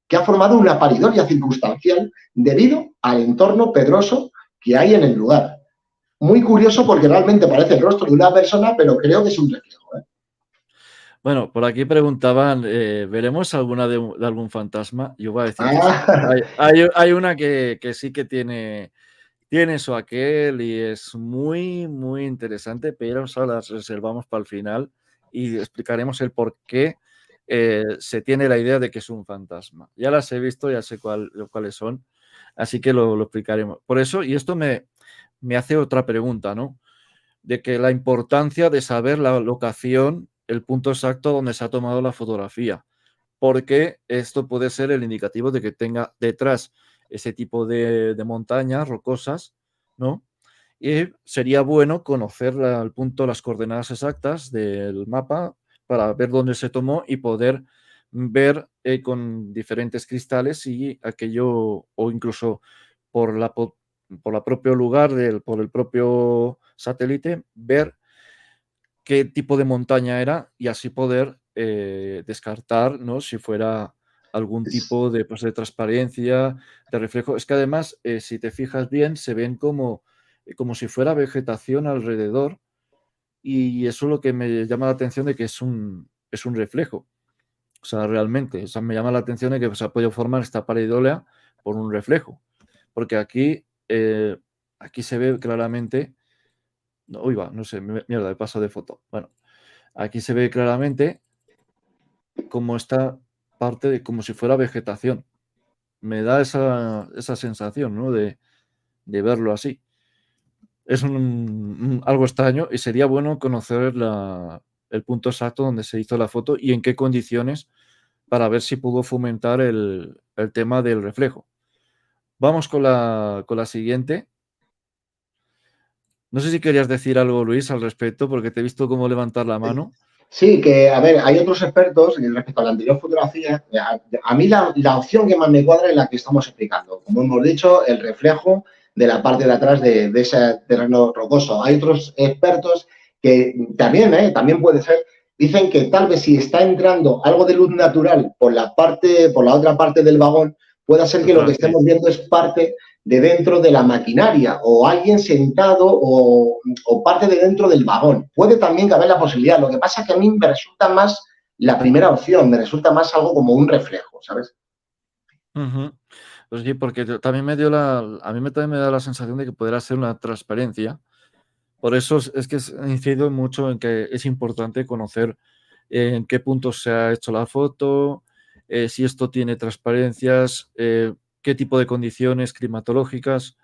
que ha formado una paridolia circunstancial debido al entorno pedroso que hay en el lugar. Muy curioso porque realmente parece el rostro de una persona, pero creo que es un reflejo. Bueno, por aquí preguntaban, ¿veremos alguna de algún fantasma? Yo voy a decir que sí. Ah, Hay una que sí que tiene su aquel y es muy, muy interesante, pero solo las reservamos para el final y explicaremos el por qué se tiene la idea de que es un fantasma. Ya las he visto, ya sé cuáles son, así que lo explicaremos. Por eso, y esto me hace otra pregunta, ¿no? de que la importancia de saber la locación, el punto exacto donde se ha tomado la fotografía, porque esto puede ser el indicativo de que tenga detrás ese tipo de montañas rocosas, ¿no? Y sería bueno conocer el punto, las coordenadas exactas del mapa para ver dónde se tomó y poder ver con diferentes cristales si aquello, o incluso por la propio lugar, por el propio satélite, ver qué tipo de montaña era y así poder descartar, ¿no? Si fuera algún tipo de, pues, de transparencia, de reflejo. Es que además, si te fijas bien, se ven como si fuera vegetación alrededor y eso es lo que me llama la atención de que es un reflejo. O sea, realmente, o sea, me llama la atención de que se ha podido formar esta pareidolia por un reflejo. Porque aquí se ve claramente. No, uy, va, no sé, mierda, he pasado de foto. Bueno, aquí se ve claramente como esta parte de como si fuera vegetación. Me da esa sensación, ¿no? De verlo así. Es algo extraño y sería bueno conocer el punto exacto donde se hizo la foto y en qué condiciones para ver si pudo fomentar el tema del reflejo. Vamos con la siguiente. No sé si querías decir algo, Luis, al respecto, porque te he visto cómo levantar la mano. Sí, que, a ver, hay otros expertos respecto a la anterior fotografía. A mí la opción que más me cuadra es la que estamos explicando. Como hemos dicho, el reflejo de la parte de atrás de ese terreno rocoso. Hay otros expertos que también puede ser, dicen que tal vez si está entrando algo de luz natural por la otra parte del vagón, pueda ser que lo que estemos viendo es parte de dentro de la maquinaria o alguien sentado o parte de dentro del vagón. Puede también caber la posibilidad. Lo que pasa es que a mí me resulta más la primera opción, me resulta más algo como un reflejo, ¿sabes? Pues sí, porque también a mí también me da la sensación de que podrá ser una transparencia. Por eso es que incido mucho en que es importante conocer en qué puntos se ha hecho la foto, si esto tiene transparencias, qué tipo de condiciones climatológicas.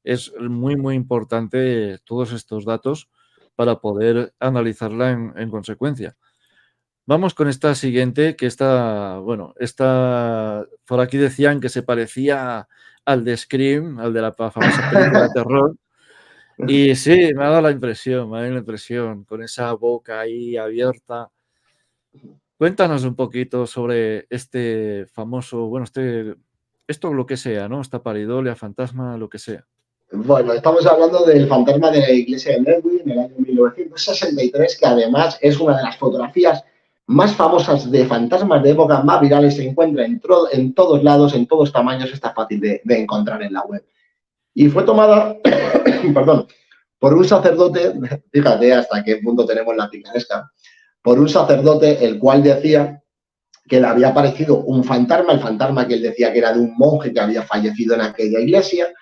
Es muy, muy importante todos estos datos para poder analizarla en consecuencia. Vamos con esta siguiente, que por aquí decían que se parecía al de Scream, al de la famosa película de terror. Y sí, me ha dado la impresión, con esa boca ahí abierta. Cuéntanos un poquito sobre este famoso, esto lo que sea, ¿no? Esta pareidolia, fantasma, lo que sea. Bueno, estamos hablando del fantasma de la iglesia de Melbourne en el año 1963, que además es una de las fotografías más famosas de fantasmas de época, más virales, se encuentra en todos lados, en todos tamaños, está fácil de encontrar en la web. Y fue tomada, perdón, por un sacerdote, fíjate hasta qué punto tenemos la picaresca, por un sacerdote el cual decía que le había aparecido un fantasma, el fantasma que él decía que era de un monje que había fallecido en aquella iglesia,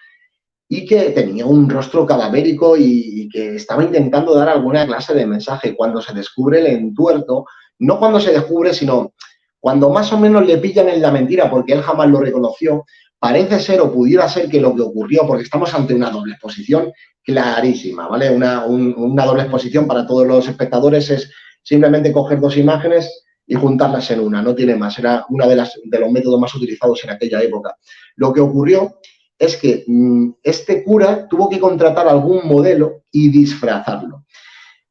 y que tenía un rostro cadavérico y que estaba intentando dar alguna clase de mensaje. Cuando se descubre el entuerto, no cuando se descubre, sino cuando más o menos le pillan en la mentira, porque él jamás lo reconoció, parece ser o pudiera ser que lo que ocurrió, porque estamos ante una doble exposición clarísima, ¿vale? Una doble exposición para todos los espectadores es simplemente coger dos imágenes y juntarlas en una, no tiene más. Era uno de los métodos más utilizados en aquella época. Lo que ocurrió es que este cura tuvo que contratar algún modelo y disfrazarlo.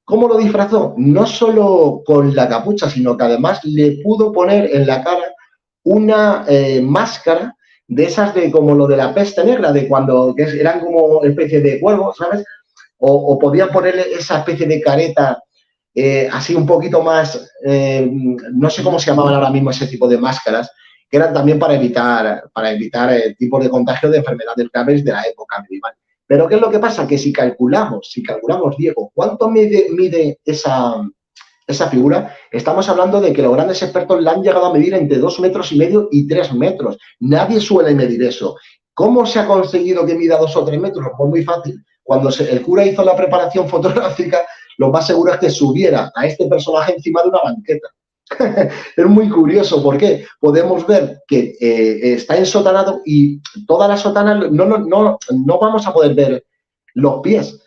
¿Cómo lo disfrazó? No solo con la capucha, sino que además le pudo poner en la cara una máscara de esas de como lo de la peste negra, de cuando eran como especie de cuervos, ¿sabes? O podía ponerle esa especie de careta así un poquito más, no sé cómo se llamaban ahora mismo ese tipo de máscaras, que eran también para evitar tipos de contagio de enfermedades graves de la época medieval. Pero ¿qué es lo que pasa? Que si calculamos, Diego, ¿cuánto mide esa figura? Estamos hablando de que los grandes expertos la han llegado a medir entre 2,5 metros y 3 metros. Nadie suele medir eso. ¿Cómo se ha conseguido que mida 2 o 3 metros? Pues muy fácil. Cuando el cura hizo la preparación fotográfica, lo más seguro es que subiera a este personaje encima de una banqueta. Es muy curioso, ¿por qué? Podemos ver que está ensotanado y toda la sotana no vamos a poder ver los pies.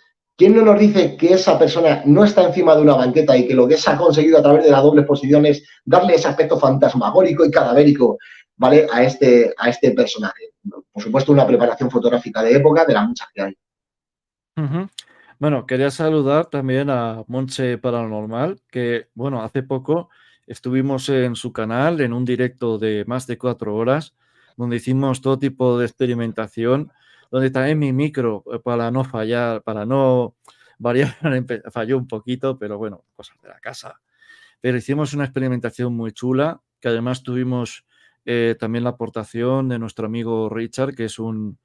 ¿Quién no nos dice que esa persona no está encima de una banqueta y que lo que se ha conseguido a través de la doble exposición es darle ese aspecto fantasmagórico y cadavérico, ¿vale? A este personaje? Por supuesto, una preparación fotográfica de época de las muchas que hay. Ujú. Bueno, quería saludar también a Monche Paranormal, que, bueno, hace poco estuvimos en su canal en un directo de más de 4 horas, donde hicimos todo tipo de experimentación, donde también mi micro, para no fallar, para no variar, falló un poquito, pero bueno, cosas de la casa. Pero hicimos una experimentación muy chula, que además tuvimos también la aportación de nuestro amigo Richard, que es un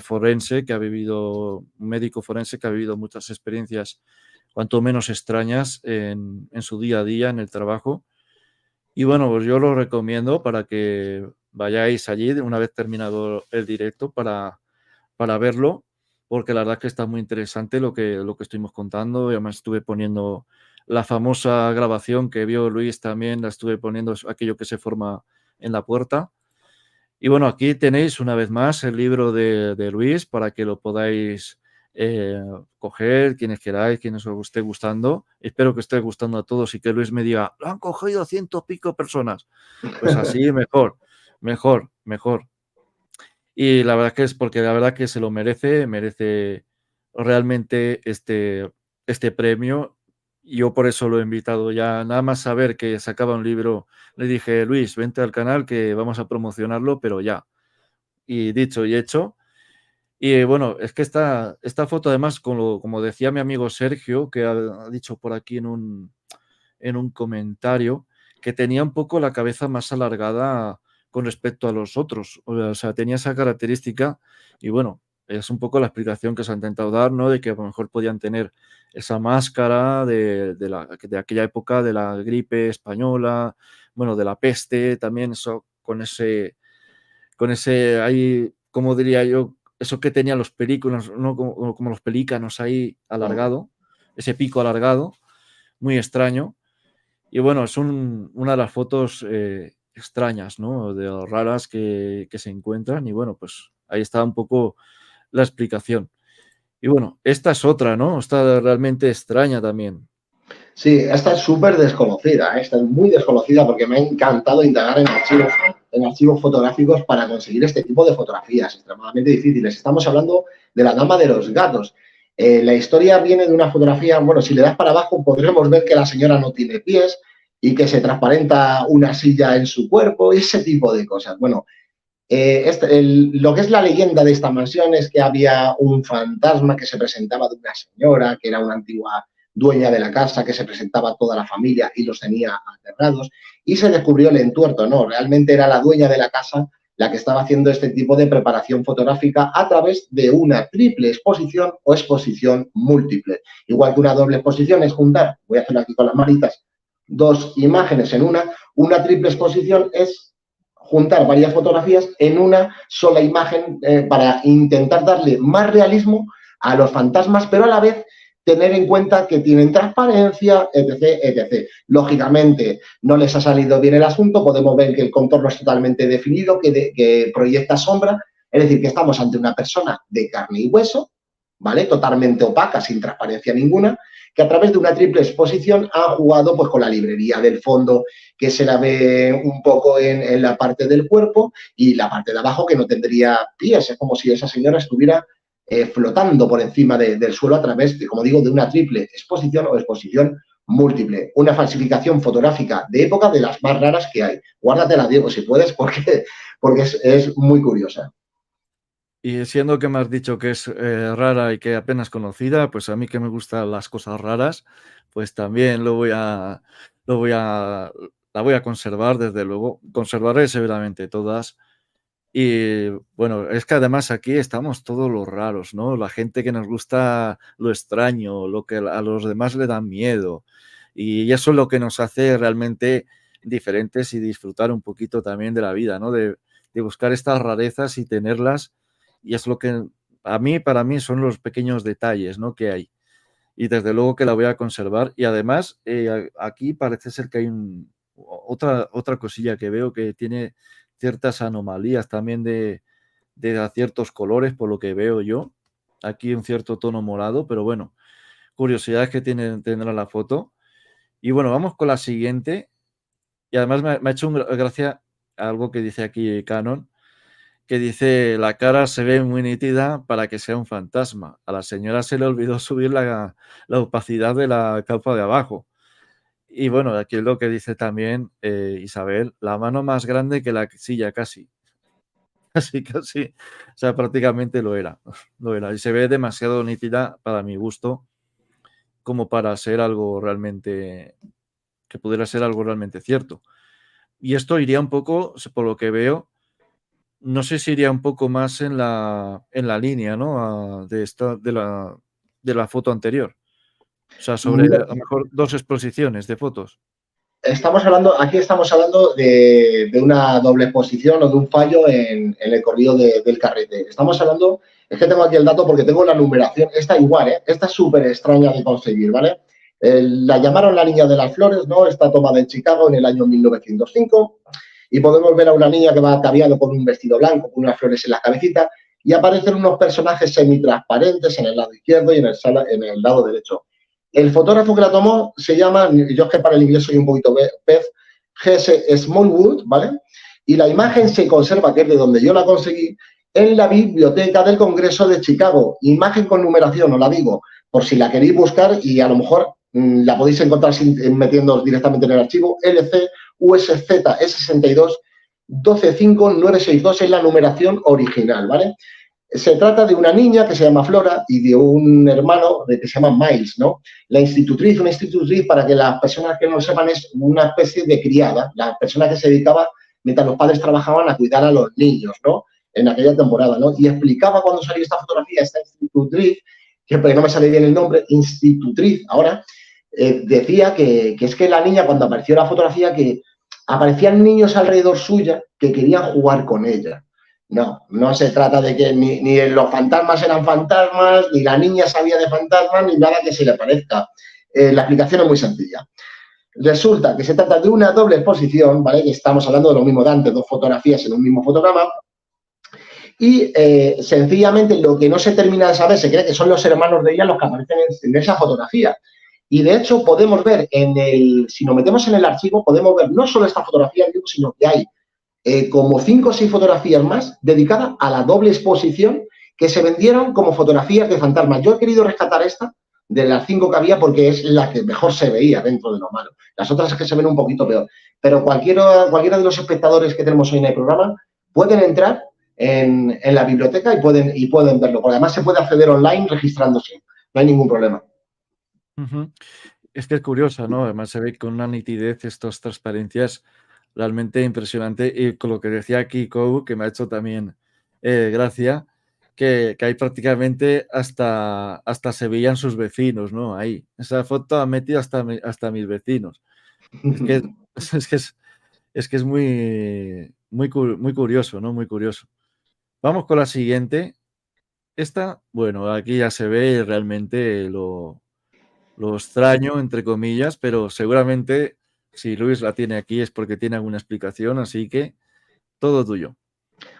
forense que ha vivido, un médico forense que ha vivido muchas experiencias, cuanto menos extrañas, en su día a día, en el trabajo. Y bueno, pues yo lo recomiendo para que vayáis allí una vez terminado el directo para verlo, porque la verdad es que está muy interesante lo que estuvimos contando. Y además estuve poniendo la famosa grabación que vio Luis también, la estuve poniendo, es aquello que se forma en la puerta. Y bueno, aquí tenéis una vez más el libro de Luis para que lo podáis coger, quienes queráis, quienes os esté gustando. Espero que esté gustando a todos y que Luis me diga, lo han cogido 100 y pico personas. Pues así mejor, mejor, mejor. Y la verdad que es porque la verdad que se lo merece realmente este premio. Y yo por eso lo he invitado ya, nada más saber que sacaba un libro, le dije: "Luis, vente al canal que vamos a promocionarlo, pero ya". Y dicho y hecho. Y bueno, es que esta foto además, como decía mi amigo Sergio, que ha dicho por aquí en un comentario, que tenía un poco la cabeza más alargada con respecto a los otros. O sea, tenía esa característica y bueno, es un poco la explicación que se ha intentado dar, ¿no? De que a lo mejor podían tener esa máscara de aquella época de la gripe española, bueno, de la peste, también eso con ese ahí, ¿cómo diría yo? Eso que tenían los pelícanos, ¿no? Como los pelícanos ahí alargado, ese pico alargado, muy extraño. Y bueno, es una de las fotos extrañas, ¿no? Raras que se encuentran. Y bueno, pues ahí está un poco la explicación. Y bueno, esta es otra, ¿no? Esta realmente extraña también. Sí, esta es súper desconocida, esta es muy desconocida porque me ha encantado indagar en archivos fotográficos para conseguir este tipo de fotografías extremadamente difíciles. Estamos hablando de la Dama de los Gatos. La historia viene de una fotografía, bueno, si le das para abajo podremos ver que la señora no tiene pies y que se transparenta una silla en su cuerpo y ese tipo de cosas. Bueno, lo que es la leyenda de esta mansión es que había un fantasma que se presentaba de una señora, que era una antigua dueña de la casa, que se presentaba a toda la familia y los tenía aterrados, y se descubrió el entuerto, no, realmente era la dueña de la casa la que estaba haciendo este tipo de preparación fotográfica a través de una triple exposición o exposición múltiple. Igual que una doble exposición es juntar, voy a hacerlo aquí con las manitas, dos imágenes en una triple exposición es juntar varias fotografías en una sola imagen para intentar darle más realismo a los fantasmas, pero a la vez tener en cuenta que tienen transparencia, etc., etc. Lógicamente, no les ha salido bien el asunto, podemos ver que el contorno es totalmente definido, que proyecta sombra, es decir, que estamos ante una persona de carne y hueso, ¿vale? Totalmente opaca, sin transparencia ninguna, que a través de una triple exposición han jugado pues, con la librería del fondo, que se la ve un poco en la parte del cuerpo y la parte de abajo que no tendría pies. Es como si esa señora estuviera flotando por encima del suelo a través, de, como digo, de una triple exposición o exposición múltiple. Una falsificación fotográfica de época de las más raras que hay. Guárdatela, Diego, si puedes, porque es muy curiosa. Y siendo que me has dicho que es rara y que apenas conocida, pues a mí que me gustan las cosas raras, pues también lo voy a, la voy a conservar, desde luego. Conservaré seguramente todas. Y bueno, es que además aquí estamos todos los raros, ¿no? La gente que nos gusta lo extraño, lo que a los demás le da miedo. Y eso es lo que nos hace realmente diferentes y disfrutar un poquito también de la vida, ¿no? De buscar estas rarezas y tenerlas. Y es lo que para mí son los pequeños detalles, ¿no? Que hay. Y desde luego que la voy a conservar. Y además, aquí parece ser que hay otra cosilla que veo que tiene ciertas anomalías también de ciertos colores, por lo que veo yo. aquí un cierto tono morado, pero bueno, curiosidades que tendrá la foto. Y bueno, vamos con la siguiente. Y además me ha hecho gracia algo que dice aquí Canon, que dice: la cara se ve muy nítida para que sea un fantasma. A la señora se le olvidó subir la opacidad de la capa de abajo. Y bueno, aquí es lo que dice también Isabel: la mano más grande que la silla, casi. Casi. O sea, prácticamente lo era. Lo era. Y se ve demasiado nítida para mi gusto, como para ser algo realmente, que pudiera ser algo realmente cierto. Y esto iría un poco, por lo que veo, no sé si iría un poco más en la línea, ¿no? De la foto anterior. O sea, sobre a lo mejor 2 exposiciones de fotos. Aquí estamos hablando de una doble exposición o de un fallo en el corrido del carrete. Estamos hablando, es que tengo aquí el dato porque tengo la numeración, esta igual, ¿eh? Esta es súper extraña de conseguir, ¿vale? La llamaron la niña de las flores, ¿no? Está tomada en Chicago en el año 1905 y podemos ver a una niña que va ataviada con un vestido blanco, con unas flores en la cabecita y aparecen unos personajes semitransparentes en el lado izquierdo y en el lado derecho. El fotógrafo que la tomó se llama, yo es que para el inglés soy un poquito pez, G.S. Smallwood, ¿vale? Y la imagen se conserva, que es de donde yo la conseguí, en la Biblioteca del Congreso de Chicago. Imagen con numeración, os la digo, por si la queréis buscar y a lo mejor la podéis encontrar metiéndoos directamente en el archivo. LC USZ E62 125962 es la numeración original, ¿vale? Se trata de una niña que se llama Flora y de un hermano que se llama Miles, ¿no? Una institutriz, para que las personas que no lo sepan, es una especie de criada, la persona que se dedicaba, mientras los padres trabajaban, a cuidar a los niños, ¿no? En aquella temporada, ¿no? Y explicaba cuando salió esta fotografía, esta institutriz, que no me sale bien el nombre, institutriz, ahora, decía que es que la niña, cuando apareció la fotografía, que aparecían niños alrededor suya que querían jugar con ella. No se trata de que ni los fantasmas eran fantasmas, ni la niña sabía de fantasmas, ni nada que se le parezca. La explicación es muy sencilla. Resulta que se trata de una doble exposición, ¿vale? Estamos hablando de lo mismo de antes, 2 fotografías en un mismo fotograma. Y sencillamente lo que no se termina de saber, se cree que son los hermanos de ella los que aparecen en esa fotografía. Y de hecho podemos ver si nos metemos en el archivo, podemos ver no solo esta fotografía, sino que hay como 5 o 6 fotografías más dedicadas a la doble exposición que se vendieron como fotografías de fantasmas. Yo he querido rescatar esta de las 5 que había porque es la que mejor se veía dentro de lo malo. Las otras es que se ven un poquito peor. Pero cualquiera de los espectadores que tenemos hoy en el programa pueden entrar en la biblioteca y pueden verlo. Porque además se puede acceder online registrándose. No hay ningún problema. Es que es curiosa, ¿no? Además se ve con una nitidez estas transparencias realmente impresionante. Y con lo que decía aquí Kou, que me ha hecho también gracia, que hay prácticamente hasta se veían sus vecinos, ¿no? Ahí. Esa foto ha metido hasta mis vecinos. Es que es muy curioso, ¿no? Muy curioso. Vamos con la siguiente. Esta, bueno, aquí ya se ve realmente lo extraño, entre comillas, pero seguramente si Luis la tiene aquí es porque tiene alguna explicación, así que todo tuyo.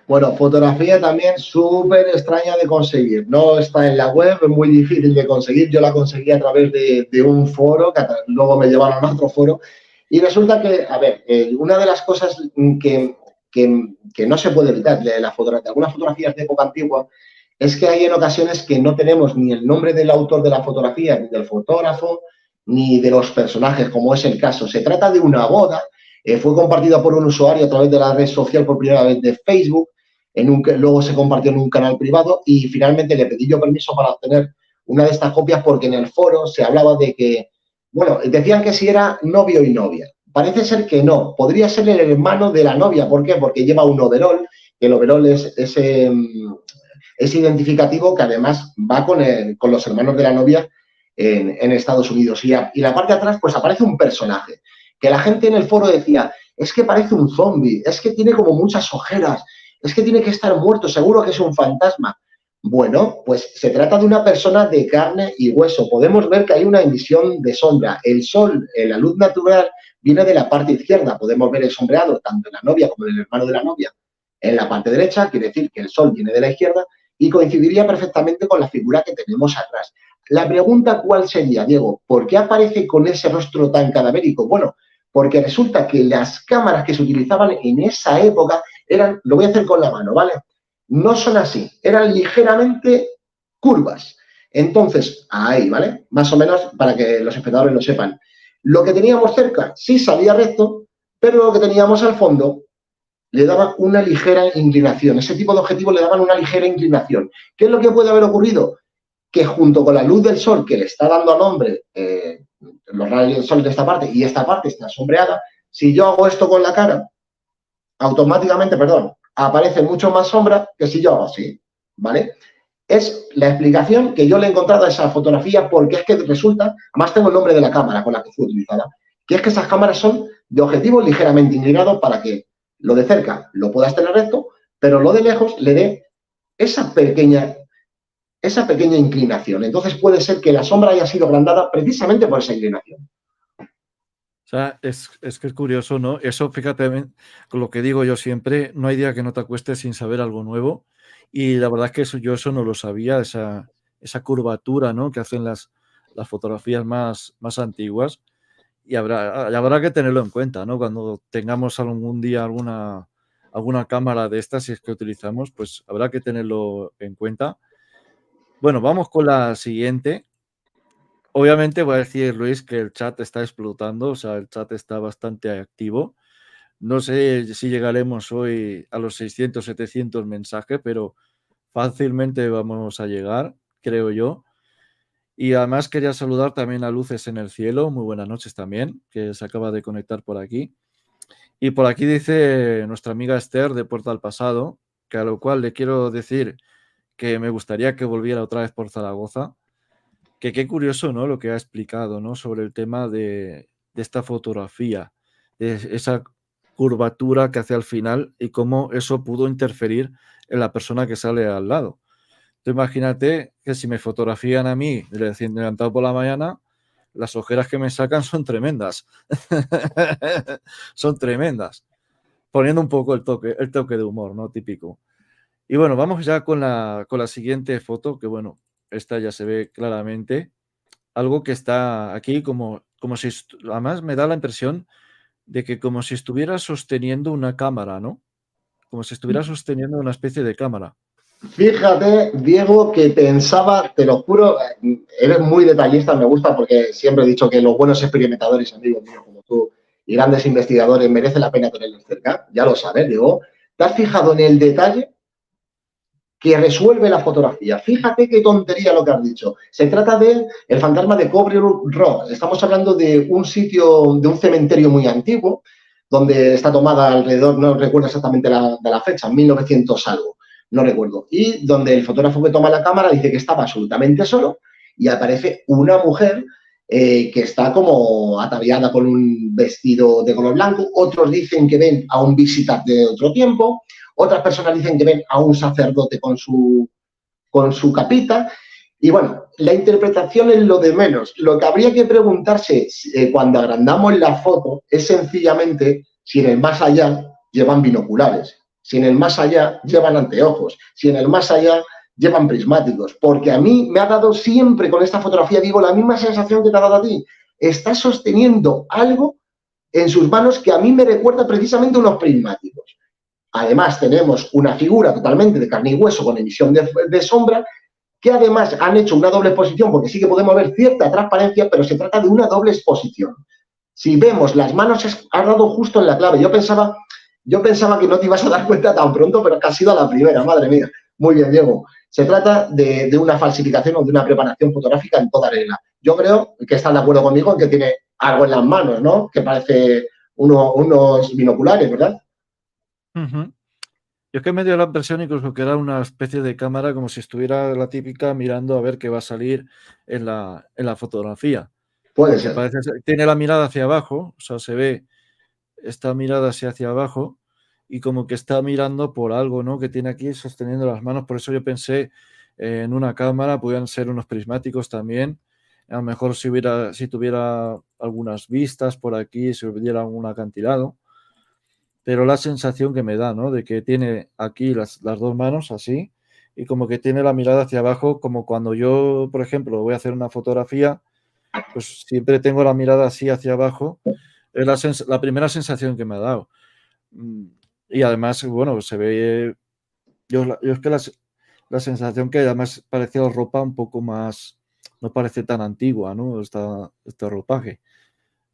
Bueno, fotografía también súper extraña de conseguir. No está en la web, es muy difícil de conseguir. Yo la conseguí a través de un foro, que luego me llevaron a otro foro. Y resulta que, a ver, una de las cosas que no se puede evitar de algunas fotografías de época antigua es que hay en ocasiones que no tenemos ni el nombre del autor de la fotografía, ni del fotógrafo, ni de los personajes, como es el caso. Se trata de una boda. Fue compartida por un usuario a través de la red social por primera vez de Facebook, luego se compartió en un canal privado y finalmente le pedí yo permiso para obtener una de estas copias porque en el foro se hablaba de que, bueno, decían que si era novio y novia. Parece ser que no, podría ser el hermano de la novia. ¿Por qué? Porque lleva un overol, que el overol es identificativo que además va con los hermanos de la novia en Estados Unidos. Y la parte de atrás pues aparece un personaje que la gente en el foro decía, es que parece un zombie, es que tiene como muchas ojeras, es que tiene que estar muerto, seguro que es un fantasma. Bueno, pues se trata de una persona de carne y hueso. Podemos ver que hay una emisión de sombra. El sol, la luz natural, viene de la parte izquierda. Podemos ver el sombreado tanto en la novia como en el hermano de la novia en la parte derecha, quiere decir que el sol viene de la izquierda, y coincidiría perfectamente con la figura que tenemos atrás. La pregunta, ¿cuál sería, Diego? ¿Por qué aparece con ese rostro tan cadavérico? Bueno, porque resulta que las cámaras que se utilizaban en esa época eran, lo voy a hacer con la mano, ¿vale? No son así, eran ligeramente curvas. Entonces, ahí, ¿vale? Más o menos para que los espectadores lo sepan. Lo que teníamos cerca sí salía recto, pero lo que teníamos al fondo le daba una ligera inclinación. Ese tipo de objetivos le daban una ligera inclinación. ¿Qué es lo que puede haber ocurrido? Que junto con la luz del sol que le está dando al hombre los rayos del sol de esta parte y esta parte está sombreada, si yo hago esto con la cara, automáticamente, perdón, aparece mucho más sombra que si yo hago así, ¿vale? Es la explicación que yo le he encontrado a esa fotografía porque es que resulta, además tengo el nombre de la cámara con la que fue utilizada, que es que esas cámaras son de objetivos ligeramente inclinados para que lo de cerca lo puedas tener recto, pero lo de lejos le dé esa pequeña inclinación. Entonces puede ser que la sombra haya sido agrandada precisamente por esa inclinación. O sea, es que es curioso, ¿no? Eso, fíjate, con lo que digo yo siempre, no hay día que no te acuestes sin saber algo nuevo. Y la verdad es que yo eso no lo sabía, esa curvatura, ¿no? Que hacen las fotografías más antiguas. Y habrá que tenerlo en cuenta, ¿no? Cuando tengamos algún día alguna cámara de estas, si es que utilizamos, pues habrá que tenerlo en cuenta. Bueno, vamos con la siguiente. Obviamente voy a decir, Luis, que el chat está explotando, o sea, el chat está bastante activo. No sé si llegaremos hoy a los 600, 700 mensajes, pero fácilmente vamos a llegar, creo yo. Y además quería saludar también a Luces en el Cielo, muy buenas noches también, que se acaba de conectar por aquí. Y por aquí dice nuestra amiga Esther de Puerta al Pasado, que a lo cual le quiero decir que me gustaría que volviera otra vez por Zaragoza, que qué curioso, ¿no? Lo que ha explicado, ¿no? Sobre el tema de esta fotografía, de esa curvatura que hace al final y cómo eso pudo interferir en la persona que sale al lado. Tú imagínate que si me fotografían a mí recién levantado por la mañana, las ojeras que me sacan son tremendas. Son tremendas. Poniendo un poco el toque de humor, ¿no? Típico. Y bueno, vamos ya con la siguiente foto, que bueno, esta ya se ve claramente. Algo que está aquí como si... Además me da la impresión de que como si estuviera sosteniendo una cámara, ¿no? Como si estuviera sosteniendo una especie de cámara. Fíjate, Diego, que pensaba, te lo juro, eres muy detallista, me gusta porque siempre he dicho que los buenos experimentadores, amigos míos como tú, y grandes investigadores, merece la pena tenerlos cerca, ya lo sabes, Diego. ¿Te has fijado en el detalle que resuelve la fotografía? Fíjate qué tontería lo que has dicho. Se trata de el fantasma de Cobre Rock. Estamos hablando de un sitio, de un cementerio muy antiguo, donde está tomada alrededor, no recuerdo exactamente de la fecha, 1900 algo, no recuerdo. Y donde el fotógrafo que toma la cámara dice que estaba absolutamente solo y aparece una mujer que está como ataviada con un vestido de color blanco. Otros dicen que ven a un visitante de otro tiempo. Otras personas dicen que ven a un sacerdote con su capita. Y bueno, la interpretación es lo de menos. Lo que habría que preguntarse cuando agrandamos la foto es sencillamente si en el más allá llevan binoculares, si en el más allá llevan anteojos, si en el más allá llevan prismáticos. Porque a mí me ha dado siempre con esta fotografía, digo, la misma sensación que te ha dado a ti. Está sosteniendo algo en sus manos que a mí me recuerda precisamente unos prismáticos. Además, tenemos una figura totalmente de carne y hueso con emisión de sombra, que además han hecho una doble exposición, porque sí que podemos ver cierta transparencia, pero se trata de una doble exposición. Si vemos las manos, has dado justo en la clave. Yo pensaba que no te ibas a dar cuenta tan pronto, pero que ha sido a la primera, madre mía. Muy bien, Diego. Se trata de una falsificación o de una preparación fotográfica en toda regla. Yo creo que estás de acuerdo conmigo en que tiene algo en las manos, ¿no? Que parece unos binoculares, ¿verdad? Yo es que me dio la impresión incluso que era una especie de cámara, como si estuviera la típica mirando a ver qué va a salir en la fotografía. Puede Porque ser. tiene la mirada hacia abajo, o sea, se ve esta mirada hacia abajo y como que está mirando por algo, ¿no? Que tiene aquí sosteniendo las manos. Por eso yo pensé en una cámara, podían ser unos prismáticos también. A lo mejor si tuviera algunas vistas por aquí, si hubiera un acantilado. Pero la sensación que me da, ¿no? De que tiene aquí las dos manos así y como que tiene la mirada hacia abajo, como cuando yo, por ejemplo, voy a hacer una fotografía, pues siempre tengo la mirada así hacia abajo. Es la primera sensación que me ha dado. Y además, bueno, se ve, yo es que la sensación que además parecía ropa un poco más, no parece tan antigua, ¿no? Este ropaje.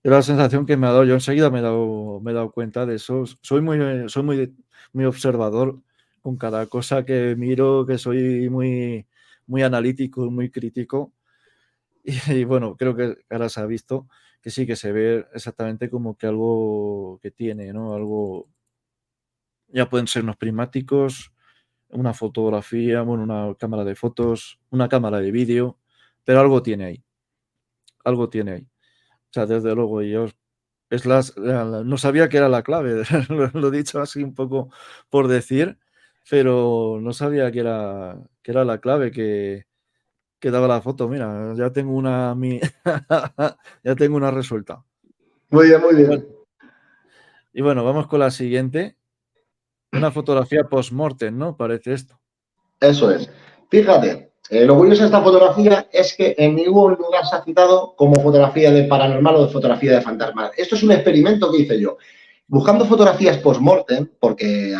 Es la sensación que me ha dado. Yo enseguida me he dado cuenta de eso. Soy muy observador con cada cosa que miro, que soy muy analítico, muy crítico. Y bueno, creo que ahora se ha visto que sí, que se ve exactamente como que algo que tiene, ¿no? Algo, ya pueden ser unos prismáticos, una fotografía, bueno, una cámara de fotos, una cámara de vídeo, pero algo tiene ahí. Algo tiene ahí. O sea, desde luego, yo no sabía que era la clave, lo he dicho así un poco por decir, pero no sabía que era la clave que daba la foto. Mira, ya tengo ya tengo una resuelta. Muy bien, muy bien. Y bueno, vamos con la siguiente. Una fotografía post-mortem, ¿no? Parece esto. Eso es. Fíjate, lo curioso de esta fotografía es que en ningún lugar se ha citado como fotografía de paranormal o de fotografía de fantasmas. Esto es un experimento que hice yo. Buscando fotografías post-mortem, porque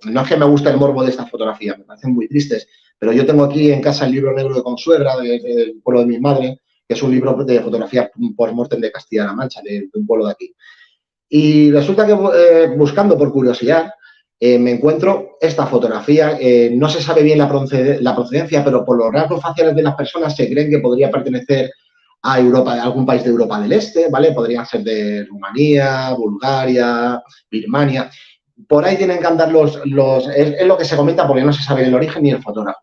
no es que me guste el morbo de estas fotografías, me parecen muy tristes, pero yo tengo aquí en casa el libro negro de Consuegra, del pueblo de mi madre, que es un libro de fotografías post-mortem de Castilla-La Mancha, de un pueblo de aquí. Y resulta que buscando por curiosidad, me encuentro esta fotografía. No se sabe bien la procedencia, pero por los rasgos faciales de las personas se creen que podría pertenecer a Europa, a algún país de Europa del Este, ¿vale? Podrían ser de Rumanía, Bulgaria, Birmania. Por ahí tienen que andar es lo que se comenta porque no se sabe el origen ni el fotógrafo.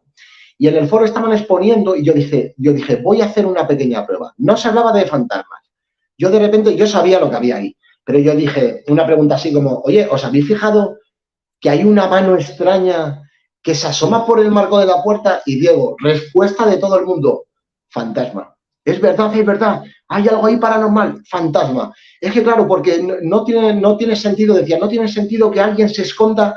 Y en el foro estaban exponiendo y yo dije, voy a hacer una pequeña prueba. No se hablaba de fantasmas. Yo de repente, yo sabía lo que había ahí, pero yo dije una pregunta así como, oye, ¿os habéis fijado que hay una mano extraña que se asoma por el marco de la puerta? Y Diego, respuesta de todo el mundo, fantasma. Es verdad, hay algo ahí paranormal, fantasma. Es que claro, porque no tiene sentido, decía, no tiene sentido que alguien se esconda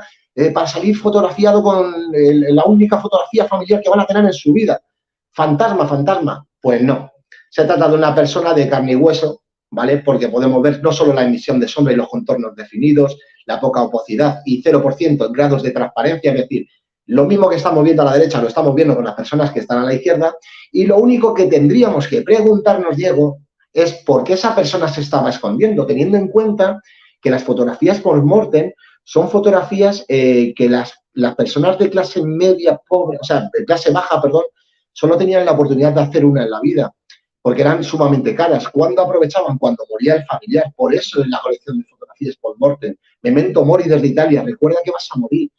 para salir fotografiado con la única fotografía familiar que van a tener en su vida. Fantasma. Pues no. Se trata de una persona de carne y hueso, ¿vale? Porque podemos ver no solo la emisión de sombra y los contornos definidos, la poca opacidad y 0% en grados de transparencia, es decir, lo mismo que estamos viendo a la derecha lo estamos viendo con las personas que están a la izquierda, y lo único que tendríamos que preguntarnos, Diego, es por qué esa persona se estaba escondiendo, teniendo en cuenta que las fotografías post-mortem son fotografías que las personas de clase media pobre, o sea, de clase baja, perdón, solo tenían la oportunidad de hacer una en la vida, porque eran sumamente caras. ¿Cuándo aprovechaban? Cuando moría el familiar. Por eso en la colección de fotografías post-mortem. Memento mori desde Italia. Recuerda que vas a morir.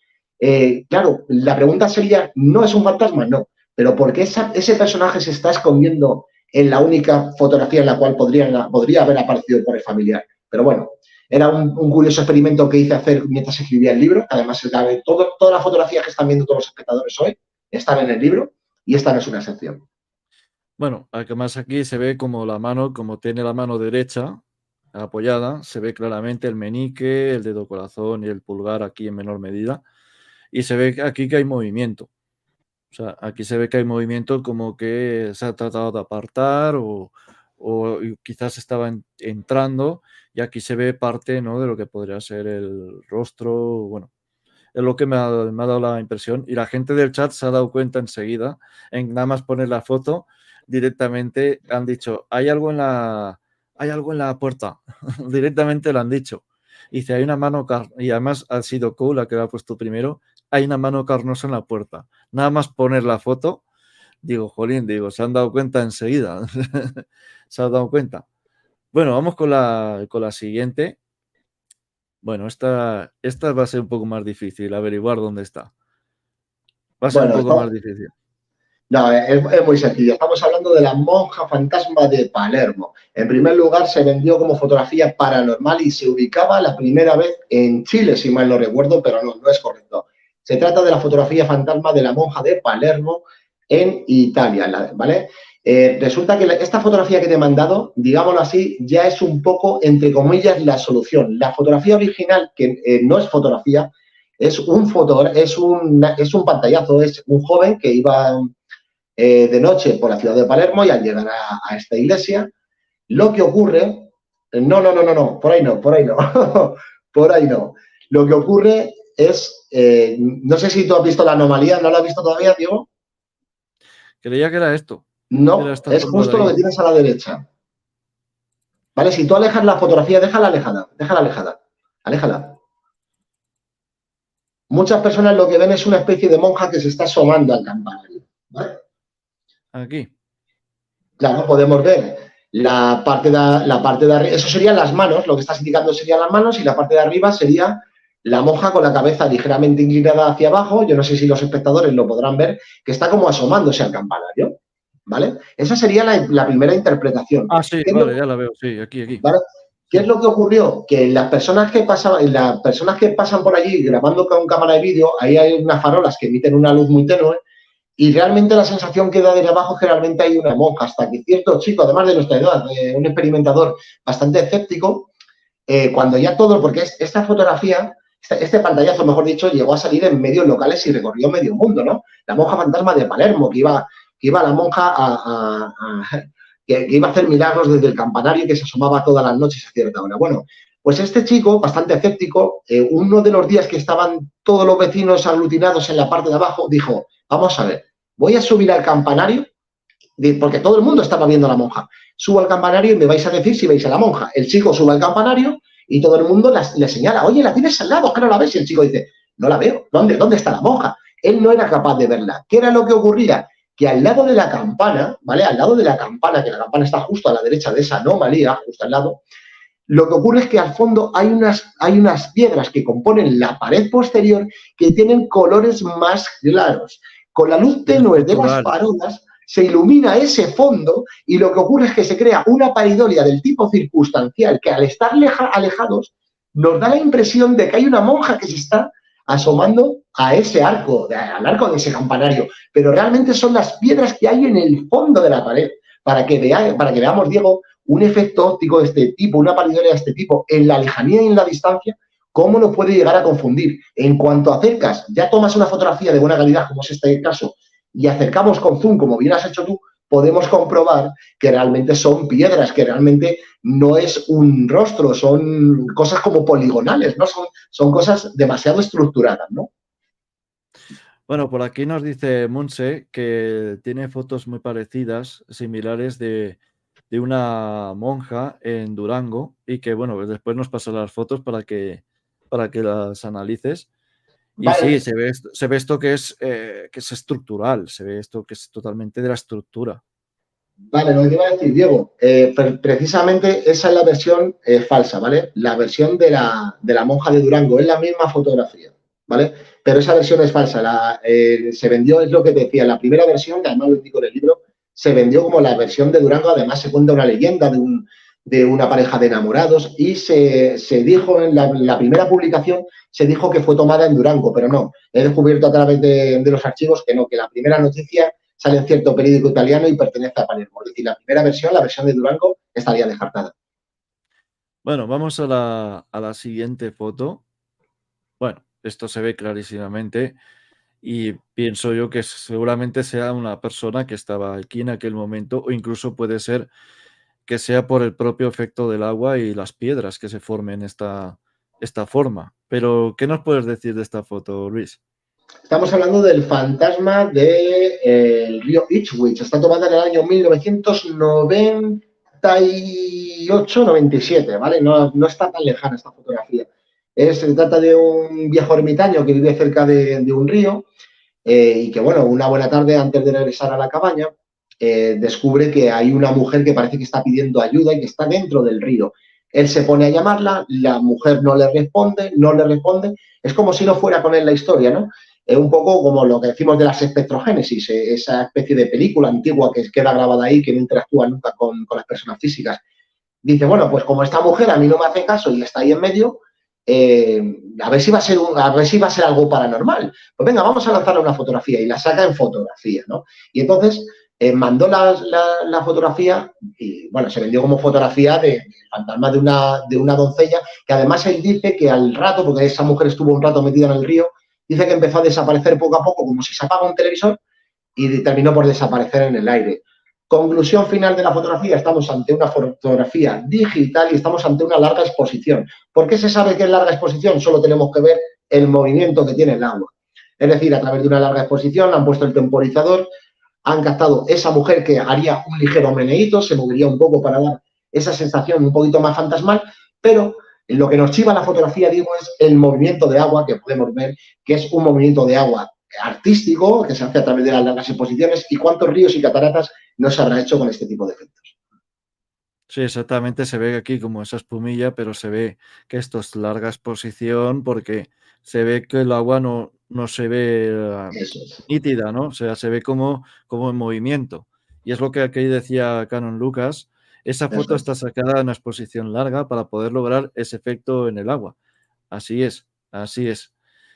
Claro, la pregunta sería, ¿no es un fantasma? No. Pero ¿por qué ese personaje se está escondiendo en la única fotografía en la cual podría haber aparecido por el familiar? Pero bueno, era un curioso experimento que hice hacer mientras escribía el libro. Además, todas las fotografías que están viendo todos los espectadores hoy están en el libro y esta no es una excepción. Bueno, además aquí se ve como como tiene la mano derecha apoyada, se ve claramente el meñique, el dedo corazón y el pulgar aquí en menor medida. Y se ve aquí que hay movimiento. O sea, aquí se ve que hay movimiento como que se ha tratado de apartar o quizás estaba entrando, y aquí se ve parte, ¿no?, de lo que podría ser el rostro. Bueno, es lo que me ha dado la impresión. Y la gente del chat se ha dado cuenta enseguida, en nada más poner la foto, directamente han dicho, hay algo en la puerta. Directamente lo han dicho. Y dice, hay una mano, y además ha sido Cole la que lo ha puesto primero, hay una mano carnosa en la puerta. Nada más poner la foto, digo, jolín, se han dado cuenta enseguida. Se han dado cuenta. Bueno, vamos con la siguiente. Bueno, esta va a ser un poco más difícil, averiguar dónde está. Va a ser un poco más difícil. No, es muy sencillo. Estamos hablando de la monja fantasma de Palermo. En primer lugar, se vendió como fotografía paranormal y se ubicaba la primera vez en Chile, si mal no recuerdo, pero no es correcto. Se trata de la fotografía fantasma de la monja de Palermo en Italia, ¿vale? Resulta que esta fotografía que te he mandado, digámoslo así, ya es un poco, entre comillas, la solución. La fotografía original, que no es fotografía, es es un pantallazo, es un joven que iba de noche por la ciudad de Palermo y al llegar a esta iglesia, lo que ocurre, no, por ahí no, por ahí no. Lo que ocurre es, no sé si tú has visto la anomalía, ¿no la has visto todavía, Diego? Creía que era esto. No, es justo lo que tienes a la derecha. ¿Vale? Si tú alejas la fotografía, déjala alejada. Aléjala. Muchas personas lo que ven es una especie de monja que se está asomando al campanario. ¿Vale? Aquí. Claro, podemos ver la parte de arriba, eso serían las manos, lo que estás indicando serían las manos y la parte de arriba sería la monja con la cabeza ligeramente inclinada hacia abajo. Yo no sé si los espectadores lo podrán ver, que está como asomándose al campanario. ¿Vale? Esa sería la primera interpretación. Ah, sí, vale, ya la veo, sí, aquí. ¿Vale? ¿Qué es lo que ocurrió? Que las personas que pasan por allí grabando con cámara de vídeo, ahí hay unas farolas que emiten una luz muy tenue y realmente la sensación que da desde abajo es que realmente hay una monja, hasta que cierto chico, además de nuestra edad, un experimentador bastante escéptico, cuando ya todo, porque esta fotografía, este pantallazo, mejor dicho, llegó a salir en medios locales y recorrió medio mundo, ¿no? La monja fantasma de Palermo, que iba la monja que iba a hacer milagros desde el campanario y que se asomaba todas las noches a cierta hora. Bueno, pues este chico, bastante escéptico, uno de los días que estaban todos los vecinos aglutinados en la parte de abajo, dijo, vamos a ver, voy a subir al campanario, porque todo el mundo estaba viendo a la monja. Subo al campanario y me vais a decir si veis a la monja. El chico sube al campanario y todo el mundo le señala, oye, la tienes al lado, que no la ves. Y el chico dice, no la veo, ¿dónde está la monja? Él no era capaz de verla. ¿Qué era lo que ocurría? Que al lado de la campana, ¿vale? Al lado de la campana, que la campana está justo a la derecha de esa anomalía, justo al lado, lo que ocurre es que al fondo hay unas piedras que componen la pared posterior que tienen colores más claros. Con la luz tenue de las farolas se ilumina ese fondo y lo que ocurre es que se crea una paridolia del tipo circunstancial que al estar alejados nos da la impresión de que hay una monja que se está asomando a ese arco, al arco de ese campanario, pero realmente son las piedras que hay en el fondo de la pared, para que veamos, Diego, un efecto óptico de este tipo, una paridolia de este tipo, en la lejanía y en la distancia, cómo nos puede llegar a confundir. En cuanto acercas, ya tomas una fotografía de buena calidad, como es este caso, y acercamos con zoom, como bien has hecho tú, podemos comprobar que realmente son piedras, que realmente no es un rostro, son cosas como poligonales, ¿no? Son cosas demasiado estructuradas, ¿no? Bueno, por aquí nos dice Monse que tiene fotos muy parecidas, similares de una monja en Durango y que, bueno, después nos pasa las fotos para que las analices. Y vale. sí, se ve esto que es estructural, se ve esto que es totalmente de la estructura. Vale, lo que te iba a decir, Diego, precisamente esa es la versión falsa, ¿vale? La versión de la monja de Durango es la misma fotografía, ¿vale? Pero esa versión es falsa. Se vendió, es lo que te decía, la primera versión, que además lo indico en el libro, se vendió como la versión de Durango. Además se cuenta una leyenda de una pareja de enamorados y se dijo en la primera publicación, se dijo que fue tomada en Durango, pero no. He descubierto a través de los archivos que no, que la primera noticia sale en cierto periódico italiano y pertenece a Palermo. Es decir, la primera versión, la versión de Durango, estaría descartada. Bueno, vamos a la siguiente foto. Bueno, esto se ve clarísimamente y pienso yo que seguramente sea una persona que estaba aquí en aquel momento o incluso puede ser que sea por el propio efecto del agua y las piedras que se formen esta forma. Pero, ¿qué nos puedes decir de esta foto, Luis? Estamos hablando del fantasma del río Ipswich. Está tomada en el año 1998-97, ¿vale? No está tan lejana esta fotografía. Se trata de un viejo ermitaño que vive cerca de un río y que, bueno, una buena tarde antes de regresar a la cabaña, descubre que hay una mujer que parece que está pidiendo ayuda y que está dentro del río. Él se pone a llamarla, la mujer no le responde. Es como si no fuera con él la historia, ¿no? Es un poco como lo que decimos de las espectrogénesis, esa especie de película antigua que queda grabada ahí, que no interactúa nunca con las personas físicas. Dice, bueno, pues como esta mujer a mí no me hace caso y está ahí en medio, a ver si va a ser algo paranormal. Pues venga, vamos a lanzarle una fotografía y la saca en fotografía, ¿no? Y entonces mandó la fotografía y, bueno, se vendió como fotografía de fantasma de una doncella, que además él dice que al rato, porque esa mujer estuvo un rato metida en el río, dice que empezó a desaparecer poco a poco, como si se apaga un televisor, y terminó por desaparecer en el aire. Conclusión final de la fotografía, estamos ante una fotografía digital y estamos ante una larga exposición. ¿Por qué se sabe que es larga exposición? Solo tenemos que ver el movimiento que tiene el agua. Es decir, a través de una larga exposición han puesto el temporizador, han captado esa mujer que haría un ligero meneíto, se movería un poco para dar esa sensación un poquito más fantasmal, pero lo que nos chiva la fotografía, digo, es el movimiento de agua que podemos ver, que es un movimiento de agua artístico que se hace a través de las largas exposiciones, y cuántos ríos y cataratas no se habrá hecho con este tipo de efectos. Sí, exactamente, se ve aquí como esa espumilla, pero se ve que esto es larga exposición porque se ve que el agua no se ve Eso es. nítida, ¿no? O sea, se ve como en movimiento. Y es lo que aquí decía Canon Lucas, esa Eso foto es. está sacada en una exposición larga para poder lograr ese efecto en el agua. Así es, así es,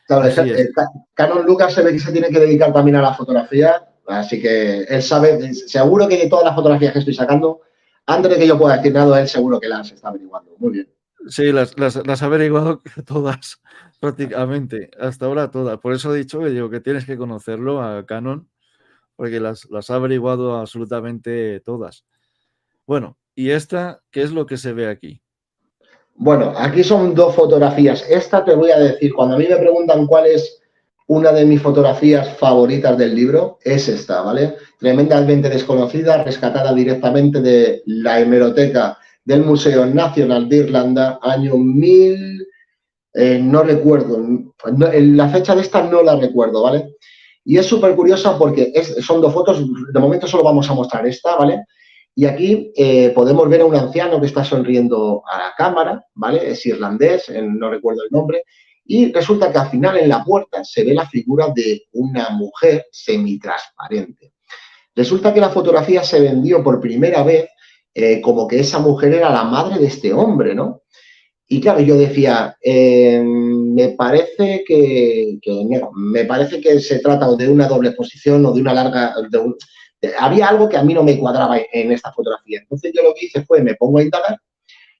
Claro, así es. Canon Lucas se ve que se tiene que dedicar también a la fotografía, así que él sabe, seguro que de todas las fotografías que estoy sacando, antes de que yo pueda decir nada, él seguro que las está averiguando. Muy bien. Sí, las he averiguado todas, prácticamente, hasta ahora todas. Por eso he dicho que digo que tienes que conocerlo a Canon, porque las ha averiguado absolutamente todas. Bueno, ¿y esta qué es lo que se ve aquí? Bueno, aquí son dos fotografías. Esta te voy a decir, cuando a mí me preguntan cuál es una de mis fotografías favoritas del libro, es esta, ¿vale? Tremendamente desconocida, rescatada directamente de la hemeroteca del Museo Nacional de Irlanda, año 1000, no recuerdo, la fecha de esta no la recuerdo, ¿vale? Y es súper curiosa porque son dos fotos, de momento solo vamos a mostrar esta, ¿vale? Y aquí podemos ver a un anciano que está sonriendo a la cámara, ¿vale? Es irlandés, no recuerdo el nombre, y resulta que al final en la puerta se ve la figura de una mujer semitransparente. Resulta que la fotografía se vendió por primera vez como que esa mujer era la madre de este hombre, ¿no? Y claro, yo decía, me parece no, me parece que se trata de una doble exposición o de una larga, había algo que a mí no me cuadraba en esta fotografía. Entonces yo lo que hice fue, me pongo a indagar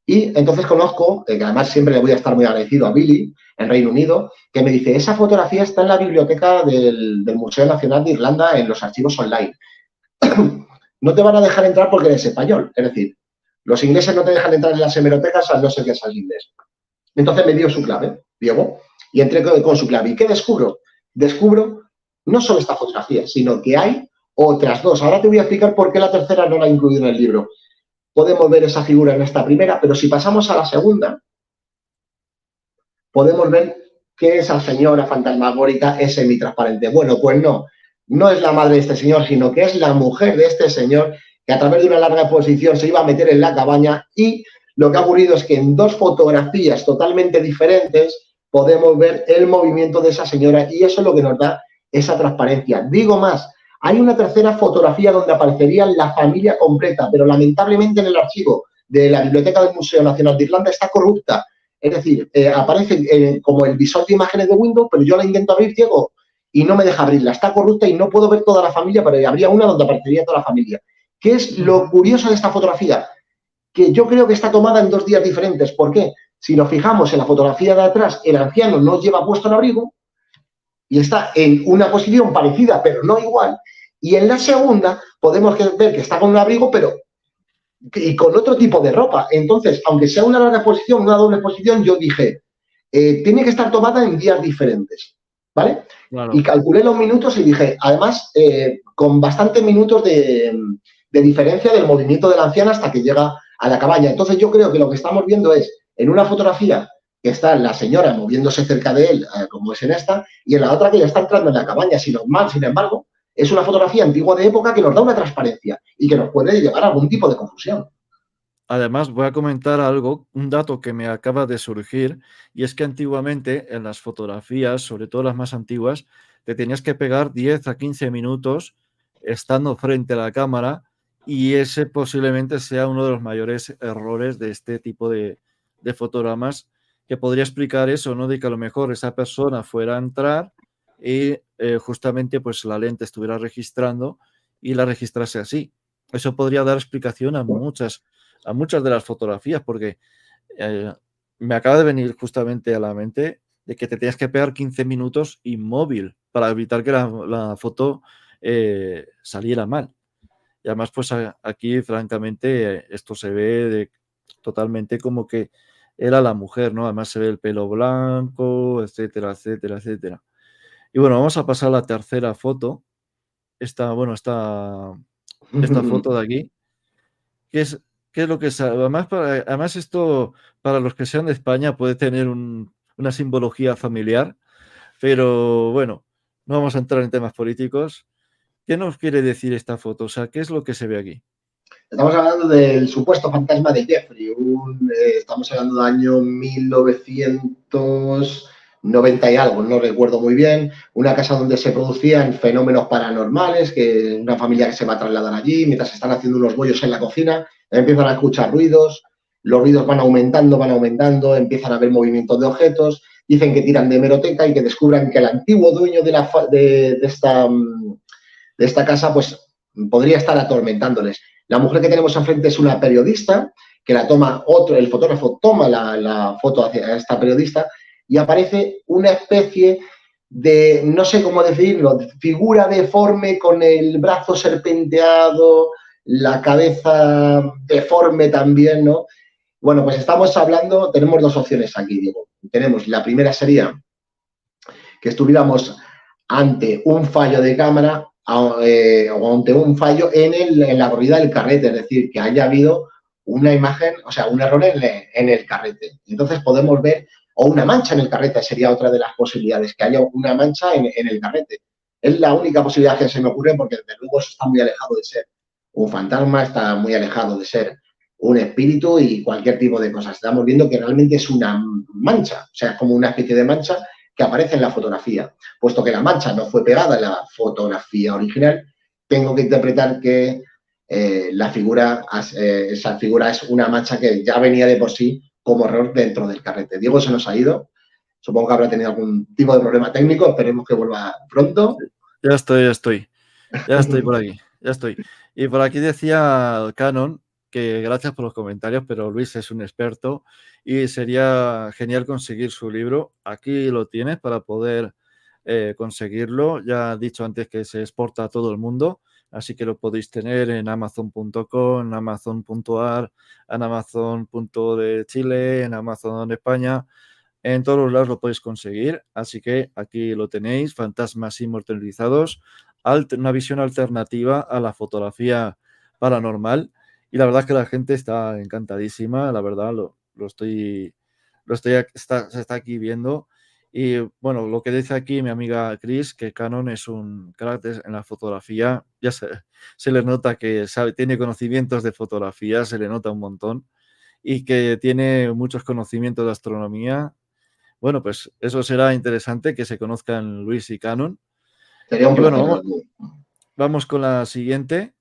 y entonces conozco, que además siempre le voy a estar muy agradecido a Billy, en Reino Unido, que me dice, esa fotografía está en la biblioteca del Museo Nacional de Irlanda en los archivos online. No te van a dejar entrar porque eres español, es decir, los ingleses no te dejan entrar en las hemerotecas al no ser que seas inglés. Entonces me dio su clave, Diego, y entré con su clave. ¿Y qué descubro? Descubro no solo esta fotografía, sino que hay otras dos. Ahora te voy a explicar por qué la tercera no la he incluido en el libro. Podemos ver esa figura en esta primera, pero si pasamos a la segunda, podemos ver que esa señora fantasmagórica es semitransparente. Bueno, pues no, no es la madre de este señor, sino que es la mujer de este señor que a través de una larga exposición se iba a meter en la cabaña, y lo que ha ocurrido es que en dos fotografías totalmente diferentes podemos ver el movimiento de esa señora, y eso es lo que nos da esa transparencia. Digo más, hay una tercera fotografía donde aparecería la familia completa, pero lamentablemente en el archivo de la Biblioteca del Museo Nacional de Irlanda está corrupta. Es decir, aparece como el visor de imágenes de Windows, pero yo la intento abrir, Diego, y no me deja abrirla. Está corrupta y no puedo ver toda la familia, pero habría una donde aparecería toda la familia. ¿Qué es lo curioso de esta fotografía? Que yo creo que está tomada en 2 días diferentes. ¿Por qué? Si nos fijamos en la fotografía de atrás, el anciano no lleva puesto el abrigo y está en una posición parecida, pero no igual. Y en la segunda podemos ver que está con un abrigo, pero y con otro tipo de ropa. Entonces, aunque sea una larga exposición, una doble exposición, yo dije, tiene que estar tomada en días diferentes, ¿vale? Y Claro. calculé los minutos y dije, además, con bastantes minutos de diferencia del movimiento de la anciana hasta que llega a la cabaña. Entonces, yo creo que lo que estamos viendo es, en una fotografía que está la señora moviéndose cerca de él, como es en esta, y en la otra que ya está entrando en la cabaña. Sin embargo, es una fotografía antigua de época que nos da una transparencia y que nos puede llevar a algún tipo de confusión. Además, voy a comentar algo, un dato que me acaba de surgir, y es que antiguamente en las fotografías, sobre todo las más antiguas, te tenías que pegar 10 a 15 minutos estando frente a la cámara, y ese posiblemente sea uno de los mayores errores de este tipo de fotogramas, que podría explicar eso, ¿no? De que a lo mejor esa persona fuera a entrar y justamente pues la lente estuviera registrando y la registrase así. Eso podría dar explicación a muchas de las fotografías, porque me acaba de venir justamente a la mente de que te tenías que pegar 15 minutos inmóvil para evitar que la foto saliera mal. Y además, pues aquí, francamente, esto se ve totalmente como que era la mujer, ¿no? Además se ve el pelo blanco, etcétera, etcétera, etcétera. Y bueno, vamos a pasar a la tercera foto. Esta foto de aquí, ¿qué es lo que es? Además, esto, para los que sean de España, puede tener una simbología familiar, pero bueno, no vamos a entrar en temas políticos. ¿Qué nos quiere decir esta foto? O sea, ¿qué es lo que se ve aquí? Estamos hablando del supuesto fantasma de Jeffrey. Estamos hablando del año 1990 y algo, no recuerdo muy bien. Una casa donde se producían fenómenos paranormales, que una familia que se va a trasladar allí, mientras están haciendo unos bollos en la cocina, empiezan a escuchar ruidos, los ruidos van aumentando, empiezan a haber movimientos de objetos, dicen que tiran de hemeroteca y que descubran que el antiguo dueño de esta casa pues podría estar atormentándoles. La mujer que tenemos enfrente es una periodista, que la toma el fotógrafo toma la foto hacia esta periodista y aparece una especie de, no sé cómo decirlo, figura deforme con el brazo serpenteado, la cabeza deforme también, ¿no? Bueno, pues estamos hablando, tenemos dos opciones aquí, Diego. Tenemos, la primera sería que estuviéramos ante un fallo de cámara o ante un fallo en la corrida del carrete, es decir, que haya habido una imagen, o sea, un error en el carrete. Entonces podemos ver, o una mancha en el carrete sería otra de las posibilidades, que haya una mancha en el carrete. Es la única posibilidad que se me ocurre porque desde luego eso está muy alejado de ser un fantasma, está muy alejado de ser un espíritu y cualquier tipo de cosas. Estamos viendo que realmente es una mancha, o sea, es como una especie de mancha que aparece en la fotografía. Puesto que la mancha no fue pegada en la fotografía original, tengo que interpretar que esa figura es una mancha que ya venía de por sí como error dentro del carrete. Diego se nos ha ido. Supongo que habrá tenido algún tipo de problema técnico. Esperemos que vuelva pronto. Ya estoy por aquí, ya estoy. Y por aquí decía Canon que gracias por los comentarios, pero Luis es un experto y sería genial conseguir su libro. Aquí lo tienes para poder conseguirlo. Ya he dicho antes que se exporta a todo el mundo, así que lo podéis tener en amazon.com, en amazon.ar, en amazon.de Chile, en Amazon España. En todos los lados lo podéis conseguir, así que aquí lo tenéis, Fantasmas Inmortalizados, una visión alternativa a la fotografía paranormal. Y la verdad es que la gente está encantadísima, la verdad, se está aquí viendo. Y bueno, lo que dice aquí mi amiga Chris, que Canon es un crack en la fotografía, ya se le nota que tiene conocimientos de fotografía, se le nota un montón, y que tiene muchos conocimientos de astronomía. Bueno, pues eso será interesante que se conozcan Luis y Canon. Sería un y placer. Bueno, vamos con la siguiente.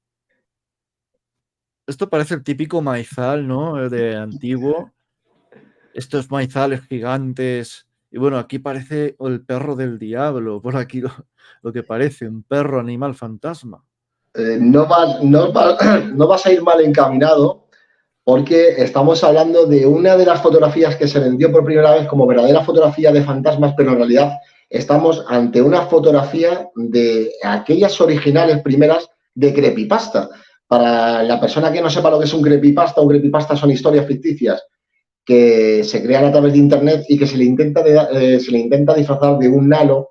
Esto parece el típico maizal, ¿no? De antiguo. Estos maizales gigantes. Y bueno, aquí parece el perro del diablo. Por aquí lo que parece, un perro animal fantasma. No vas a ir mal encaminado porque estamos hablando de una de las fotografías que se vendió por primera vez como verdadera fotografía de fantasmas, pero en realidad estamos ante una fotografía de aquellas originales primeras de creepypasta. Para la persona que no sepa lo que es un creepypasta son historias ficticias que se crean a través de internet y que se le intenta disfrazar de un halo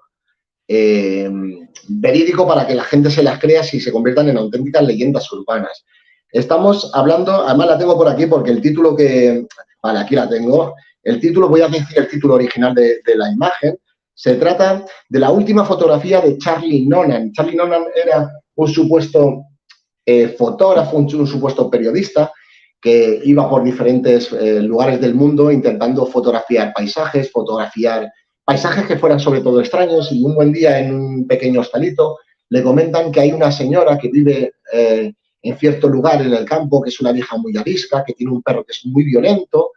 verídico para que la gente se las crea y se conviertan en auténticas leyendas urbanas. Estamos hablando, además la tengo por aquí porque el título vale, aquí la tengo. El título, voy a decir el título original de la imagen. Se trata de la última fotografía de Charlie Noonan. Charlie Noonan era un supuesto fotógrafo, un supuesto periodista que iba por diferentes lugares del mundo intentando fotografiar paisajes que fueran sobre todo extraños, y un buen día en un pequeño hostalito le comentan que hay una señora que vive en cierto lugar en el campo, que es una vieja muy arisca, que tiene un perro que es muy violento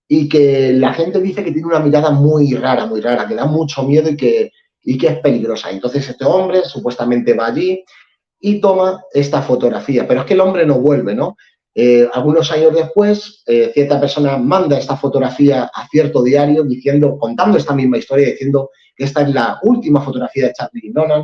y que la gente dice que tiene una mirada muy rara, que da mucho miedo y que es peligrosa. Entonces este hombre supuestamente va allí y toma esta fotografía. Pero es que el hombre no vuelve, ¿no? Algunos años después, cierta persona manda esta fotografía a cierto diario contando esta misma historia, diciendo que esta es la última fotografía de Charlie Nolan,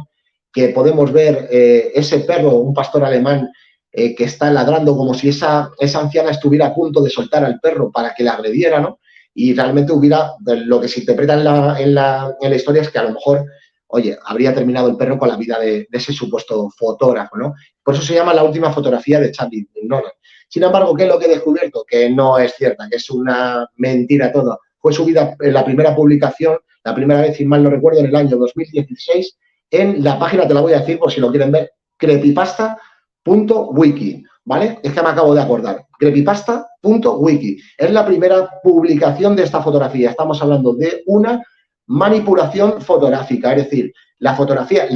que podemos ver ese perro, un pastor alemán, que está ladrando como si esa anciana estuviera a punto de soltar al perro para que la agrediera, ¿no? Y realmente lo que se interpreta en la historia es que a lo mejor, oye, habría terminado el perro con la vida de ese supuesto fotógrafo, ¿no? Por eso se llama la última fotografía de Charlie Nolan. Sin embargo, ¿qué es lo que he descubierto? Que no es cierta, que es una mentira todo. Fue subida en la primera publicación, la primera vez, si mal no recuerdo, en el año 2016, en la página, te la voy a decir por si lo quieren ver, creepypasta.wiki, ¿vale? Es que me acabo de acordar. Creepypasta.wiki. Es la primera publicación de esta fotografía. Estamos hablando de una manipulación fotográfica, es decir, la fotografía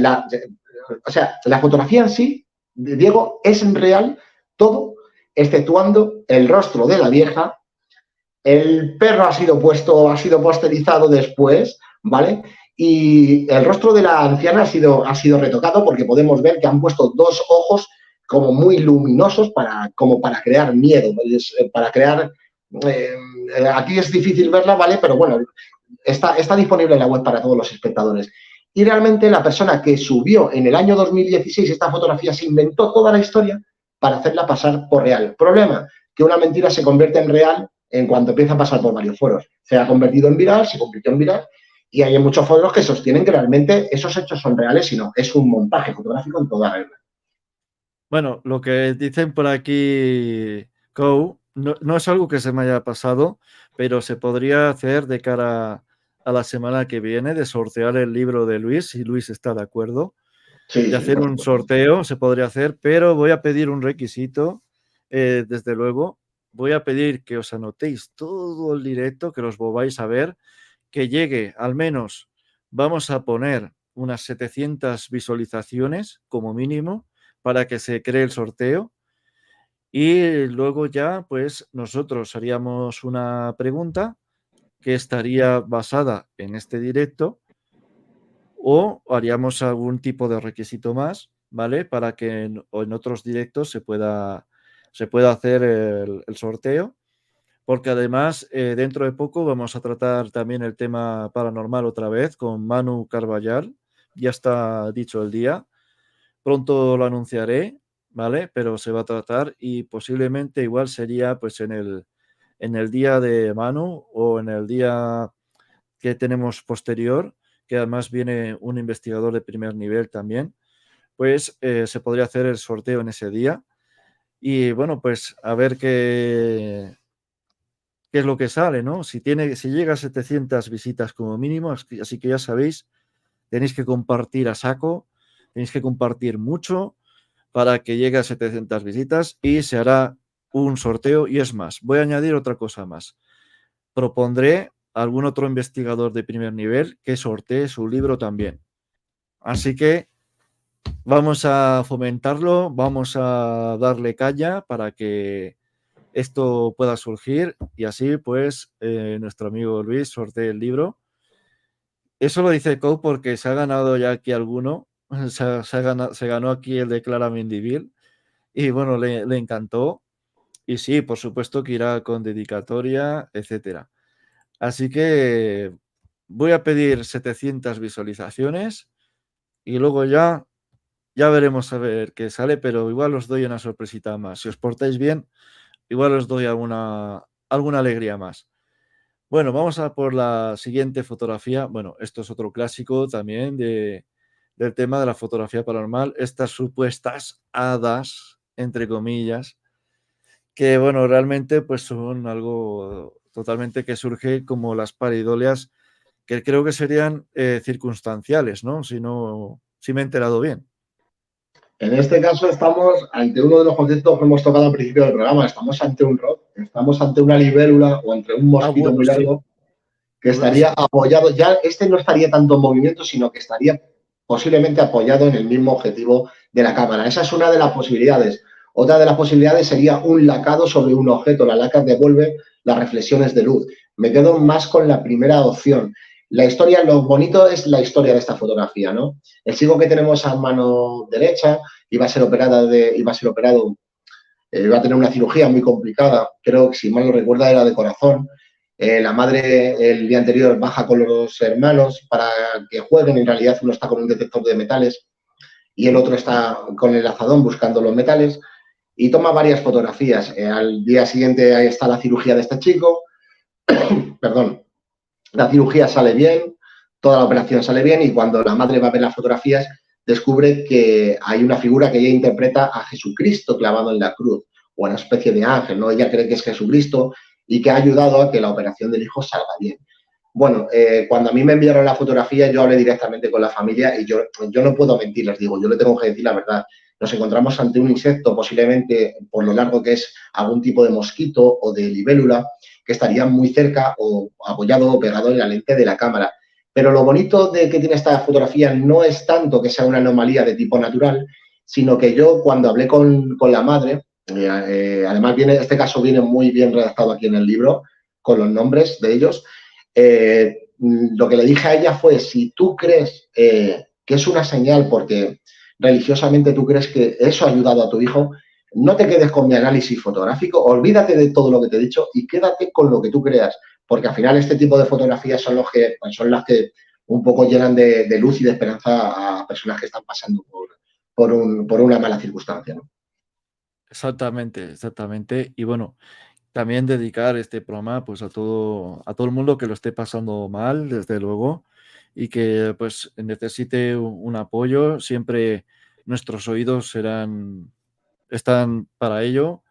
en sí, Diego, es real todo, exceptuando el rostro de la vieja. El perro ha sido posterizado después, ¿vale? Y el rostro de la anciana ha sido retocado porque podemos ver que han puesto dos ojos como muy luminosos como para crear miedo, para crear... aquí es difícil verla, ¿vale? Pero bueno, está disponible en la web para todos los espectadores. Y realmente la persona que subió en el año 2016 esta fotografía se inventó toda la historia para hacerla pasar por real. Problema, que una mentira se convierte en real en cuanto empieza a pasar por varios foros. Se ha convertido en viral, se convirtió en viral, y hay muchos foros que sostienen que realmente esos hechos son reales y no, es un montaje fotográfico en toda regla. Bueno, lo que dicen por aquí, Kou, no es algo que se me haya pasado, pero se podría hacer de cara a la semana que viene, de sortear el libro de Luis, si Luis está de acuerdo. Sí, de hacer un sorteo, se podría hacer, pero voy a pedir un requisito, desde luego. Voy a pedir que os anotéis todo el directo, que los volváis a ver, que llegue al menos, vamos a poner unas 700 visualizaciones como mínimo para que se cree el sorteo. Y luego ya, pues nosotros haríamos una pregunta que estaría basada en este directo, o haríamos algún tipo de requisito más, ¿vale? Para que en otros directos se pueda hacer el sorteo, porque además dentro de poco vamos a tratar también el tema paranormal otra vez con Manu Carballal. Ya está dicho el día, pronto lo anunciaré, ¿vale? Pero se va a tratar y posiblemente igual sería pues en el día de Manu o en el día que tenemos posterior, que además viene un investigador de primer nivel también, pues se podría hacer el sorteo en ese día. Y bueno, pues a ver qué es lo que sale, ¿no? Si llega a 700 visitas como mínimo, así que ya sabéis, tenéis que compartir a saco, tenéis que compartir mucho para que llegue a 700 visitas y se hará un sorteo. Y es más, voy a añadir otra cosa más. Propondré a algún otro investigador de primer nivel que sortee su libro también. Así que vamos a fomentarlo, vamos a darle caña para que esto pueda surgir y así pues nuestro amigo Luis sortee el libro. Eso lo dice Kou porque se ha ganado ya aquí alguno, se ganó aquí el de Clara Mendivil y bueno, le encantó y sí, por supuesto que irá con dedicatoria, etcétera. Así que voy a pedir 700 visualizaciones y luego ya veremos a ver qué sale, pero igual os doy una sorpresita más. Si os portáis bien, igual os doy alguna alegría más. Bueno, vamos a por la siguiente fotografía. Bueno, esto es otro clásico también del tema de la fotografía paranormal. Estas supuestas hadas, entre comillas, que bueno, realmente pues son algo totalmente que surge como las pareidolias, que creo que serían circunstanciales, ¿no? Si me he enterado bien. En este caso estamos ante uno de los conceptos que hemos tocado al principio del programa. Estamos ante un rock, estamos ante una libélula o ante un mosquito muy largo que estaría apoyado. Ya no estaría tanto en movimiento, sino que estaría posiblemente apoyado en el mismo objetivo de la cámara. Esa es una de las posibilidades. Otra de las posibilidades sería un lacado sobre un objeto. La laca devuelve las reflexiones de luz. Me quedo más con la primera opción. La historia, lo bonito es la historia de esta fotografía, ¿no? El chico que tenemos a mano derecha iba a ser operado, iba a tener una cirugía muy complicada, creo que si mal no recuerdo era de corazón. La madre el día anterior baja con los hermanos para que jueguen, en realidad uno está con un detector de metales y el otro está con el azadón buscando los metales y toma varias fotografías. Al día siguiente ahí está la cirugía de este chico, perdón, la cirugía sale bien, toda la operación sale bien y cuando la madre va a ver las fotografías descubre que hay una figura que ella interpreta a Jesucristo clavado en la cruz o una especie de ángel, ¿no? Ella cree que es Jesucristo y que ha ayudado a que la operación del hijo salga bien. Bueno, cuando a mí me enviaron la fotografía, yo hablé directamente con la familia y yo no puedo mentir, les digo, yo le tengo que decir la verdad. Nos encontramos ante un insecto, posiblemente por lo largo que es algún tipo de mosquito o de libélula, que estaría muy cerca o apoyado o pegado en la lente de la cámara. Pero lo bonito de que tiene esta fotografía no es tanto que sea una anomalía de tipo natural, sino que yo cuando hablé con la madre, además este caso viene muy bien redactado aquí en el libro, con los nombres de ellos, lo que le dije a ella fue, si tú crees que es una señal porque religiosamente tú crees que eso ha ayudado a tu hijo, no te quedes con mi análisis fotográfico, olvídate de todo lo que te he dicho y quédate con lo que tú creas, porque al final este tipo de fotografías son las que un poco llenan de luz y de esperanza a personas que están pasando por una mala circunstancia, ¿no? Exactamente, exactamente. Y bueno, también dedicar este programa pues a todo el mundo que lo esté pasando mal, desde luego, y que pues necesite un apoyo. Siempre nuestros oídos están para ello.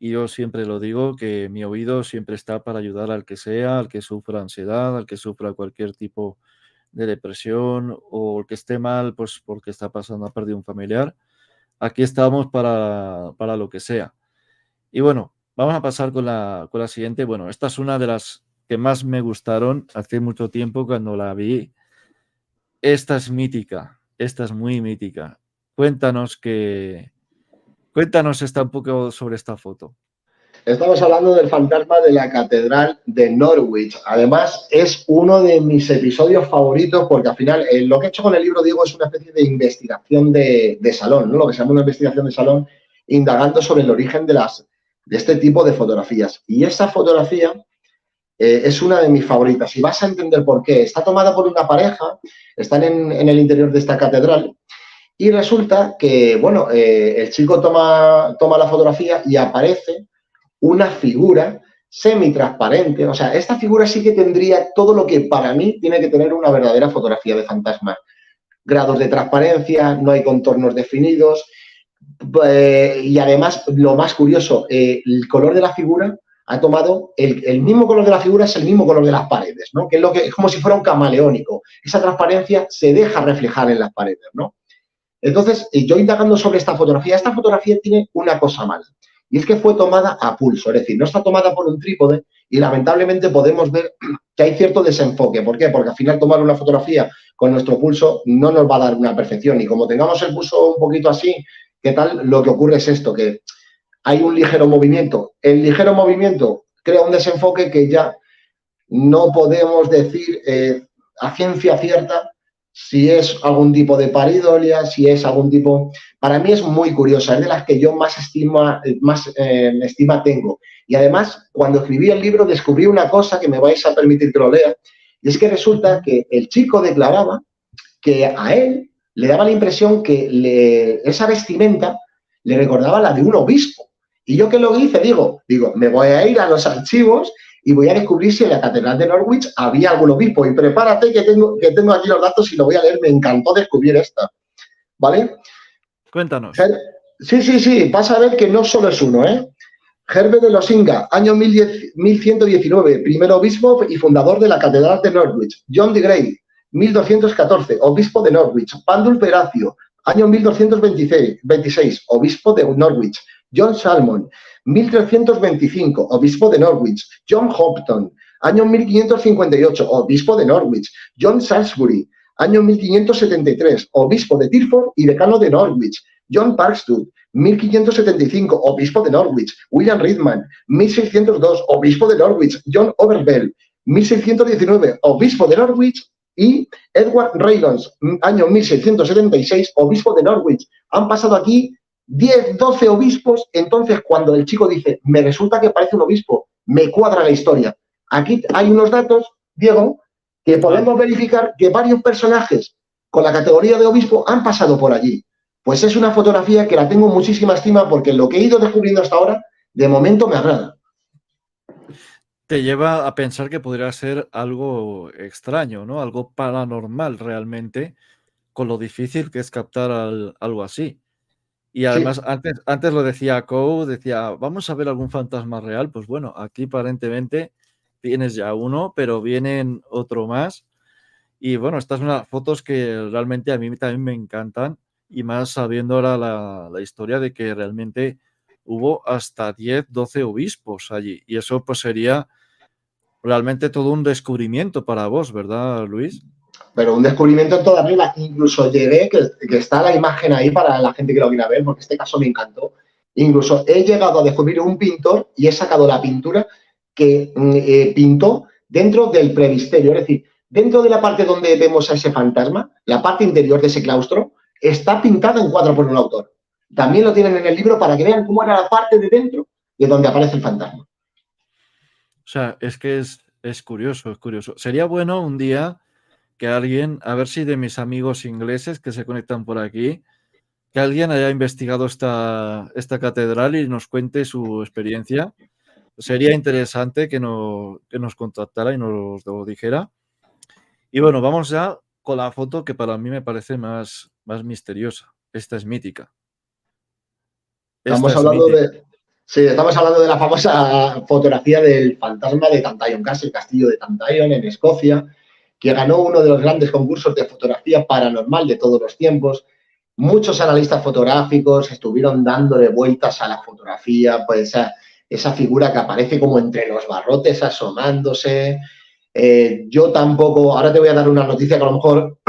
Y yo siempre lo digo, que mi oído siempre está para ayudar al que sea, al que sufra ansiedad, al que sufra cualquier tipo de depresión o el que esté mal pues porque está pasando a perder un familiar. Aquí estamos para lo que sea. Y bueno, vamos a pasar con la siguiente. Bueno, esta es una de las que más me gustaron hace mucho tiempo cuando la vi. Esta es mítica, esta es muy mítica. Cuéntanos un poco sobre esta foto. Estamos hablando del fantasma de la Catedral de Norwich. Además, es uno de mis episodios favoritos porque al final lo que he hecho con el libro, Diego, es una especie de investigación de salón, ¿no? Lo que se llama una investigación de salón, indagando sobre el origen de este tipo de fotografías. Y esa fotografía es una de mis favoritas. Y vas a entender por qué. Está tomada por una pareja, están en el interior de esta catedral. Y resulta que, bueno, el chico toma la fotografía y aparece una figura semitransparente. O sea, esta figura sí que tendría todo lo que para mí tiene que tener una verdadera fotografía de fantasma. Grados de transparencia, no hay contornos definidos. Y además, lo más curioso, el color de la figura ha tomado el mismo color de la figura, es el mismo color de las paredes, ¿no? Que es como si fuera un camaleónico. Esa transparencia se deja reflejar en las paredes, ¿no? Entonces, yo indagando sobre esta fotografía tiene una cosa mala. Y es que fue tomada a pulso, es decir, no está tomada por un trípode y lamentablemente podemos ver que hay cierto desenfoque. ¿Por qué? Porque al final tomar una fotografía con nuestro pulso no nos va a dar una perfección y como tengamos el pulso un poquito así, ¿qué tal? Lo que ocurre es esto, que hay un ligero movimiento. El ligero movimiento crea un desenfoque que ya no podemos decir a ciencia cierta si es algún tipo de pareidolia, si es algún tipo... Para mí es muy curiosa, es de las que yo más estima tengo. Y además, cuando escribí el libro, descubrí una cosa que me vais a permitir que lo lea, y es que resulta que el chico declaraba que a él le daba la impresión que esa vestimenta le recordaba la de un obispo. Y yo, ¿qué lo hice? Digo, me voy a ir a los archivos y voy a descubrir si en la Catedral de Norwich había algún obispo. Y prepárate que tengo aquí los datos y lo voy a leer. Me encantó descubrir esta. ¿Vale? Cuéntanos. Sí. Vas a ver que no solo es uno, ¿eh? Herbert de Losinga, año 1119, primer obispo y fundador de la Catedral de Norwich. John de Grey, 1214, obispo de Norwich. Pandulf Peracio, año 1226, obispo de Norwich. John Salmon, 1325, obispo de Norwich. John Hopton, año 1558, obispo de Norwich. John Salisbury, año 1573, obispo de Tilford y decano de Norwich. John Parkstood, 1575, obispo de Norwich. William Ridman, 1602, obispo de Norwich. John Overbell, 1619, obispo de Norwich. Y Edward Reynolds, año 1676, obispo de Norwich. han pasado aquí 10, 12 obispos. Entonces, cuando el chico dice, me resulta que parece un obispo, me cuadra la historia. Aquí hay unos datos, Diego, que podemos verificar que varios personajes con la categoría de obispo han pasado por allí. Pues es una fotografía que la tengo muchísima estima porque lo que he ido descubriendo hasta ahora, de momento me agrada. Te lleva a pensar que podría ser algo extraño, ¿no? Algo paranormal realmente, con lo difícil que es captar algo así. Y además, Sí. antes lo decía Coe, decía, vamos a ver algún fantasma real. Pues bueno, aquí aparentemente tienes ya uno, pero vienen otro más. Y bueno, estas son las fotos que realmente a mí también me encantan. Y más sabiendo ahora la historia de que realmente hubo hasta 10, 12 obispos allí. Y eso pues sería realmente todo un descubrimiento para vos, ¿verdad, Luis? Pero un descubrimiento en toda regla. Incluso llegué, que está la imagen ahí para la gente que lo quiera ver, porque este caso me encantó. Incluso he llegado a descubrir un pintor y he sacado la pintura que pintó dentro del previsterio. Es decir, dentro de la parte donde vemos a ese fantasma, la parte interior de ese claustro, está pintada en cuadro por un autor. También lo tienen en el libro para que vean cómo era la parte de dentro de donde aparece el fantasma. O sea, es que es curioso, es curioso. Sería bueno un día que alguien, a ver si de mis amigos ingleses que se conectan por aquí, que alguien haya investigado esta catedral y nos cuente su experiencia. Sería interesante que nos contactara y nos lo dijera. Y bueno, vamos ya con la foto que para mí me parece más misteriosa. Esta es mítica. Esta Estamos es hablando mítica. de, sí, estamos hablando de la famosa fotografía del fantasma de Tantallon Castle, el castillo de Tantallon en Escocia, que ganó uno de los grandes concursos de fotografía paranormal de todos los tiempos. Muchos analistas fotográficos estuvieron dándole vueltas a la fotografía, pues esa figura que aparece como entre los barrotes asomándose. Yo tampoco, ahora te voy a dar una noticia que a lo mejor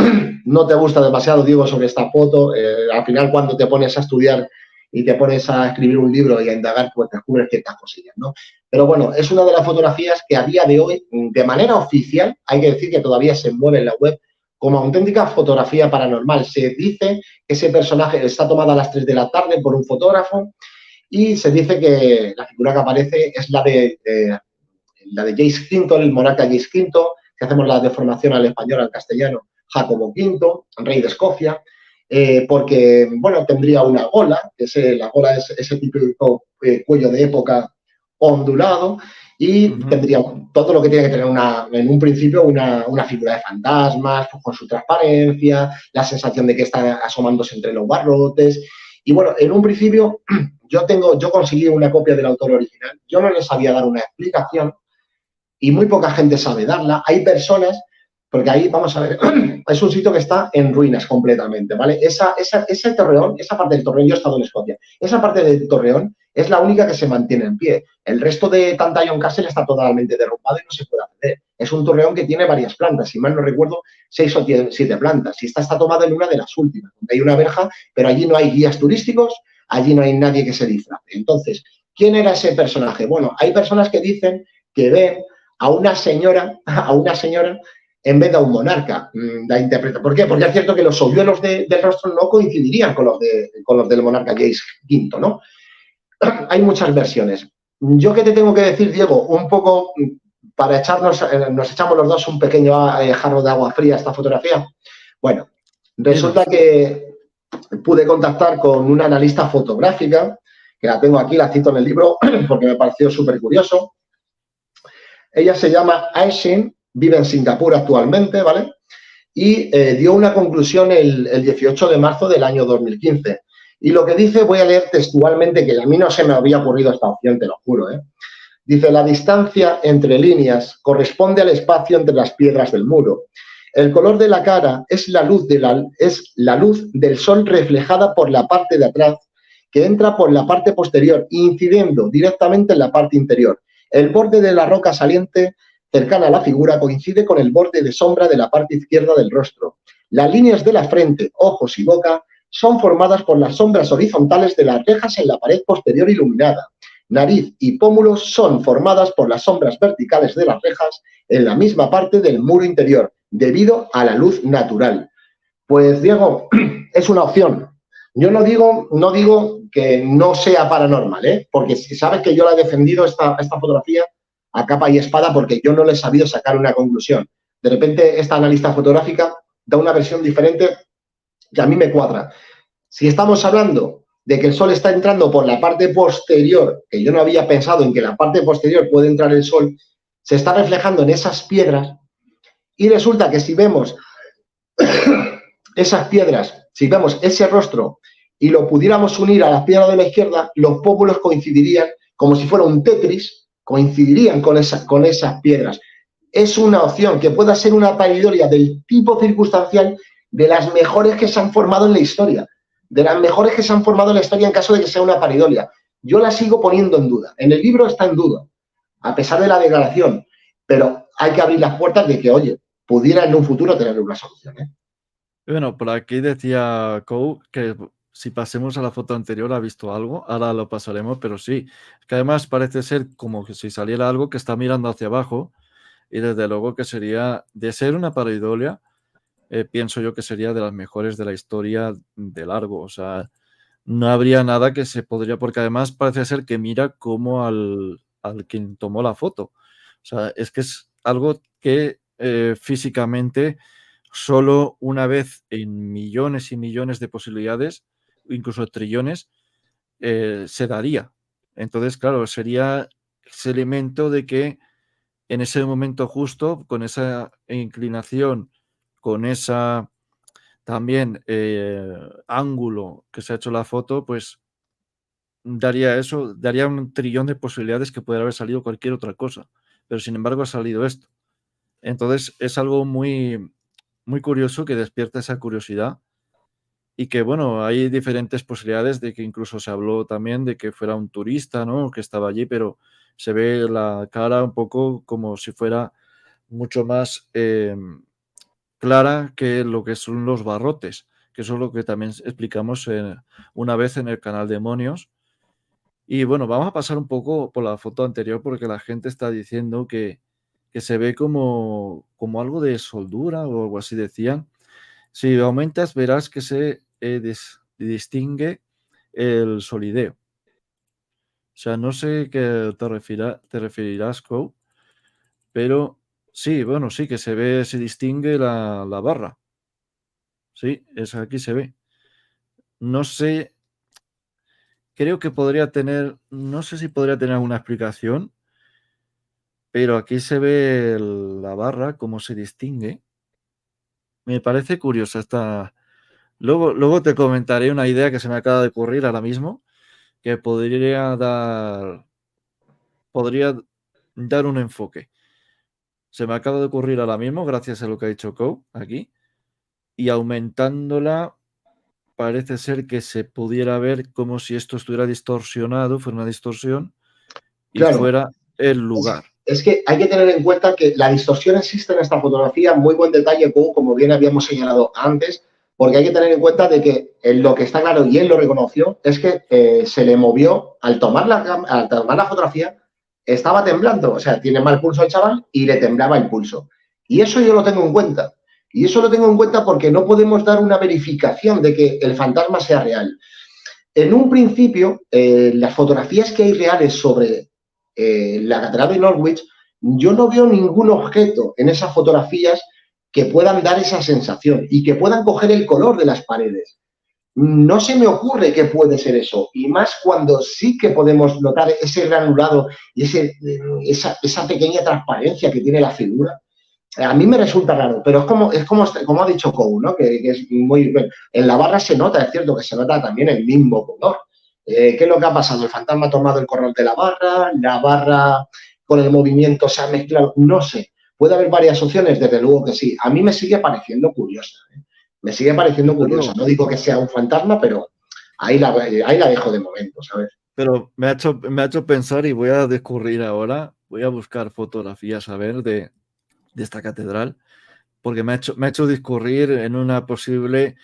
no te gusta demasiado, Diego, sobre esta foto. Al final, cuando te pones a estudiar y te pones a escribir un libro y a indagar, pues descubres ciertas cosillas, ¿no? Pero bueno, es una de las fotografías que a día de hoy, de manera oficial, hay que decir que todavía se mueve en la web como auténtica fotografía paranormal. Se dice que ese personaje está tomado a las 3 de la tarde por un fotógrafo y se dice que la figura que aparece es la de Jace V, el monarca Jace V, que hacemos la deformación al español, al castellano, Jacobo V, rey de Escocia, porque, bueno, tendría una gola, la gola es ese típico cuello de época ondulado, y tendría todo lo que tiene que tener en un principio una figura de fantasmas, con su transparencia, la sensación de que está asomándose entre los barrotes. Y bueno, en un principio yo conseguí una copia del autor original, yo no les sabía dar una explicación y muy poca gente sabe darla. Hay personas, porque ahí, vamos a ver, es un sitio que está en ruinas completamente, ¿vale? Ese torreón, esa parte del torreón, yo he estado en Escocia, esa parte del torreón es la única que se mantiene en pie. El resto de Tantallon Castle está totalmente derrumbado y no se puede acceder. Es un torreón que tiene varias plantas, si mal no recuerdo, 6 o 7 plantas. Y esta está tomada en una de las últimas, donde hay una verja, pero allí no hay guías turísticos, allí no hay nadie que se disfrace. Entonces, ¿quién era ese personaje? Bueno, hay personas que dicen que ven a una señora en vez de a un monarca. La interpreta. ¿Por qué? Porque es cierto que los hoyuelos del rostro no coincidirían con los del monarca Jace V, ¿no? Hay muchas versiones. Yo qué te tengo que decir, Diego, un poco para echarnos, nos echamos los dos un pequeño jarro de agua fría a esta fotografía. Bueno, resulta que pude contactar con una analista fotográfica, que la tengo aquí, la cito en el libro, porque me pareció súper curioso. Ella se llama Aishin, vive en Singapur actualmente, ¿vale? Y dio una conclusión el 18 de marzo del año 2015. Y lo que dice, voy a leer textualmente, que a mí no se me había ocurrido esta opción, te lo juro, ¿eh? Dice, la distancia entre líneas corresponde al espacio entre las piedras del muro. El color de la cara es la luz del sol reflejada por la parte de atrás, que entra por la parte posterior, incidiendo directamente en la parte interior. El borde de la roca saliente cercana a la figura coincide con el borde de sombra de la parte izquierda del rostro. Las líneas de la frente, ojos y boca son formadas por las sombras horizontales de las rejas en la pared posterior iluminada. Nariz y pómulos son formadas por las sombras verticales de las rejas en la misma parte del muro interior, debido a la luz natural. Pues, Diego, es una opción. Yo no digo que no sea paranormal, ¿eh? Porque si sabes que yo la he defendido esta fotografía a capa y espada porque yo no le he sabido sacar una conclusión. De repente esta analista fotográfica da una versión diferente que a mí me cuadra. Si estamos hablando de que el sol está entrando por la parte posterior, que yo no había pensado en que la parte posterior puede entrar el sol, se está reflejando en esas piedras y resulta que si vemos esas piedras, si vemos ese rostro y lo pudiéramos unir a la piedra de la izquierda, los pómulos coincidirían como si fuera un Tetris, coincidirían con esas piedras. Es una opción que pueda ser una paridolia del tipo circunstancial de las mejores que se han formado en la historia, de las mejores que se han formado en la historia en caso de que sea una paridolia. Yo la sigo poniendo en duda. En el libro está en duda, a pesar de la declaración, pero hay que abrir las puertas de que, oye, pudiera en un futuro tener una solución, ¿eh? Bueno, por aquí decía Kou que si pasemos a la foto anterior ha visto algo, ahora lo pasaremos, pero sí, que además parece ser como que si saliera algo que está mirando hacia abajo y desde luego que sería, de ser una pareidolia, pienso yo que sería de las mejores de la historia de largo, o sea, no habría nada que se podría, porque además parece ser que mira como al quien tomó la foto, o sea, es que es algo que físicamente solo una vez en millones y millones de posibilidades, incluso trillones, se daría. Entonces, claro, sería ese elemento de que en ese momento justo, con esa inclinación, con esa también ángulo que se ha hecho la foto, pues daría eso, daría un trillón de posibilidades que pudiera haber salido cualquier otra cosa. Pero sin embargo ha salido esto. Entonces es algo muy, muy curioso que despierta esa curiosidad y que, bueno, hay diferentes posibilidades de que incluso se habló también de que fuera un turista, ¿no? Que estaba allí, pero se ve la cara un poco como si fuera mucho más clara que lo que son los barrotes, que eso es lo que también explicamos una vez en el canal Demonios. Y bueno, vamos a pasar un poco por la foto anterior porque la gente está diciendo que se ve como algo de soldura o algo así decían. Si aumentas verás que se distingue el solideo. O sea, no sé qué te referirás, Kou, pero sí, bueno, sí que se ve, se distingue la barra. Sí, es aquí se ve. No sé, creo que podría tener, no sé si podría tener alguna explicación, pero aquí se ve la barra, cómo se distingue. Me parece curiosa esta. Luego te comentaré una idea que se me acaba de ocurrir ahora mismo, que podría dar un enfoque. Se me acaba de ocurrir ahora mismo, gracias a lo que ha dicho Kou aquí, y aumentándola parece ser que se pudiera ver como si esto estuviera distorsionado, fuera una distorsión, y Claro, fuera el lugar. es que hay que tener en cuenta que la distorsión existe en esta fotografía, muy buen detalle, como bien habíamos señalado antes, porque hay que tener en cuenta de que lo que está claro, y él lo reconoció, es que se le movió, al tomar la fotografía, estaba temblando, o sea, tiene mal pulso el chaval y le temblaba el pulso. Y eso yo lo tengo en cuenta. Y eso lo tengo en cuenta porque no podemos dar una verificación de que el fantasma sea real. En un principio, las fotografías que hay reales sobre la Catedral de Norwich, yo no veo ningún objeto en esas fotografías que puedan dar esa sensación y que puedan coger el color de las paredes. No se me ocurre que puede ser eso, y más cuando sí que podemos notar ese granulado y esa pequeña transparencia que tiene la figura. A mí me resulta raro, pero como ha dicho Kou, ¿no? Que es muy... En la barra se nota, es cierto que se nota también el mismo color. ¿Qué es lo que ha pasado? ¿El fantasma ha tomado el color de la barra con el movimiento se ha mezclado? No sé. Puede haber varias opciones, desde luego que sí. A mí me sigue pareciendo curiosa. Me sigue pareciendo curiosa. No digo que sea un fantasma, pero ahí la dejo de momento, ¿sabes? Pero me ha hecho pensar y voy a descubrir ahora, voy a buscar fotografías a ver de esta catedral, porque me ha hecho discurrir en una posible,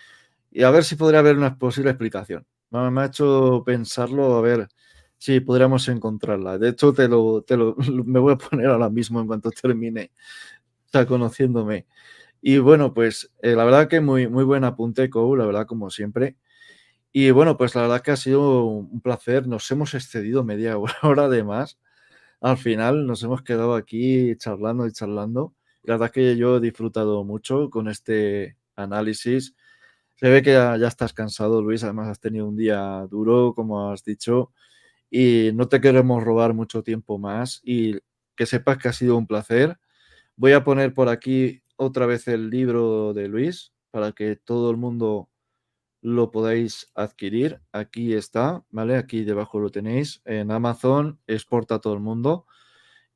y a ver si podría haber una posible explicación. Me ha hecho pensarlo, a ver si podríamos encontrarla. De hecho, me voy a poner ahora mismo en cuanto termine, o sea, conociéndome. Y bueno, pues la verdad que muy, muy buen apunte, Kou, la verdad, como siempre. Y bueno, pues la verdad que ha sido un placer. Nos hemos excedido media hora de más. Al final nos hemos quedado aquí charlando y charlando. La verdad que yo he disfrutado mucho con este análisis. Se ve que ya estás cansado, Luis. Además, has tenido un día duro, como has dicho, y no te queremos robar mucho tiempo más. Y que sepas que ha sido un placer. Voy a poner por aquí otra vez el libro de Luis para que todo el mundo lo podáis adquirir. Aquí está, ¿vale? Aquí debajo lo tenéis. En Amazon exporta a todo el mundo.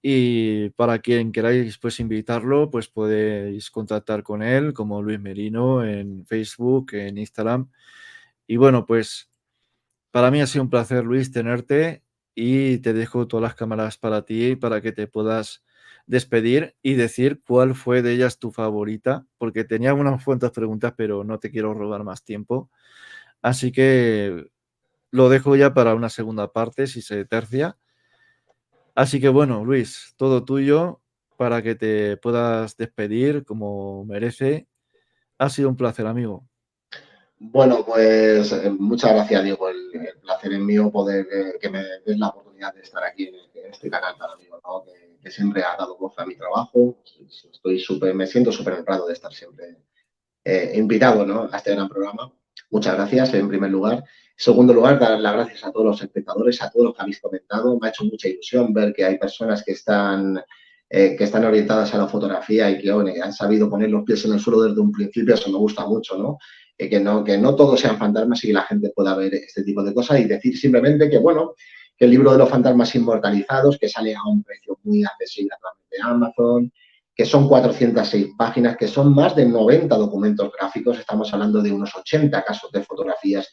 Y para quien queráis pues invitarlo, pues podéis contactar con él como Luis Merino en Facebook, en Instagram. Y bueno, pues para mí ha sido un placer, Luis, tenerte y te dejo todas las cámaras para ti para que te puedas despedir y decir cuál fue de ellas tu favorita, porque tenía unas cuantas preguntas, pero no te quiero robar más tiempo. Así que lo dejo ya para una segunda parte, si se tercia. Así que bueno, Luis, todo tuyo para que te puedas despedir como merece. Ha sido un placer, amigo. Bueno, pues muchas gracias, Diego. El placer es mío poder que me des la oportunidad de estar aquí en este canal tan amigo, ¿no? Que siempre ha dado voz a mi trabajo. Me siento súper honrado de estar siempre invitado, ¿no? A este gran programa. Muchas gracias, en primer lugar. En segundo lugar, dar las gracias a todos los espectadores, a todos los que habéis comentado. Me ha hecho mucha ilusión ver que hay personas que están orientadas a la fotografía y que bueno, han sabido poner los pies en el suelo desde un principio. Eso me gusta mucho, ¿no? Que no todos sean fantasmas y que la gente pueda ver este tipo de cosas y decir simplemente que, bueno, que el libro de los fantasmas inmortalizados, que sale a un precio muy accesible a través de Amazon, que son 406 páginas, que son más de 90 documentos gráficos, estamos hablando de unos 80 casos de fotografías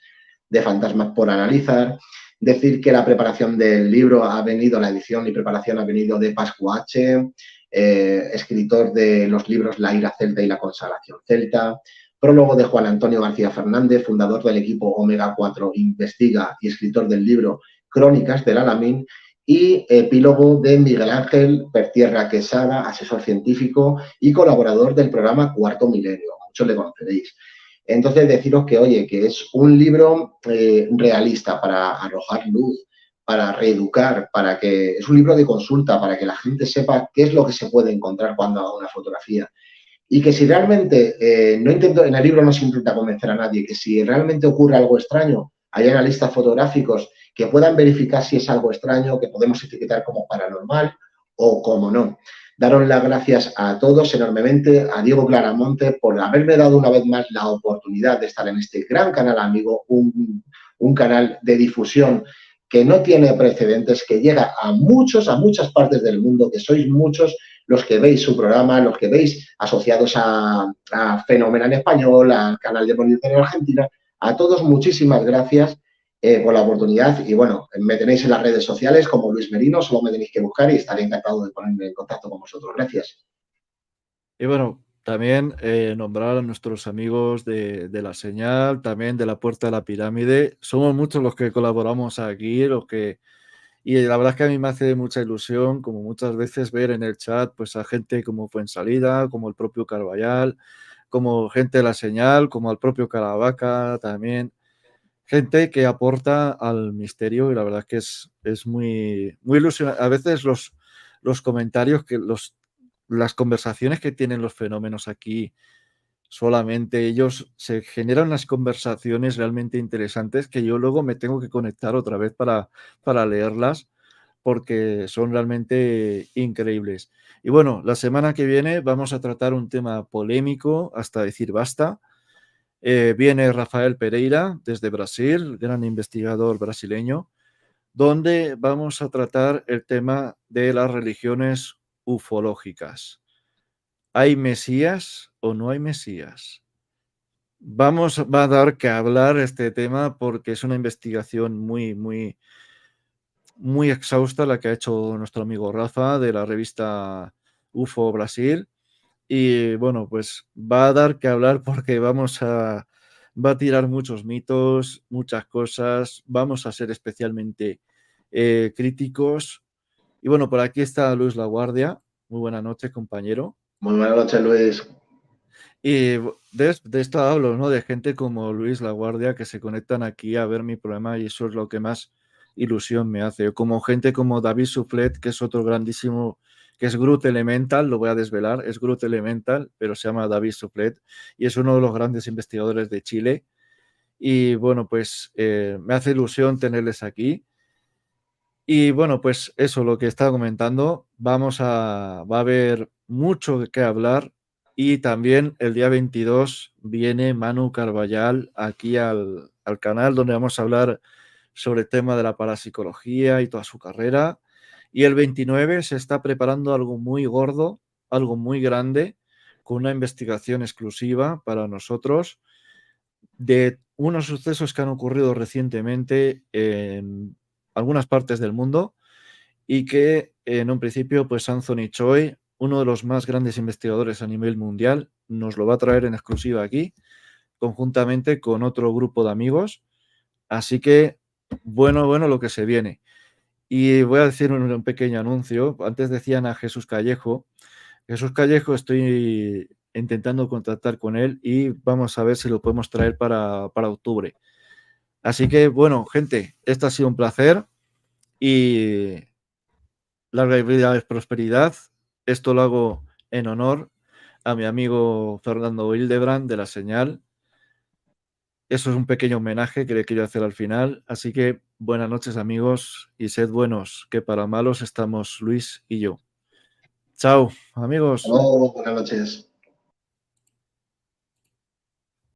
de fantasmas por analizar. Decir que la preparación del libro ha venido, la edición y preparación ha venido de Pascu H., escritor de los libros La ira celta y la consagración celta, prólogo de Juan Antonio García Fernández, fundador del equipo Omega 4 Investiga y escritor del libro Crónicas del Alamín, y epílogo de Miguel Ángel Pertierra Quesada, asesor científico y colaborador del programa Cuarto Milenio. Muchos le conoceréis. Entonces, deciros que, oye, que es un libro realista para arrojar luz, para reeducar, para que es un libro de consulta, para que la gente sepa qué es lo que se puede encontrar cuando haga una fotografía. Y que si realmente, no intento, en el libro no se intenta convencer a nadie, que si realmente ocurre algo extraño, hay analistas fotográficos que puedan verificar si es algo extraño, que podemos etiquetar como paranormal o como no. Daros las gracias a todos enormemente, a Diego Claramonte, por haberme dado una vez más la oportunidad de estar en este gran canal, amigo, un canal de difusión que no tiene precedentes, que llega a muchas partes del mundo, que sois muchos los que veis su programa, los que veis asociados a Fenómeno en Español, al canal de Monitor en Argentina. A todos muchísimas gracias por la oportunidad y bueno, me tenéis en las redes sociales como Luis Merino, solo me tenéis que buscar y estaré encantado de ponerme en contacto con vosotros. Gracias. Y bueno, también nombrar a nuestros amigos de La Señal, también de La Puerta de la Pirámide. Somos muchos los que colaboramos aquí, y la verdad es que a mí me hace mucha ilusión, como muchas veces, ver en el chat pues a gente como Fuensalida, como el propio Carballal, como gente de La Señal, como al propio Caravaca también. Gente que aporta al misterio y la verdad es que es muy ilusionante. A veces los comentarios las conversaciones que tienen los fenómenos aquí, solamente ellos se generan unas conversaciones realmente interesantes que yo luego me tengo que conectar otra vez para leerlas porque son realmente increíbles. Y bueno, la semana que viene vamos a tratar un tema polémico hasta decir basta. Viene Rafael Pereira desde Brasil, gran investigador brasileño, donde vamos a tratar el tema de las religiones ufológicas. ¿Hay mesías o no hay mesías? Va a dar que hablar este tema porque es una investigación muy exhausta la que ha hecho nuestro amigo Rafa de la revista UFO Brasil. Y bueno, pues va a dar que hablar porque va a tirar muchos mitos, muchas cosas, vamos a ser especialmente críticos. Y bueno, por aquí está Luis La Guardia. Muy buenas noches, compañero. Muy buenas noches, Luis. Y de esto hablo, ¿no? De gente como Luis La Guardia que se conectan aquí a ver mi programa y eso es lo que más ilusión me hace. Como gente como David Soufflet, que es otro grandísimo, que es Groot Elemental, lo voy a desvelar, es Groot Elemental, pero se llama David Soufflet y es uno de los grandes investigadores de Chile. Y bueno, pues me hace ilusión tenerles aquí. Y bueno, pues eso, lo que estaba comentando, va a haber mucho que hablar y también el día 22 viene Manu Carballal aquí al canal donde vamos a hablar sobre el tema de la parapsicología y toda su carrera. Y el 29 se está preparando algo muy gordo, algo muy grande, con una investigación exclusiva para nosotros de unos sucesos que han ocurrido recientemente en algunas partes del mundo y que en un principio, pues Anthony Choi, uno de los más grandes investigadores a nivel mundial, nos lo va a traer en exclusiva aquí, conjuntamente con otro grupo de amigos. Así que, bueno, lo que se viene. Y voy a decir un pequeño anuncio. Antes decían a Jesús Callejo. Jesús Callejo estoy intentando contactar con él y vamos a ver si lo podemos traer para octubre. Así que, bueno, gente, esto ha sido un placer y larga vida y prosperidad. Esto lo hago en honor a mi amigo Fernando Hildebrand de La Señal. Eso es un pequeño homenaje que le quiero hacer al final. Así que buenas noches, amigos, y sed buenos, que para malos estamos Luis y yo. Chao, amigos. Hasta luego, buenas noches.